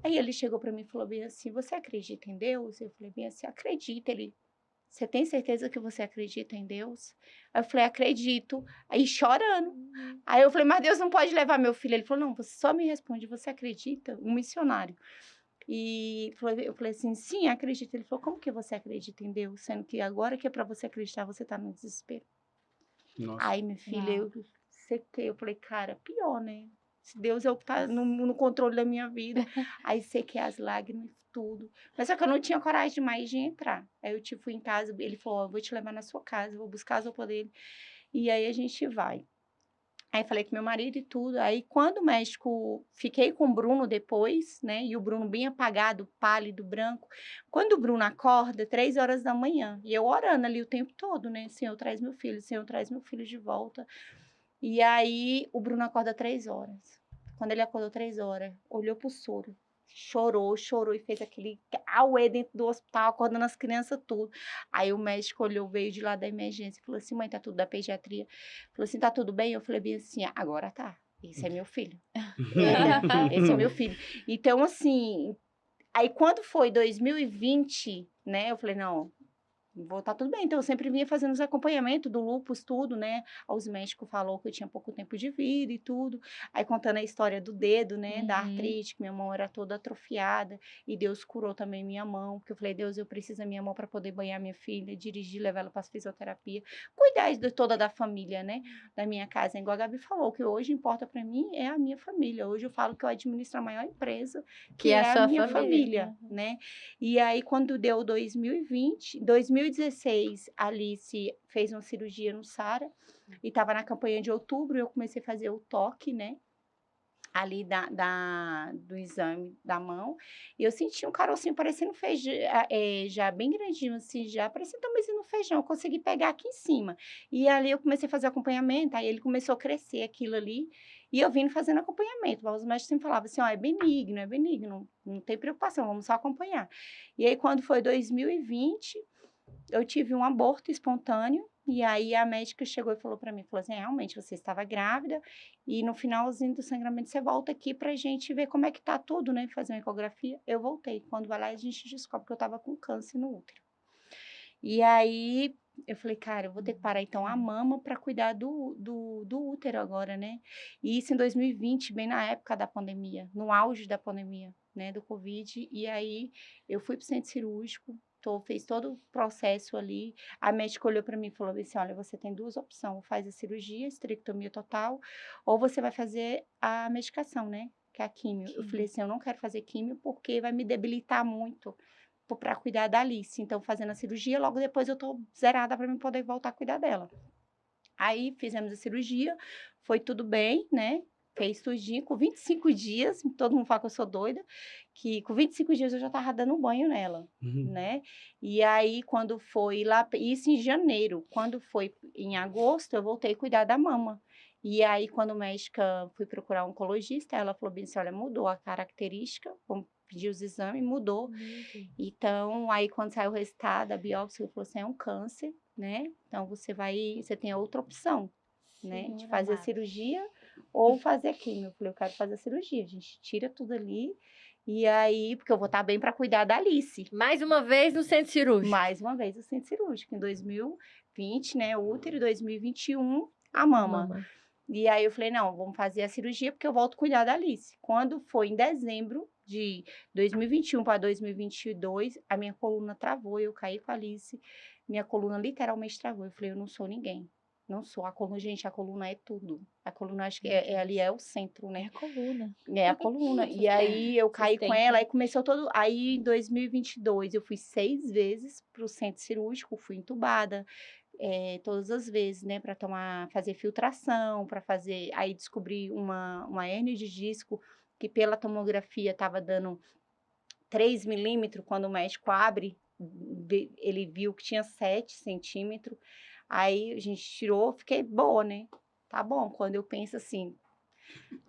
Aí ele chegou para mim e falou bem assim, você acredita em Deus? Eu falei bem assim, acredito. Ele, você tem certeza que você acredita em Deus? Aí eu falei, acredito. Aí chorando. Aí eu falei, mas Deus não pode levar meu filho. Ele falou, não, você só me responde, você acredita? Um missionário. E eu falei assim, sim, acredito. Ele falou, como que você acredita em Deus? Sendo que agora que é para você acreditar, você está no desespero. Nossa. Aí, minha filha, Uau. eu sequei. Eu falei, cara, pior, né? Se Deus é o que tá no controle da minha vida. Aí sequei as lágrimas, tudo. Mas só que eu não tinha coragem mais de entrar. Aí eu fui em casa, ele falou, eu vou te levar na sua casa, eu vou buscar as roupas dele. E aí a gente vai. Aí falei com meu marido e tudo. Aí quando o médico, fiquei com o Bruno depois, né? E o Bruno bem apagado, pálido, branco. Quando o Bruno acorda, 3 horas da manhã. E eu orando ali o tempo todo, né? Senhor, traz meu filho, Senhor, traz meu filho de volta. E aí o Bruno acorda 3 horas. Quando ele acordou 3 horas, olhou pro soro. Chorou e fez aquele auê dentro do hospital, acordando as crianças, tudo. Aí o médico olhou, veio de lá da emergência e falou assim, mãe, tá tudo da pediatria? Falou assim, tá tudo bem? Eu falei bem assim, agora tá. Esse é meu filho. Esse é meu filho. Então, assim, aí quando foi 2020, né, eu falei, não, vou tá tudo bem. Então, eu sempre vinha fazendo os acompanhamentos do lúpus, tudo, né? Os médicos falou que eu tinha pouco tempo de vida e tudo. Aí, contando a história do dedo, né? Da artrite, que minha mão era toda atrofiada. E Deus curou também minha mão. Porque eu falei, Deus, eu preciso da minha mão para poder banhar minha filha, dirigir, levar ela para fisioterapia. Cuidar de toda da família, né? Da minha casa. Igual a Gabi falou, que hoje importa para mim é a minha família. Hoje eu falo que eu administro a maior empresa, que é a sua minha família. família, né? E aí, quando deu 2016, a Alice fez uma cirurgia no Sara e estava na campanha de outubro, eu comecei a fazer o toque, né? Ali do exame da mão, e eu senti um carocinho parecendo feijão, já bem grandinho, assim, já parecendo tamanho no feijão, eu consegui pegar aqui em cima. E ali eu comecei a fazer acompanhamento, aí ele começou a crescer aquilo ali, e eu vim fazendo acompanhamento. Os médicos sempre falavam assim, ó, é benigno, não tem preocupação, vamos só acompanhar. E aí, quando foi 2020, eu tive um aborto espontâneo, e aí a médica chegou e falou para mim, falou assim, realmente, você estava grávida, e no finalzinho do sangramento você volta aqui pra gente ver como é que tá tudo, né, fazer uma ecografia. Eu voltei, quando vai lá a gente descobre que eu tava com câncer no útero. E aí eu falei, cara, eu vou ter que parar então a mama para cuidar do útero agora, né? E isso em 2020, bem na época da pandemia, no auge da pandemia, né, do Covid. E aí eu fui pro centro cirúrgico, fez todo o processo ali. A médica olhou para mim e falou assim, olha, você tem duas opções, ou faz a cirurgia, esterectomia total, ou você vai fazer a medicação, né, que é a químio. Eu falei assim, eu não quero fazer químio porque vai me debilitar muito para cuidar da Alice. Então, fazendo a cirurgia, logo depois eu tô zerada para mim poder voltar a cuidar dela. Aí, fizemos a cirurgia, foi tudo bem, né? Fez tudinho, com 25 dias, todo mundo fala que eu sou doida, que com 25 dias eu já tava dando banho nela, né? E aí, quando foi lá, isso em janeiro, quando foi em agosto, eu voltei a cuidar da mama. E aí, quando a médica fui procurar um oncologista, ela falou bem assim, olha, mudou a característica, vamos pedi os exames, mudou. Então, aí quando saiu o resultado da biópsia, ele falou assim, é um câncer, né? Então, você tem a outra opção, né? De fazer a cirurgia ou fazer a quimio. Eu falei, eu quero fazer a cirurgia. A gente tira tudo ali. E aí, porque eu vou estar bem para cuidar da Alice. Mais uma vez no centro cirúrgico. Mais uma vez no centro cirúrgico. Em 2020, né? Útero, 2021, a mama. E aí eu falei, não, vamos fazer a cirurgia porque eu volto a cuidar da Alice. Quando foi em dezembro de 2021 para 2022, a minha coluna travou, eu caí com a Alice. Minha coluna literalmente travou. Eu falei, eu não sou ninguém. Não sou. A coluna, gente, a coluna é tudo. A coluna, acho que ali é o centro, né? É a coluna. É a coluna. E aí eu caí com ela, aí começou todo... Aí em 2022 eu fui 6 vezes pro centro cirúrgico, fui entubada. Todas as vezes, né, para fazer filtração, para fazer, aí descobri uma hérnia de disco, que pela tomografia estava dando 3 milímetros, quando o médico abre, ele viu que tinha 7 centímetros, aí a gente tirou, fiquei boa, né, tá bom, quando eu penso assim,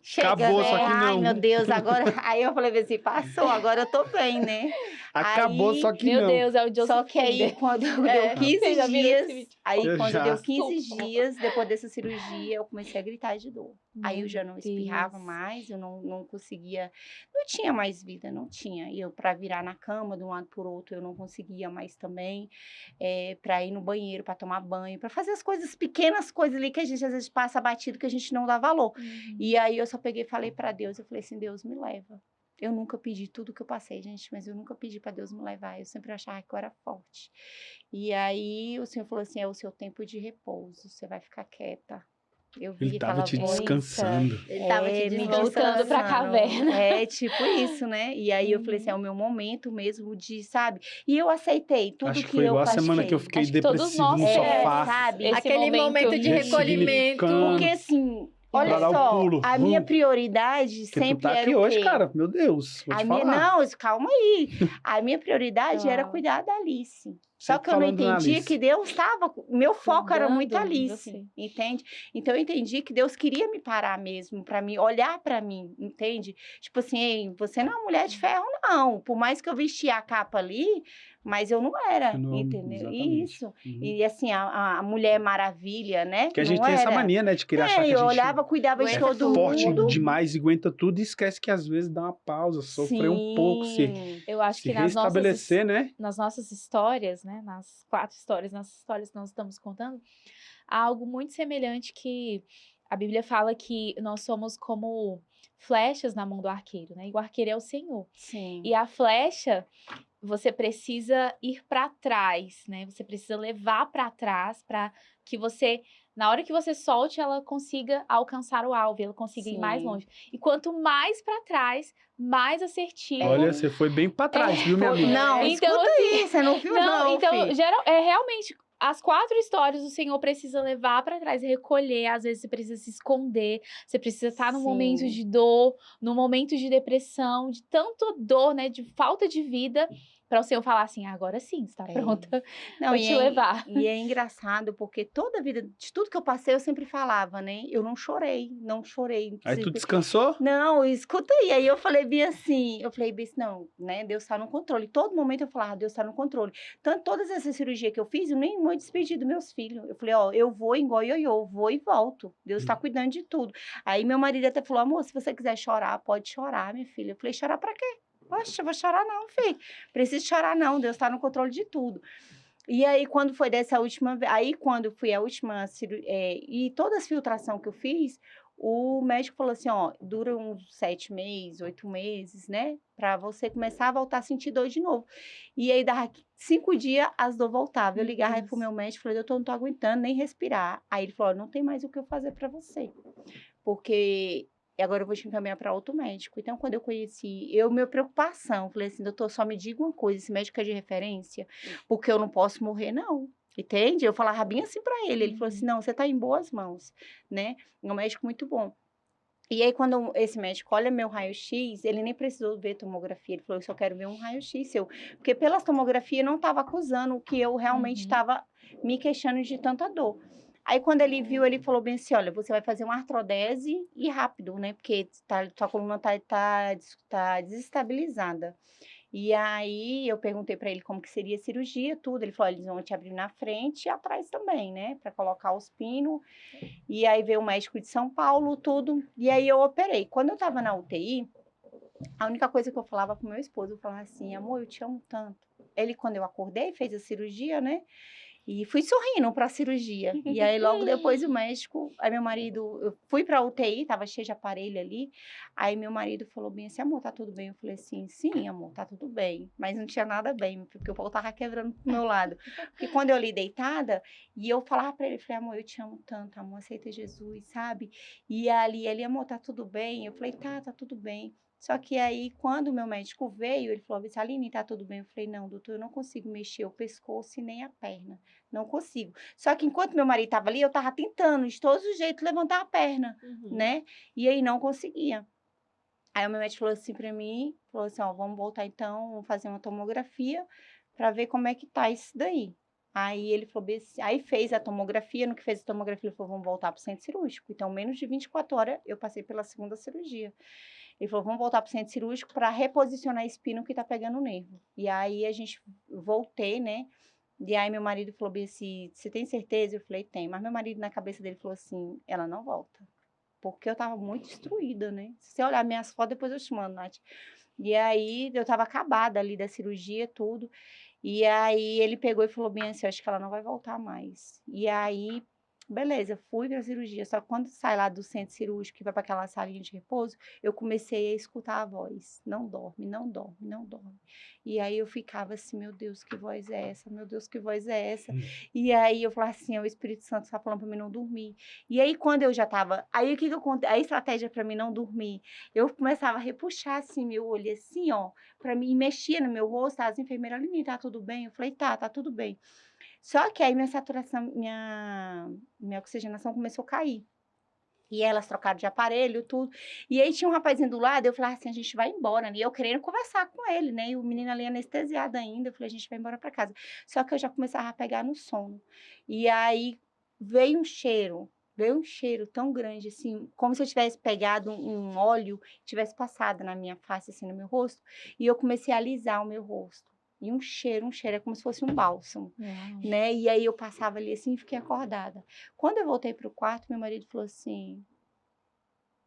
chega, Acabou, né? só que não. Ai, meu Deus, agora... Aí eu falei assim, passou, agora eu tô bem, né? Acabou, aí, só que Meu não. Deus, é o Joseph só que aí, Kinder. quando deu Vocês já 15 viram esse dias, vídeo? aí Eu quando já. deu 15 Socorro. dias, depois dessa cirurgia, eu comecei a gritar de dor. Aí eu já não Meu espirrava Deus. mais, eu não conseguia, não tinha mais vida, não tinha. E eu, para virar na cama de um lado por outro, eu não conseguia mais também. Para ir no banheiro, para tomar banho, para fazer as coisas, pequenas coisas ali que a gente às vezes passa batido, que a gente não dá valor. E aí eu só peguei e falei para Deus, eu falei assim, Deus me leva. Eu nunca pedi tudo que eu passei, gente, mas eu nunca pedi para Deus me levar. Eu sempre achava que eu era forte. E aí o Senhor falou assim, é o seu tempo de repouso, você vai ficar quieta. Eu vi Ele tava aquela te voz. descansando. Ele tava te Me Voltando pra descansando. caverna. É, tipo isso, né? E aí eu falei assim, é o meu momento mesmo de, sabe? E eu aceitei tudo Acho que que foi igual a passei. semana que eu fiquei Acho que todos depressivo nós no sofá. sabe? Esse Aquele momento de recolhimento. Porque assim, olha Pra dar o só, pulo. a minha prioridade Porque tu sempre tá era aqui o hoje, quê? cara. Meu Deus, vou te falar. Não, calma aí. A minha prioridade era Uau. cuidar da Alice. Só Sempre que eu não falando na entendia Alice. que Deus estava... Meu foco era muito Cuidando de Alice, você. entende? Então, eu entendi que Deus queria me parar mesmo, para mim, olhar para mim, entende? Tipo assim, ei, você não é uma mulher de ferro, não. Por mais que eu vestia a capa ali, mas eu não era, Eu não- entendeu? exatamente. Isso. Uhum. E assim, a Mulher Maravilha, né? Que a gente não tem essa era. mania, né, de querer achar que a Eu gente olhava, cuidava de aguenta todo forte mundo. demais e aguenta tudo e esquece que às vezes dá uma pausa, sofrer um pouco, se Eu acho que restabelecer, né? nas nossas histórias, né, nas 4 histórias, nas histórias que nós estamos contando, há algo muito semelhante que a Bíblia fala que nós somos como flechas na mão do arqueiro, né? E o arqueiro é o Senhor. Sim. E a flecha, você precisa ir para trás, né? Você precisa levar para trás para que você, na hora que você solte, ela consiga alcançar o alvo, ela consiga ir mais Sim. longe. E quanto mais para trás, mais assertivo. Olha, você foi bem pra trás, viu, minha amiga? Não, Então, escuta assim, aí, você não viu não, então, filho. realmente, as 4 histórias o Senhor precisa levar para trás, recolher, às vezes você precisa se esconder, você precisa estar num Sim. momento de dor, num momento de depressão, de tanto dor, né, de falta de vida, para o Senhor falar assim, agora sim, você está pronta Não, para te levar. E é engraçado, porque toda a vida, de tudo que eu passei, eu sempre falava, né? Eu não chorei. Aí tu descansou? Não, escuta aí. Aí eu falei bem assim, não, né? Deus está no controle. Todo momento eu falava, Deus está no controle. Tanto todas essas cirurgias que eu fiz, eu nem me despedi dos meus filhos. Eu falei, ó, eu vou igual ioiô, vou e volto. Deus está cuidando de tudo. Aí meu marido até falou, amor, se você quiser chorar, pode chorar, minha filha. Eu falei, chorar pra quê? Poxa, eu vou chorar não, filho. Preciso chorar não, Deus está no controle de tudo. E aí, quando foi dessa última vez, aí quando fui a última cirurgia, e todas as filtrações que eu fiz, o médico falou assim, ó, dura uns 7 meses, 8 meses, né? Pra você começar a voltar a sentir dor de novo. E aí, dava 5 dias, as dor voltavam. Eu ligava pro meu médico e falei, doutor, não tô aguentando nem respirar. Aí ele falou, não tem mais o que eu fazer pra você. Porque... E agora eu vou te encaminhar para outro médico. Então, quando eu conheci, minha preocupação, falei assim, doutor, só me diga uma coisa, esse médico é de referência? Porque eu não posso morrer, não. Entende? Eu falava bem assim para ele. Ele falou assim, não, você tá em boas mãos, né? É um médico muito bom. E aí, quando esse médico olha meu raio-x, ele nem precisou ver tomografia. Ele falou, eu só quero ver um raio-x seu. Porque pelas tomografias não estava acusando o que eu realmente estava me queixando de tanta dor. Aí, quando ele viu, ele falou bem assim, olha, você vai fazer uma artrodese e rápido, né? Porque sua coluna tá desestabilizada. E aí, eu perguntei para ele como que seria a cirurgia, tudo. Ele falou, eles vão te abrir na frente e atrás também, né? Para colocar os pinos. E aí, veio o médico de São Paulo, tudo. E aí, eu operei. Quando eu tava na UTI, a única coisa que eu falava com meu esposo, eu falava assim, amor, eu te amo tanto. Ele, quando eu acordei, fez a cirurgia, né? E fui sorrindo para a cirurgia. E aí, logo depois, o médico... Aí, meu marido... Eu fui para a UTI, tava cheio de aparelho ali. Aí, meu marido falou bem assim, amor, tá tudo bem? Eu falei assim, sim, amor, tá tudo bem. Mas não tinha nada bem, porque o pau tava quebrando pro meu lado. Porque quando eu ali deitada, e eu falava para ele, falei, amor, eu te amo tanto, amor, aceita Jesus, sabe? E ali, ele, amor, tá tudo bem? Eu falei, tá tudo bem. Só que aí, quando o meu médico veio, ele falou, Aline, tá tudo bem? Eu falei, não, doutor, eu não consigo mexer o pescoço e nem a perna. Não consigo. Só que enquanto meu marido estava ali, eu estava tentando, de todos os jeitos, levantar a perna, né? E aí não conseguia. Aí o meu médico falou assim para mim, falou assim, ó, vamos voltar então, vamos fazer uma tomografia para ver como é que tá isso daí. Aí ele falou assim, aí fez a tomografia, no que fez a tomografia, ele falou, vamos voltar para o centro cirúrgico. Então, menos de 24 horas, eu passei pela segunda cirurgia. Ele falou, vamos voltar para o centro cirúrgico para reposicionar esse pino que tá pegando o nervo. E aí a gente voltei, né? E aí meu marido falou bem assim, você tem certeza? Eu falei, tem. Mas meu marido na cabeça dele falou assim, ela não volta. Porque eu tava muito destruída, né? Se você olhar minhas fotos, depois eu te mando, Nath. E aí eu tava acabada ali da cirurgia, tudo. E aí ele pegou e falou bem assim, acho que ela não vai voltar mais. E aí, beleza, fui pra cirurgia. Só que quando sai lá do centro cirúrgico e vai para aquela salinha de repouso, eu comecei a escutar a voz. Não dorme, não dorme, não dorme. E aí eu ficava assim, meu Deus, que voz é essa? Meu Deus, que voz é essa? E aí eu falava assim, o Espírito Santo está falando para mim não dormir. E aí quando eu já tava, aí o que que eu contei? A estratégia para mim não dormir, eu começava a repuxar assim meu olho assim, ó, para mim mexia no meu rosto, as enfermeiras, Aline, tá tudo bem? Eu falei, tá tudo bem. Só que aí minha saturação, minha oxigenação começou a cair. E elas trocaram de aparelho, tudo. E aí tinha um rapazinho do lado, eu falei assim, a gente vai embora, né? E eu querendo conversar com ele, né? E o menino ali anestesiado ainda, eu falei, a gente vai embora para casa. Só que eu já começava a pegar no sono. E aí veio um cheiro tão grande, assim, como se eu tivesse pegado um óleo, tivesse passado na minha face, assim, no meu rosto. E eu comecei a alisar o meu rosto. E um cheiro, é como se fosse um bálsamo, né? E aí eu passava ali assim e fiquei acordada. Quando eu voltei pro quarto, meu marido falou assim,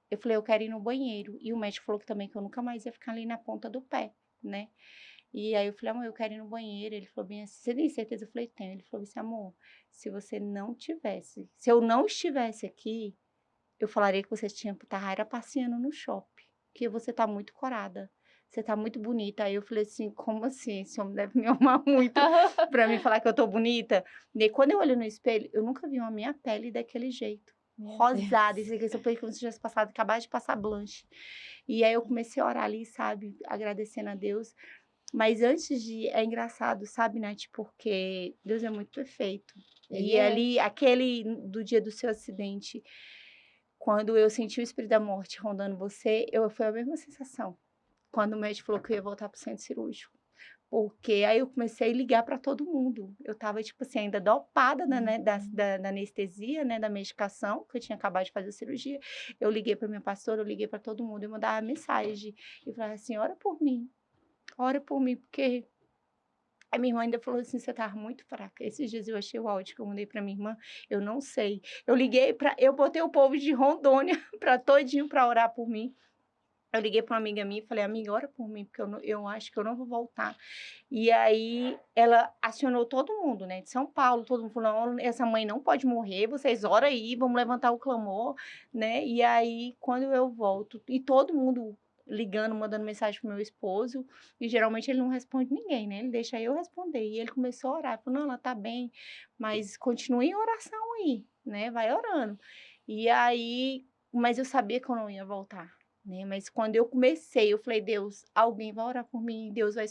eu falei, eu quero ir no banheiro. E o médico falou que também que eu nunca mais ia ficar ali na ponta do pé, né? E aí eu falei, amor, eu quero ir no banheiro. Ele falou bem assim, você tem certeza? Eu falei, tenho. Ele falou assim, amor, se eu não estivesse aqui, eu falaria que você tava passeando no shopping, porque você tá muito corada. Você tá muito bonita. Aí eu falei assim, como assim? Esse homem deve me amar muito pra me falar que eu tô bonita. E aí, quando eu olho no espelho, eu nunca vi a minha pele daquele jeito. Rosada. Isso aqui, eu falei como se tivesse passado, acabasse de passar blanche. E aí eu comecei a orar ali, sabe? Agradecendo a Deus. Mas antes de... É engraçado, sabe, Nath? Porque Deus é muito perfeito. E ali, aquele do dia do seu acidente, quando eu senti o espírito da morte rondando você, foi a mesma sensação. Quando o médico falou que eu ia voltar pro centro cirúrgico. Porque aí eu comecei a ligar para todo mundo. Eu tava, tipo assim, ainda dopada né, da anestesia, né, da medicação, que eu tinha acabado de fazer a cirurgia. Eu liguei para minha pastora, eu liguei para todo mundo, eu mandava mensagem. E falava assim, ora por mim, porque... A minha irmã ainda falou assim, você tava muito fraca. Esses dias eu achei o áudio que eu mandei pra minha irmã, eu não sei. Eu botei o povo de Rondônia todinho pra orar por mim. Eu liguei para uma amiga minha e falei, amiga, ora por mim, porque eu acho que eu não vou voltar. E aí, ela acionou todo mundo, né, de São Paulo, todo mundo falou, essa mãe não pode morrer, vocês oram aí, vamos levantar o clamor, né, e aí, quando eu volto, e todo mundo ligando, mandando mensagem pro meu esposo, e geralmente ele não responde ninguém, né, ele deixa eu responder, e ele começou a orar, falou, não, ela tá bem, mas continue em oração aí, né, vai orando. E aí, mas eu sabia que eu não ia voltar. Né? Mas quando eu comecei, eu falei, Deus, alguém vai orar por mim, Deus vai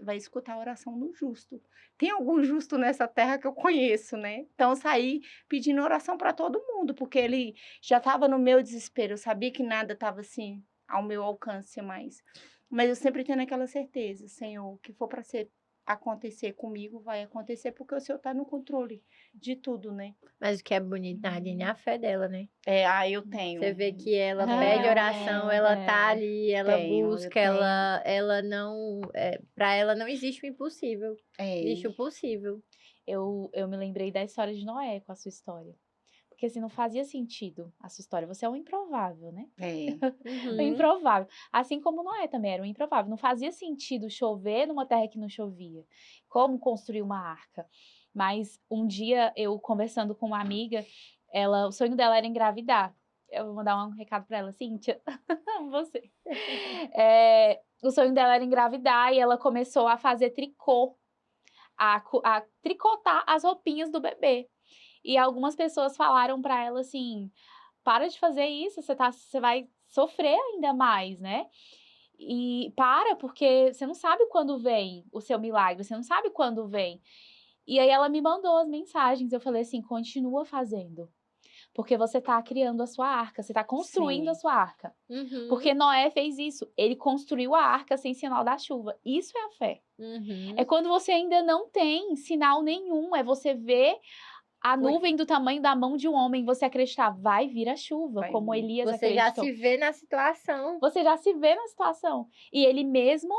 vai escutar a oração do justo. Tem algum justo nessa terra que eu conheço, né? Então eu saí pedindo oração para todo mundo, porque ele já estava no meu desespero, eu sabia que nada estava assim ao meu alcance mais. Mas eu sempre tendo aquela certeza, Senhor, o que for para ser acontecer comigo, vai acontecer, porque o Senhor tá no controle de tudo, né? Mas o que é bonito na Aline é a fé dela, né? Eu tenho. Você vê que ela Ah, pede oração, ela tá é. ali, ela Tenho, eu busca, ela não... Pra ela não existe o impossível, existe o possível. Eu me lembrei da história de Noé com a sua história. Porque assim, não fazia sentido a sua história. Você é um improvável, né? Uhum. Um improvável. Assim como Noé também era um improvável. Não fazia sentido chover numa terra que não chovia. Como construir uma arca? Mas um dia, eu conversando com uma amiga, o sonho dela era engravidar. Eu vou mandar um recado pra ela, Cíntia, amo você. O sonho dela era engravidar e ela começou a fazer tricô, a tricotar as roupinhas do bebê. E algumas pessoas falaram pra ela assim, para de fazer isso, você vai sofrer ainda mais, né? E porque você não sabe quando vem o seu milagre, você não sabe quando vem. E aí ela me mandou as mensagens, eu falei assim, continua fazendo. Porque você tá criando a sua arca, você tá construindo Sim. a sua arca. Uhum. Porque Noé fez isso, ele construiu a arca sem sinal da chuva. Isso é a fé. Uhum. É quando você ainda não tem sinal nenhum, é você ver a nuvem do tamanho da mão de um homem, você acreditar, vai vir a chuva, Vai como vir. Elias Você já acreditou. se vê na situação. Você já se vê na situação. E ele mesmo,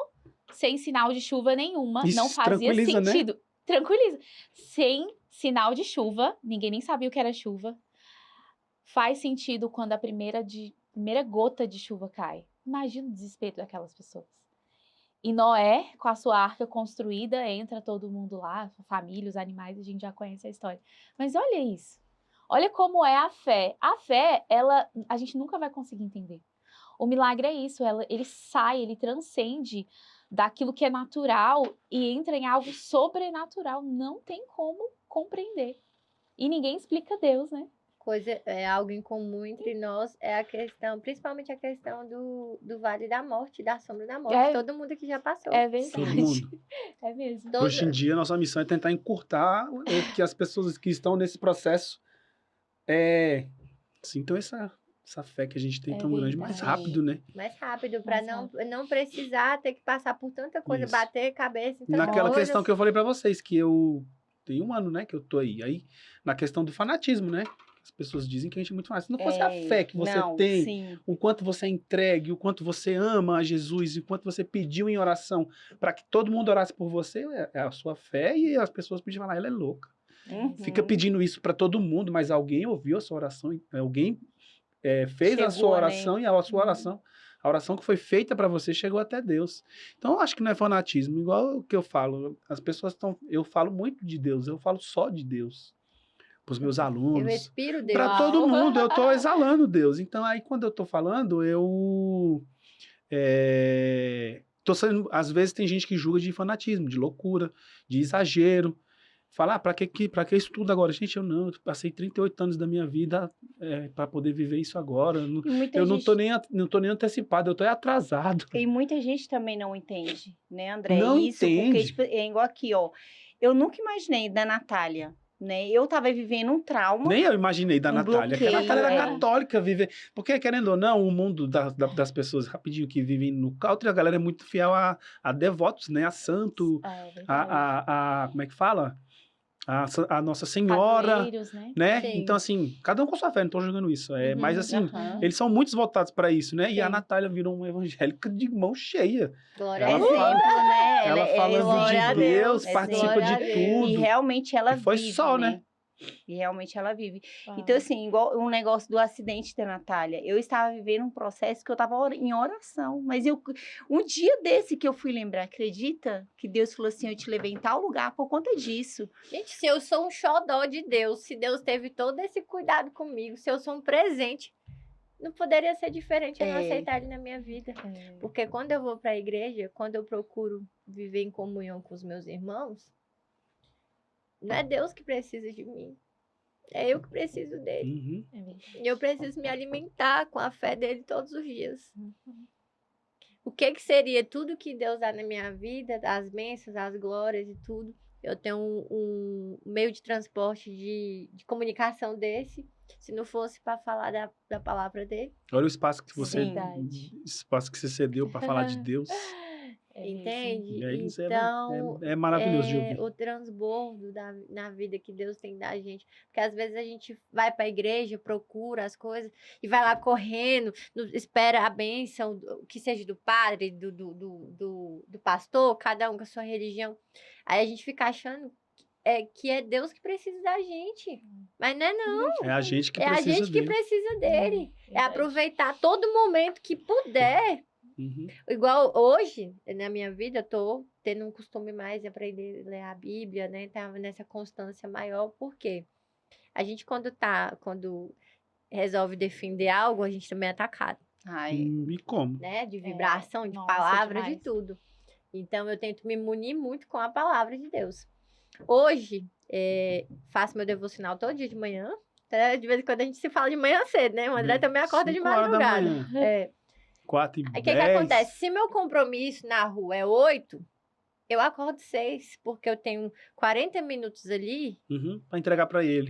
sem sinal de chuva nenhuma, Isso não fazia tranquiliza, né? sentido. Tranquiliza. Sem sinal de chuva, ninguém nem sabia o que era chuva. Faz sentido quando a primeira gota de chuva cai. Imagina o desespero daquelas pessoas. E Noé, com a sua arca construída, entra todo mundo lá, a família, os animais, a gente já conhece a história. Mas olha isso. Olha como é a fé. A fé, a gente nunca vai conseguir entender. O milagre é isso, ele transcende daquilo que é natural e entra em algo sobrenatural. Não tem como compreender. E ninguém explica Deus, né? Algo em comum entre nós é a questão, principalmente a questão do Vale da Morte, da Sombra da Morte. Todo mundo aqui já passou. É Todo verdade. mundo. É mesmo. Hoje em dia, nossa missão é tentar encurtar que as pessoas que estão nesse processo sintam essa fé que a gente tem É tão grande mais verdade. rápido, né? Mais rápido, para Mais não precisar ter que passar por tanta coisa, Isso. bater cabeça em tanta Naquela coisa. questão que eu falei pra vocês, que eu tem 1 ano, né, que eu tô aí. Aí, na questão do fanatismo, né? As pessoas dizem que a gente é muito fanático. Se não fosse a fé que você tem, Sim. o quanto você entregue, o quanto você ama a Jesus, o quanto você pediu em oração para que todo mundo orasse por você, é a sua fé, e as pessoas podiam falar, ela é louca. Fica pedindo isso para todo mundo, mas alguém ouviu a sua oração, alguém fez a sua oração, e a sua oração, a oração que foi feita para você chegou até Deus. Então, eu acho que não é fanatismo, igual o que eu falo. As pessoas eu falo muito de Deus, eu falo só de Deus para os meus Eu alunos, respiro Deus. para todo mundo, eu tô exalando Deus. Então, aí quando eu tô falando, tô saindo, às vezes tem gente que julga de fanatismo, de loucura, de exagero. Fala, pra que isso tudo agora? Gente, eu passei 38 anos da minha vida para poder viver isso agora. Eu não tô nem antecipado, eu tô atrasado. E muita gente também não entende, né, André? Não Isso, porque entende. tipo, é igual aqui, ó. Eu nunca imaginei da Natália, né? Eu tava vivendo um trauma. Nem eu imaginei da Um Natália, que a bloqueio, Natália era é. católica, porque, querendo ou não, o mundo das pessoas, rapidinho, que vivem no country, a galera é muito fiel a devotos, né? A santo, É verdade. como é que fala? A Nossa Senhora, Padroeiros, né? né? Sim. Então, assim, cada um com sua fé, não tô jogando isso. Mas, assim, Aham. eles são muito voltados para isso, né? E a Sim. Natália virou uma evangélica de mão cheia. Glória Ela a Deus. Exemplo, né? Ela é falando glória a de Deus, Deus, participa glória de a Deus. tudo. E realmente ela E foi vive, só, né? né? E realmente ela vive. Uau. Então, assim, igual um negócio do acidente da Natália. Eu estava vivendo um processo que eu estava em oração. Mas um dia desse que eu fui lembrar, acredita? Que Deus falou assim, eu te levei em tal lugar por conta disso. Gente, se eu sou um xodó de Deus, se Deus teve todo esse cuidado comigo, se eu sou um presente, não poderia ser diferente eu não aceitar ele na minha vida. Porque quando eu vou para a igreja, quando eu procuro viver em comunhão com os meus irmãos, não é Deus que precisa de mim. É eu que preciso dele. Uhum. É verdade. E eu preciso me alimentar com a fé dele todos os dias. O que seria tudo que Deus dá na minha vida, as bênçãos, as glórias e tudo. Eu tenho um meio de transporte de comunicação desse, se não fosse para falar da palavra dele. Olha o espaço que você Sim. cedeu para falar de Deus. Entende? E aí, isso Então, é maravilhoso de ouvir. o transbordo na vida que Deus tem da gente. Porque às vezes a gente vai para a igreja, procura as coisas e vai lá correndo, espera a bênção, que seja do padre, do pastor, cada um com a sua religião. Aí a gente fica achando que é Deus que precisa da gente. Mas não é não. É a gente que É a precisa gente que dele. precisa dele. É Verdade. aproveitar todo momento que puder. Uhum. Igual hoje, na minha vida, eu tô tendo um costume mais de aprender a ler a Bíblia, né? Tá nessa constância maior, porque a gente, quando resolve defender algo, a gente também é atacado, Ai, E como? né? De vibração, de nossa, palavras, de demais. tudo. Então, eu tento me munir muito com a palavra de Deus. Hoje, faço meu devocional todo dia de manhã. De vez em quando a gente se fala de manhã cedo, né? O André também acorda de 5 horas da madrugada. manhã. É. 4h10. Aí o que acontece? Se meu compromisso na rua é 8, eu acordo 6, porque eu tenho 40 minutos ali Uhum, pra entregar pra ele.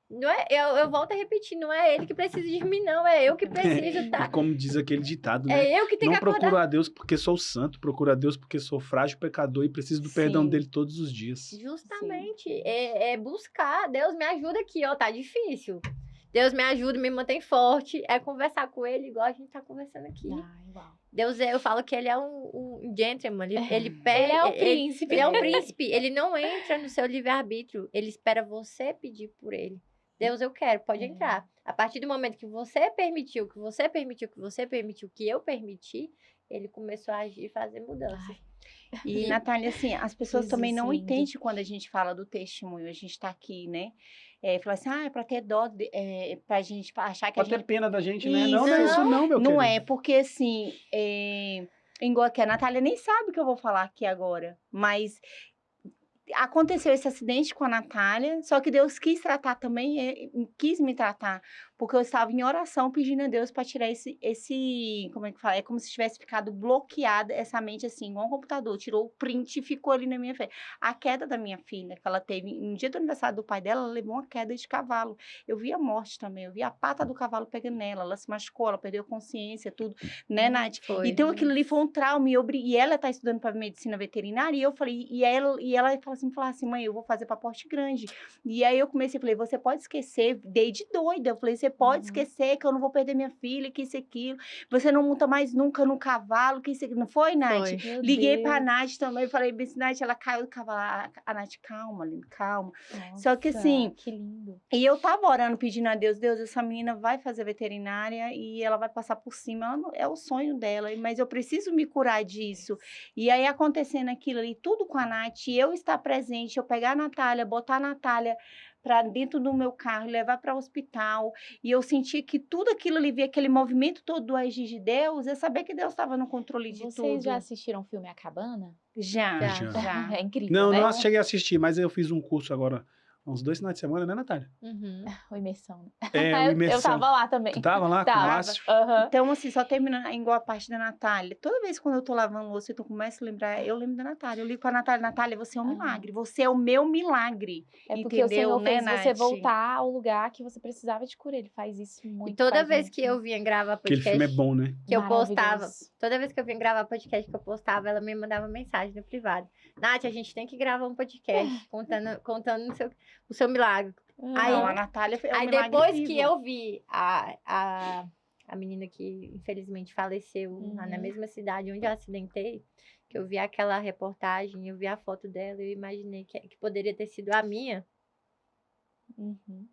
Não é, eu volto a repetir, não é ele que precisa de mim, não. É eu que preciso, E tá? como diz aquele ditado, né? É eu que tenho Não que acordar. procuro a Deus porque sou santo, procuro a Deus porque sou frágil, pecador e preciso do perdão Sim. dele todos os dias. Justamente. É buscar. Deus me ajuda aqui, ó. Tá difícil. Deus me ajuda, me mantém forte. É conversar com ele igual a gente tá conversando aqui. Igual. Deus, eu falo que ele é um gentleman. Ele pede. Ele é o príncipe. Ele é um príncipe. Ele não entra no seu livre-arbítrio. Ele espera você pedir por ele. Deus, eu quero, pode entrar. A partir do momento que você permitiu, que eu permiti, ele começou a agir e fazer mudança. E, Natália, assim, as pessoas Jesus também não lindo. entendem quando a gente fala do testemunho. A gente tá aqui, né? Fala assim, é pra ter dó, pra gente achar que a Pode ter gente... pena da gente, né? Isso. Não é isso não, meu Não querido. é, porque assim, igual aqui, a Natália nem sabe o que eu vou falar aqui agora, mas aconteceu esse acidente com a Natália, só que Deus quis tratar também, quis me tratar, porque eu estava em oração pedindo a Deus para tirar esse, como é que fala? É como se tivesse ficado bloqueada essa mente assim, igual um computador, tirou o print e ficou ali na minha frente. A queda da minha filha, que ela teve, no dia do aniversário do pai dela, ela levou uma queda de cavalo. Eu vi a morte também, eu vi a pata do cavalo pegando nela, ela se machucou, ela perdeu a consciência, tudo, né, Nath? Foi. Então aquilo ali foi um trauma, e ela tá estudando para medicina veterinária, e eu falei, e ela falou assim, mãe, eu vou fazer para Porto Grande. E aí eu comecei, falei, você pode esquecer, dei de doida, eu falei, você pode esquecer que eu não vou perder minha filha, que isso e aquilo, você não monta mais nunca no cavalo, que isso e aquilo. Não foi, Nath? Foi. Liguei pra Nath também, falei, Nath, ela caiu do cavalo, a Nath, calma, Aline, calma. Só que assim, Que lindo. e eu tava orando, pedindo a Deus, essa menina vai fazer veterinária e ela vai passar por cima, é o sonho dela, mas eu preciso me curar disso. E aí acontecendo aquilo ali, tudo com a Nath, eu estar presente, eu pegar a Natália, botar a Natália para dentro do meu carro, levar para o hospital, e eu senti que tudo aquilo ali, vi aquele movimento todo do agir de Deus, eu sabia que Deus estava no controle de tudo. Vocês já assistiram o filme A Cabana? Já. É incrível, Não, né? não cheguei a assistir, mas eu fiz um curso agora, uns 2 finais de semana, né, Natália? Uhum. O Imersão. É, o Imersão. Eu tava lá também. Tu tava lá com o Tava. Márcio? Aham. Então, assim, só terminando igual a parte da Natália. Toda vez quando eu tô lavando louça e eu começo a lembrar, eu lembro da Natália. Eu ligo pra Natália, Natália, você é um milagre. Você é o meu milagre. É porque Entendeu, o Senhor né, fez você Nath? voltar ao lugar que você precisava de cura. Ele faz isso muito. E toda faz vez muito, que eu vinha gravar Aquele podcast, filme é bom, né? que eu postava, Maravilhoso. toda vez que eu vinha gravar podcast que eu postava, ela me mandava mensagem no privado. Nath, a gente tem que gravar um podcast contando o seu milagre. Aí- Não, a Natália é um Aí milagre depois vivo. que eu vi a menina que infelizmente faleceu lá na Uhum. mesma cidade onde eu acidentei, que eu vi aquela reportagem, eu vi a foto dela, eu imaginei que poderia ter sido a minha. Uhum.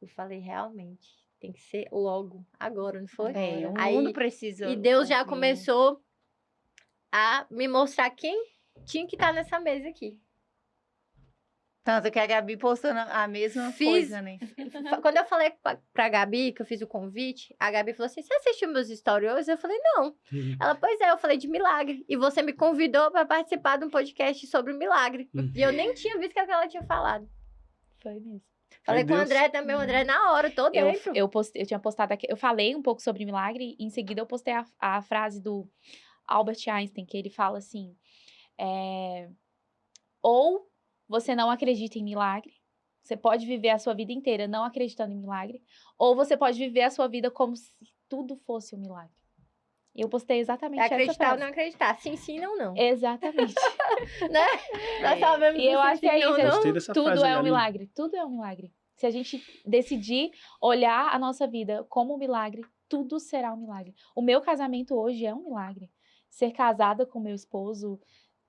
Eu falei, realmente, tem que ser logo, agora, não foi? O Aí- mundo precisa... E Deus já ouvir. começou a me mostrar quem tinha que estar nessa mesa aqui. Tanto que a Gabi postando a mesma Fiz- coisa, né? Quando eu falei pra Gabi, que eu fiz o convite, a Gabi falou assim, você assistiu meus stories hoje? Eu falei, não. Ela, pois é, eu falei de milagre. E você me convidou para participar de um podcast sobre o milagre. Uhum. E eu nem tinha visto o que ela tinha falado. Foi mesmo. Falei com o Deus. André também, o André na hora, tô dentro. Eu tinha postado aqui, eu falei um pouco sobre milagre, e em seguida eu postei a frase do Albert Einstein, que ele fala assim, ou você não acredita em milagre, você pode viver a sua vida inteira não acreditando em milagre, ou você pode viver a sua vida como se tudo fosse um milagre. Eu postei exatamente É essa acreditar ou frase. não acreditar. Sim, sim, não, não. Exatamente. Né? Nós sabemos E eu do sim, acho que sim, é não, isso. não. Gostei dessa Tudo frase é aí, um Aline. milagre. Tudo é um milagre. Se a gente decidir olhar a nossa vida como um milagre, tudo será um milagre. O meu casamento hoje é um milagre. Ser casada com meu esposo,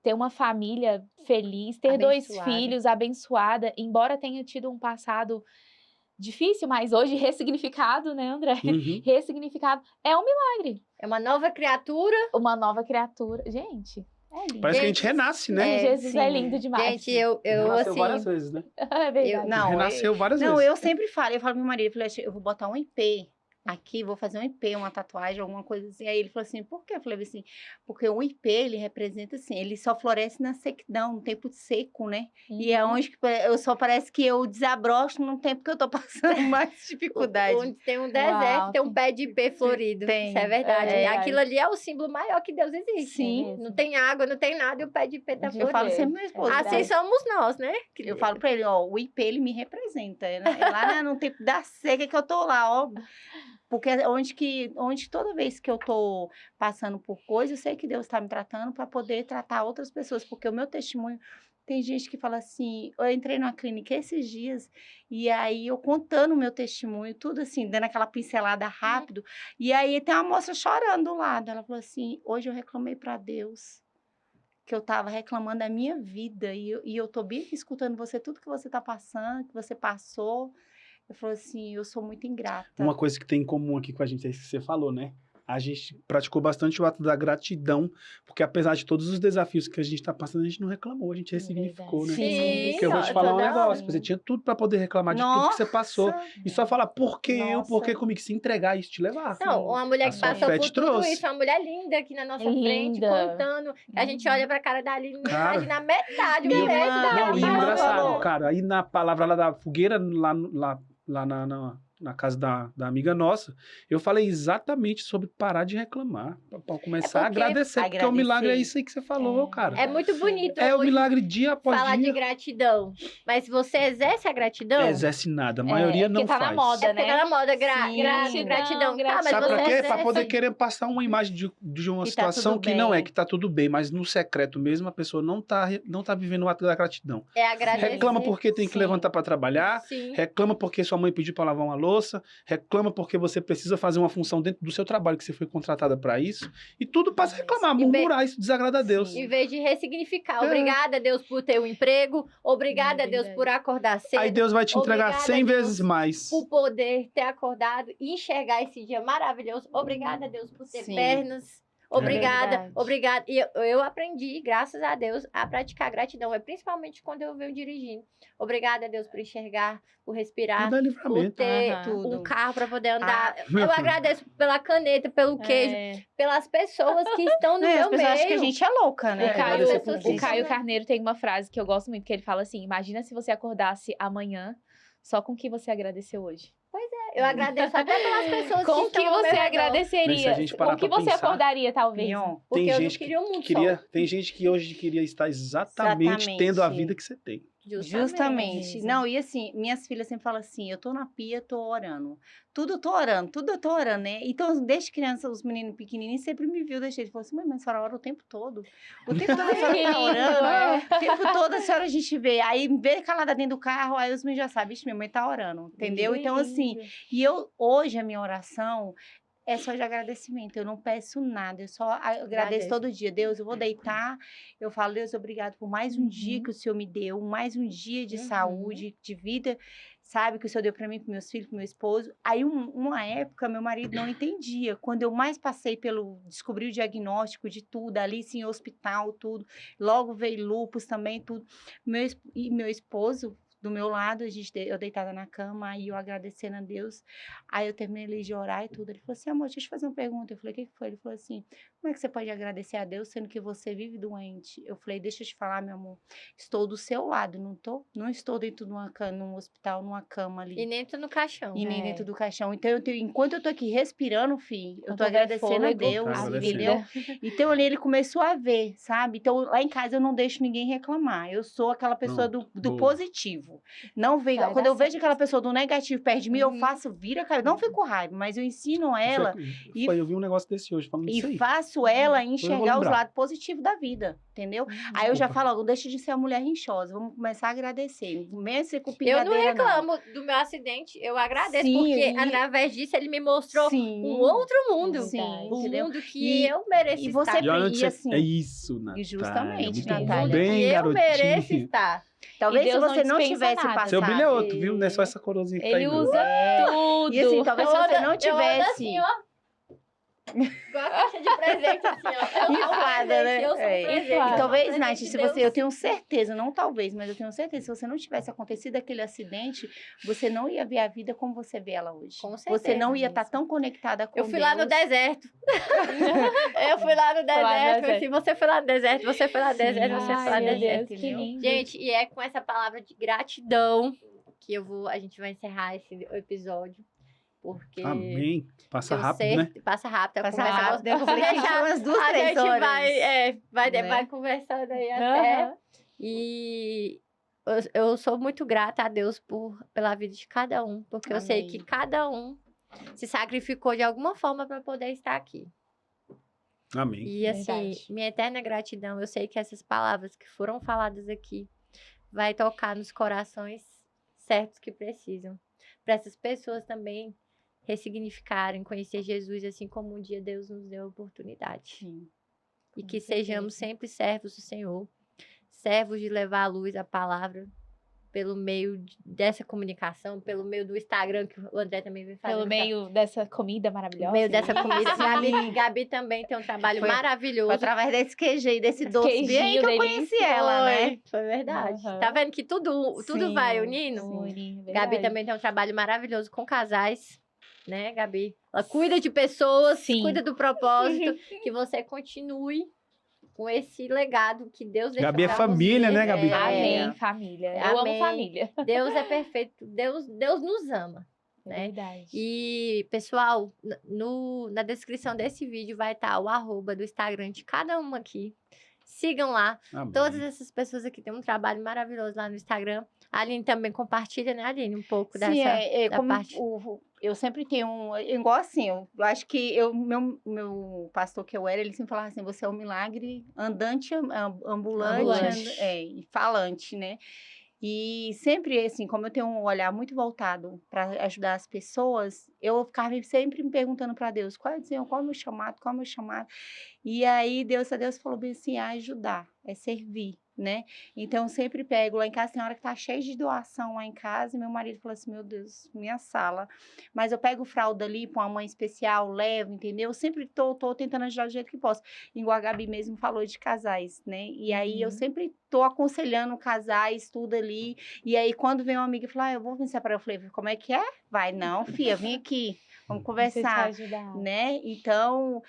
ter uma família feliz, ter 2 Abençoada. filhos, abençoada, embora tenha tido um passado difícil, mas hoje ressignificado, né, André? Uhum. Ressignificado. É um milagre. É uma nova criatura. Uma nova criatura. Gente, é lindo. Parece que a gente Gente, renasce, né? Jesus é sim. lindo demais. Gente, eu Renasceu várias assim... vezes, né? É verdade. Não, Renasceu várias Não, vezes. eu sempre falo pro meu marido, eu falei assim, eu vou botar um IP aqui, vou fazer um IP, uma tatuagem, alguma coisa assim. Aí ele falou assim, por quê? Eu falei assim, porque o IP, ele representa assim, ele só floresce na sequidão, no tempo seco, né? E é Uhum. onde que eu só parece que eu desabrocho num tempo que eu tô passando mais dificuldade. Onde tem um deserto, tem um tem- pé de ipê florido. Tem. Isso é verdade. É. Aquilo ali é o símbolo maior que Deus existe. Sim. mesmo. Não tem água, não tem nada e o pé de ipê tá De Eu falo florido. sempre pro meu esposo. É Assim verdade. somos nós, né? Eu falo pra ele, ó, o IP, ele me representa. É lá no tempo da seca que eu tô lá, ó. Porque onde toda vez que eu tô passando por coisa, eu sei que Deus tá me tratando para poder tratar outras pessoas. Porque o meu testemunho, tem gente que fala assim, eu entrei numa clínica esses dias, e aí eu contando o meu testemunho, tudo assim, dando aquela pincelada rápido, e aí tem uma moça chorando do lado. Ela falou assim, hoje eu reclamei para Deus que eu tava reclamando da minha vida, e eu tô bem aqui escutando você, tudo que você tá passando, que você passou. Eu falo assim, eu sou muito ingrata. Uma coisa que tem em comum aqui com a gente é isso que você falou, né? A gente praticou bastante o ato da gratidão, porque apesar de todos os desafios que a gente está passando, a gente não reclamou, a gente ressignificou, né? Sim. Porque eu vou te falar um toda negócio, hora. você tinha tudo para poder reclamar de tudo que você passou. Nossa! E só falar, por que eu, Nossa. por que comigo? Se entregar isso te levar. Não, uma mulher A que sua passou fé por te tudo trouxe. isso, uma mulher linda aqui na nossa frente, Linda. contando. A gente olha pra cara da Aline e não Cara. imagina metade, Minha o metro irmã- da Não, e Ela engraçado, falou. cara, aí na palavra lá da fogueira, lá na casa da amiga nossa, eu falei exatamente sobre parar de reclamar, pra começar a porque agradecer, porque o milagre é agradecer. isso aí que você falou, cara. É muito bonito É o hoje milagre dia após falar de dia. gratidão. Mas você exerce a gratidão? Exerce nada, a maioria é porque não tá faz. na moda, É porque né? tá na moda, Sim. gratidão. Tá, mas Sabe você pra quê? exerce. Pra poder querer passar uma imagem de uma Que tá situação tudo que não é, bem. que tá tudo bem, mas no secreto mesmo a pessoa não tá vivendo o ato da gratidão. É agradecer. Reclama porque tem que Sim. levantar pra trabalhar, Sim. reclama porque sua mãe pediu pra lavar uma louça, reclama porque você precisa fazer uma função dentro do seu trabalho, que você foi contratada pra isso, e tudo passa a reclamar, E murmurar, isso desagrada a Deus. Em vez de ressignificar. É. Obrigada, Deus, por ter um emprego. Obrigada, É Deus, verdade. por acordar cedo. Aí Deus vai te entregar Obrigada, 100 Deus, vezes mais. por poder ter acordado e enxergar esse dia maravilhoso. Obrigada, Deus, por ter Sim. pernas. É Obrigada, verdade. obrigada. E eu aprendi, graças a Deus, a praticar gratidão. É principalmente quando eu venho dirigindo. Obrigada, Deus, por enxergar, por respirar, Tudo é por livramento. ter Aham. Tudo. um carro para poder andar. meu Eu Deus. agradeço pela caneta, pelo queijo, É. pelas pessoas que estão no Né, meu as pessoas acham que a meio. gente é louca, né? O Caio, agradecer por pessoas tudo. o Caio né? Carneiro tem uma frase que eu gosto muito, que ele fala assim: imagina se você acordasse amanhã só com o que você agradeceu hoje. Eu agradeço até pelas pessoas Com o que que estão ao meu você redor. Mas se agradeceria? a gente parar Com o que pra você pensar, acordaria, talvez? Mion, Porque Tem eu não gente queria um mundo Tem gente que hoje queria estar exatamente tendo a vida que você tem. só. justamente. mesmo. Não, e assim, minhas filhas sempre falam assim, eu tô na pia, tô orando. Tudo eu tô orando, né? Então, desde criança, os meninos pequenininhos sempre me viu desse jeito. Falou assim, mãe, mas a senhora ora o tempo todo. O tempo todo a senhora Que tá lindo, orando. é. O tempo todo a senhora a gente vê. Aí, vê calada dentro do carro, aí os meninos já sabem, "Ixi, minha mãe tá orando", entendeu? Então, assim, e hoje, a minha oração é só de agradecimento. Eu não peço nada, eu só agradeço Agradeço. todo dia. Deus, eu vou deitar, eu falo, Deus, obrigado por mais um dia que o Senhor me deu, mais um dia de Uhum. saúde, de vida, sabe, que o Senhor deu para mim, para meus filhos, para meu esposo. Aí, uma época, meu marido não entendia. Quando eu mais passei descobri o diagnóstico de tudo, ali, sim, hospital, tudo. Logo veio lúpus também, tudo. Meu esposo do meu lado, eu deitada na cama, aí eu agradecendo a Deus. Aí eu terminei ali de orar e tudo. Ele falou assim, amor, deixa eu te fazer uma pergunta. Eu falei, o que foi? Ele falou assim, como é que você pode agradecer a Deus sendo que você vive doente? Eu falei, deixa eu te falar, meu amor, estou do seu lado, não estou dentro de num hospital, numa cama ali. E nem tô no caixão. E nem É. dentro do caixão. Então, enquanto eu tô aqui respirando, filho, eu Enquanto tô houver agradecendo a fôlego, Deus, a entendeu? vida. Então, ali ele começou a ver, sabe? Então, lá em casa eu não deixo ninguém reclamar. Eu sou aquela pessoa do boa. positivo. Não vejo, Vai quando dar eu vejo certo. aquela pessoa do negativo perto de mim, eu Uhum. faço, vira, cara, não fico com raiva, mas eu ensino ela e- Foi, eu vi um negócio desse hoje, falando disso e aí. faço ela enxergar os lembrar. lados positivos da vida, entendeu? Aí eu já Desculpa. falo, não deixa de ser a mulher rinchosa, vamos começar a agradecer. Não venha ser com Eu não pingadeira, não. reclamo do meu acidente, eu agradeço, Sim, porque e- através disso ele me mostrou Sim. um outro mundo. Sim, Um entendeu? mundo que E- eu mereço e você estar. E olha E onde você... assim- É isso, Natália. justamente, muito Natália. Um Bem, mundo que eu mereço garotinha. estar. Talvez E se Deus você não não dispensa tivesse nada. passado. Seu brilhoto, viu? Não é só essa coroazinha que tá Ele aí, não. usa É. tudo. E assim, talvez se você não Eu ando tivesse. assim, ó. Igual a caixa de presente, assim, ó. Eu sou um Inflada, presente, né? Eu sou um É. presente. Inflada. E eu talvez, sou um Nath, presente se de você, eu Deus. tenho certeza, não talvez, mas eu tenho certeza, se você não tivesse acontecido aquele acidente, você não ia ver a vida como você vê ela hoje. Com Você certeza, não ia estar mesmo. tão conectada com Eu fui lá no Deus. deserto. Eu fui lá no deserto. Assim, você foi lá no deserto, você foi lá no deserto, você foi lá Ai, no meu deserto. Deus, que entendeu? lindo. Gente, e é com essa palavra de gratidão que a gente vai encerrar esse episódio. Porque Amém. Passa eu rápido, sei- né? Passa rápido. a Passa conversa rápido, gostosa. eu falei que Deixar- tinha umas 2, a 3 gente horas. vai né? conversando aí até. Aham. E eu sou muito grata a Deus pela vida de cada um, porque eu sei Amém. que cada um se sacrificou de alguma forma para poder estar aqui. Amém. E assim, Verdade. minha eterna gratidão, eu sei que essas palavras que foram faladas aqui vai tocar nos corações certos que precisam. Para essas pessoas também ressignificarem, conhecer Jesus, assim como um dia Deus nos deu a oportunidade. Sim. E Com que certeza. sejamos sempre servos do Senhor, servos de levar à luz a palavra pelo meio dessa comunicação, pelo meio do Instagram, que o André também vem fazendo. Pelo meio dessa comida maravilhosa. meio dessa comida. Sim. Gabi também tem um trabalho Foi- maravilhoso. Foi através desse queijo aí, desse doce bem aí queijinho que eu delícia. conheci ela, né? Foi verdade. Aham. Tá vendo que tudo Sim, vai unindo? Sim, Gabi verdade. também tem um trabalho maravilhoso com casais, né, Gabi? Ela cuida de pessoas, Sim. cuida do propósito, que você continue com esse legado que Deus deixou Gabi é pra família, você. né, Gabi? Amém, família. Eu Amém. amo família. Deus é perfeito. Deus nos ama. É Né? verdade. E, pessoal, na descrição desse vídeo vai estar o @do Instagram de cada uma aqui. Sigam lá. Amém. Todas essas pessoas aqui têm um trabalho maravilhoso lá no Instagram. A Aline também compartilha, né, Aline? Um pouco dessa Sim, da como parte. eu sempre tenho igual assim, eu acho que meu pastor que eu era, ele sempre falava assim, você é um milagre andante, ambulante, Ambulante. E falante, né? E sempre, assim, como eu tenho um olhar muito voltado para ajudar as pessoas, eu ficava sempre me perguntando para Deus, qual é o meu chamado, qual é o meu chamado? E aí Deus falou bem assim, ajudar, é servir, né? Então eu sempre pego lá em casa, tem hora que tá cheio de doação lá em casa, e meu marido falou assim, meu Deus, minha sala. Mas eu pego fralda ali pra uma mãe especial, levo, entendeu? Eu sempre tô tentando ajudar do jeito que posso. Igual a Gabi mesmo falou de casais, né? E aí eu sempre tô aconselhando casais, tudo ali. E aí quando vem uma amiga e fala, eu vou vir separar, eu falei, como é que é? Vai, não, filha, vem aqui, vamos conversar, ajudar. né? Então,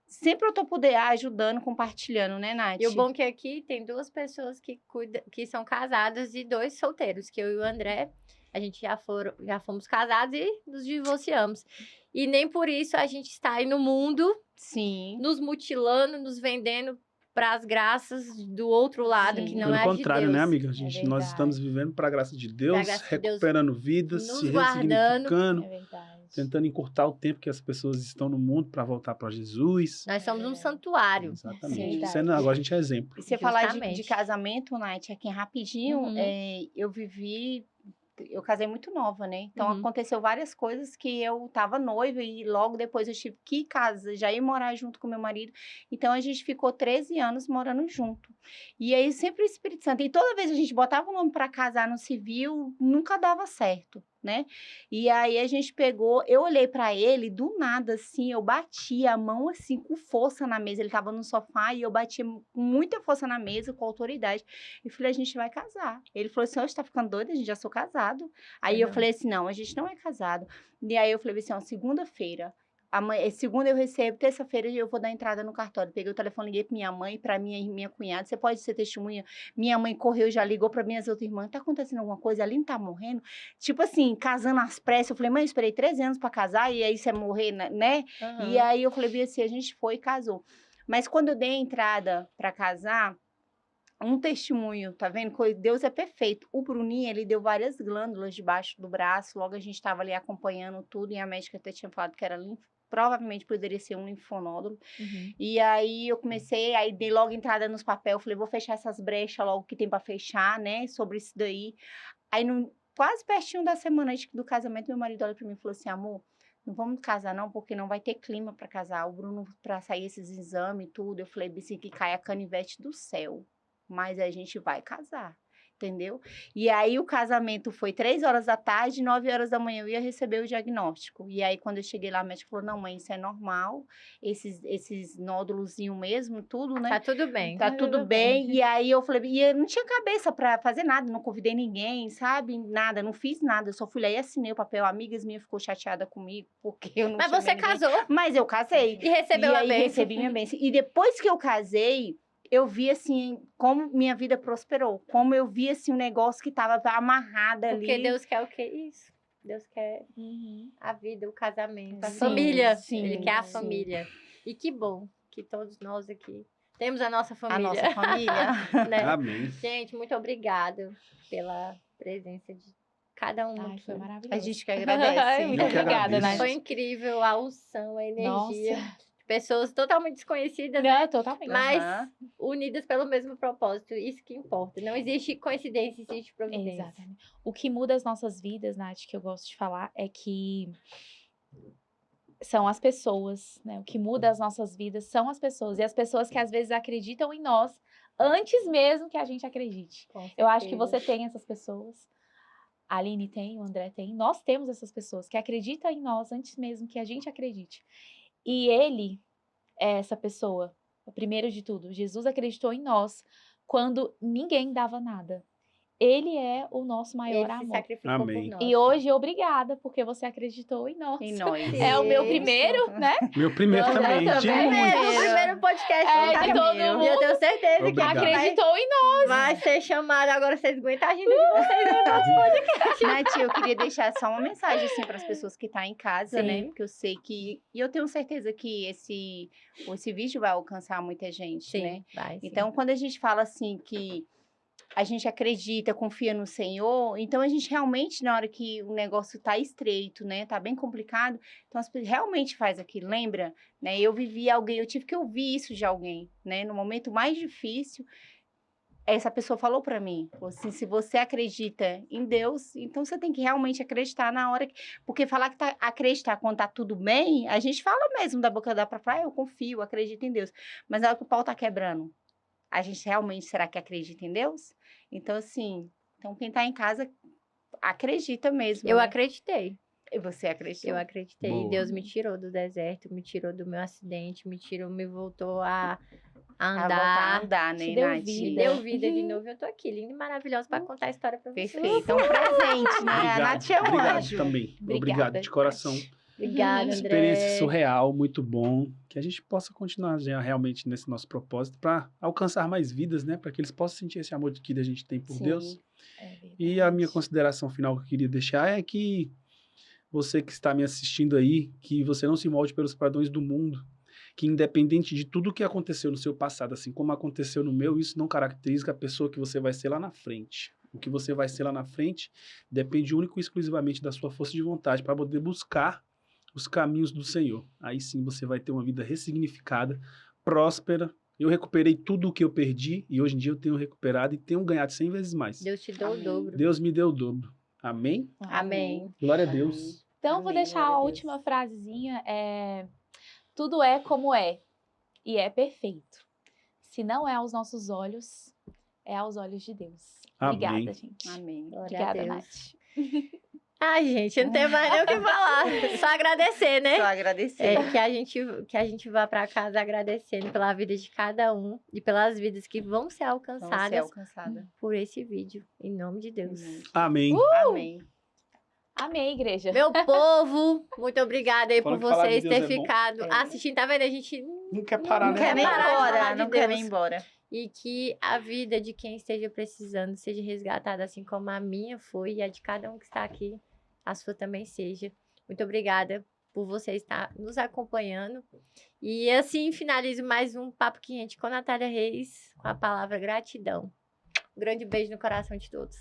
sempre eu tô ajudando, compartilhando, né, Nath? E o bom é que aqui tem 2 pessoas que são casadas e 2 solteiros, que eu e o André, a gente já fomos casados e nos divorciamos. E nem por isso a gente está aí no mundo, Sim. nos mutilando, nos vendendo para as graças do outro lado, Sim. que não Pelo é a de contrário, Deus. né, amiga? Nós verdade. estamos vivendo para a graça de Deus, graça de Deus, recuperando vidas, nos se guardando. ressignificando, É verdade. tentando encurtar o tempo que as pessoas estão no mundo para voltar para Jesus. Nós somos um É. santuário. Exatamente. Sim. Agora a gente é exemplo. E você falar de Justamente. casamento, Nath, aqui rapidinho, Uhum. eu casei muito nova, né? Então Uhum. aconteceu várias coisas que eu tava noiva e logo depois eu tive que casar, já ir morar junto com meu marido. Então a gente ficou 13 anos morando junto. E aí sempre o Espírito Santo. E toda vez a gente botava o nome para casar no civil, nunca dava certo, né? E aí a gente pegou, eu olhei para ele, do nada assim, eu bati a mão assim com força na mesa. Ele tava no sofá e eu bati com muita força na mesa, com autoridade. E falei, a gente vai casar. Ele falou assim, você tá ficando doida? A gente já sou casado. Aí eu Não. falei assim, não, a gente não é casado. E aí eu falei assim, ó, segunda-feira, Segunda eu recebo, terça-feira eu vou dar entrada no cartório. Peguei o telefone, liguei pra minha mãe, pra minha cunhada. Você pode ser testemunha? Minha mãe correu, já ligou pra minhas outras irmãs. Tá acontecendo alguma coisa? A Aline tá morrendo? Tipo assim, casando às pressas. Eu falei, mãe, eu esperei 13 anos pra casar e aí você morrer, né? E aí eu falei, assim, a gente foi e casou. Mas quando eu dei a entrada pra casar, um testemunho, tá vendo? Deus é perfeito. O Bruninho, ele deu várias glândulas debaixo do braço. Logo a gente tava ali acompanhando tudo e a médica até tinha falado que era provavelmente poderia ser um linfonódulo. E aí eu comecei, aí dei logo entrada nos papéis, falei, vou fechar essas brechas logo que tem pra fechar, né, sobre isso daí. Aí, quase pertinho da semana do casamento, meu marido olha pra mim e falou assim, amor, não vamos casar não, porque não vai ter clima pra casar. O Bruno, pra sair esses exames e tudo, eu falei, assim, que cai a canivete do céu, mas a gente vai casar. Entendeu? E aí o casamento foi 3 horas da tarde, 9 horas da manhã eu ia receber o diagnóstico. E aí quando eu cheguei lá, a médica falou, não mãe, isso é normal, esses nódulozinhos mesmo, tudo, né? Tá tudo bem. Tá tudo bem. E aí eu falei, e eu não tinha cabeça pra fazer nada, não convidei ninguém, sabe? Nada, não fiz nada, eu só fui lá e assinei o papel. Amigas minhas ficou chateada comigo, porque eu não Mas você chamei ninguém. casou Mas eu casei. e recebeu E a aí bênção. recebi minha bênção. E depois que eu casei, eu vi, assim, como minha vida prosperou. Como eu vi, assim, um negócio que tava amarrado ali. Porque Deus quer o quê? Isso. Deus quer a vida, o casamento, a Sim, família. sim, Ele quer a sim. família. E que bom que todos nós aqui temos a nossa A família. nossa família. Né? Amém. Gente, muito obrigada pela presença de cada uma Ai, aqui. foi maravilhoso. A gente que agradece. Muito Eu que obrigada, agradeço. Nath. Foi incrível a unção, a energia. Nossa. Pessoas totalmente desconhecidas, né? Não, totalmente. Mas Aham. unidas pelo mesmo propósito. Isso que importa. Não existe coincidência, existe providência. Exatamente. O que muda as nossas vidas, Nath, que eu gosto de falar, é que são as pessoas, né? O que muda as nossas vidas são as pessoas. E as pessoas que às vezes acreditam em nós antes mesmo que a gente acredite. Com Eu acho que certeza. você tem essas pessoas. A Aline tem, o André tem. Nós temos essas pessoas que acreditam em nós antes mesmo que a gente acredite. E ele é essa pessoa. O primeiro de tudo, Jesus acreditou em nós quando ninguém dava nada. Ele é o nosso maior Ele se amor. sacrificou Amém. por nós. E hoje, obrigada, porque você acreditou em nós. Em nós. É o meu Isso. primeiro, né? Meu primeiro Nossa, também. eu De também. muitos. O primeiro podcast É, do de Caminho. todo E eu mundo. tenho certeza que Obrigado. Acreditou em nós. vai ser chamado. Agora vocês aguentam a agenda de vocês aí. Nath, eu queria deixar só uma mensagem assim para as pessoas que estão em casa, Sim. né? Porque eu sei que e eu tenho certeza que esse vídeo vai alcançar muita gente, né? vai. Sim. Então, quando a gente fala assim que a gente acredita, confia no Senhor, então a gente realmente, na hora que o negócio tá estreito, né, tá bem complicado, então as pessoas realmente faz aquilo, lembra? Né? Eu tive que ouvir isso de alguém, né, no momento mais difícil, essa pessoa falou pra mim, falou assim, se você acredita em Deus, então você tem que realmente acreditar na hora porque falar que acreditar quando tá tudo bem, a gente fala mesmo da boca da pra falar, eu confio, acredito em Deus, mas na hora que o pau tá quebrando, a gente realmente, será que acredita em Deus? Então, assim, quem tá em casa, acredita mesmo, Eu né? acreditei. E você acreditou? Eu acreditei. Boa. Deus me tirou do deserto, me tirou do meu acidente, me voltou a A voltar a andar. andar, né, Te deu Nath? Me vida. deu vida de novo. Eu tô aqui, linda e maravilhosa, pra contar a história pra vocês. Perfeito. É um presente, né? A Nath é um obrigado anjo. também. Obrigada, Obrigado de coração. Obrigada, André. Experiência surreal, muito bom. Que a gente possa continuar já realmente nesse nosso propósito para alcançar mais vidas, né? Para que eles possam sentir esse amor que a gente tem por Sim. Deus. É verdade. E a minha consideração final que eu queria deixar é que você que está me assistindo aí, que você não se molde pelos padrões do mundo, que independente de tudo que aconteceu no seu passado, assim como aconteceu no meu, isso não caracteriza a pessoa que você vai ser lá na frente. O que você vai ser lá na frente depende único e exclusivamente da sua força de vontade para poder buscar os caminhos do Senhor. Aí sim você vai ter uma vida ressignificada, próspera. Eu recuperei tudo o que eu perdi e hoje em dia eu tenho recuperado e tenho ganhado 100 vezes mais. Deus te deu o Amém. dobro. Deus me deu o dobro. Amém? Amém. Glória a Deus. Então, vou Amém, deixar glória a a Deus. última frasezinha. Tudo é como é, e é perfeito. Se não é aos nossos olhos, é aos olhos de Deus. Obrigada, Amém. gente. Amém. Glória a Obrigada, Deus. Nath. Ai, gente, não tem mais nem o que falar. Só agradecer, né? Só agradecer. É, que a gente vá pra casa agradecendo pela vida de cada um e pelas vidas que vão ser Vamos ser alcançadas alcançada. por esse vídeo. Em nome de Deus. Amém. Amém. Amei, igreja. Meu povo, muito obrigada aí Falando por que falar de vocês Deus terem é bom. ficado É. assistindo. Tá vendo? A gente Não quer parar, Não né? quer nem ir parar de falar embora, de não quer nem ir Deus. embora. E que a vida de quem esteja precisando seja resgatada, assim como a minha foi, e a de cada um que está aqui, a sua também seja. Muito obrigada por você estar nos acompanhando. E assim finalizo mais um Papo Quente com Natália Reis, com a palavra gratidão. Um grande beijo no coração de todos.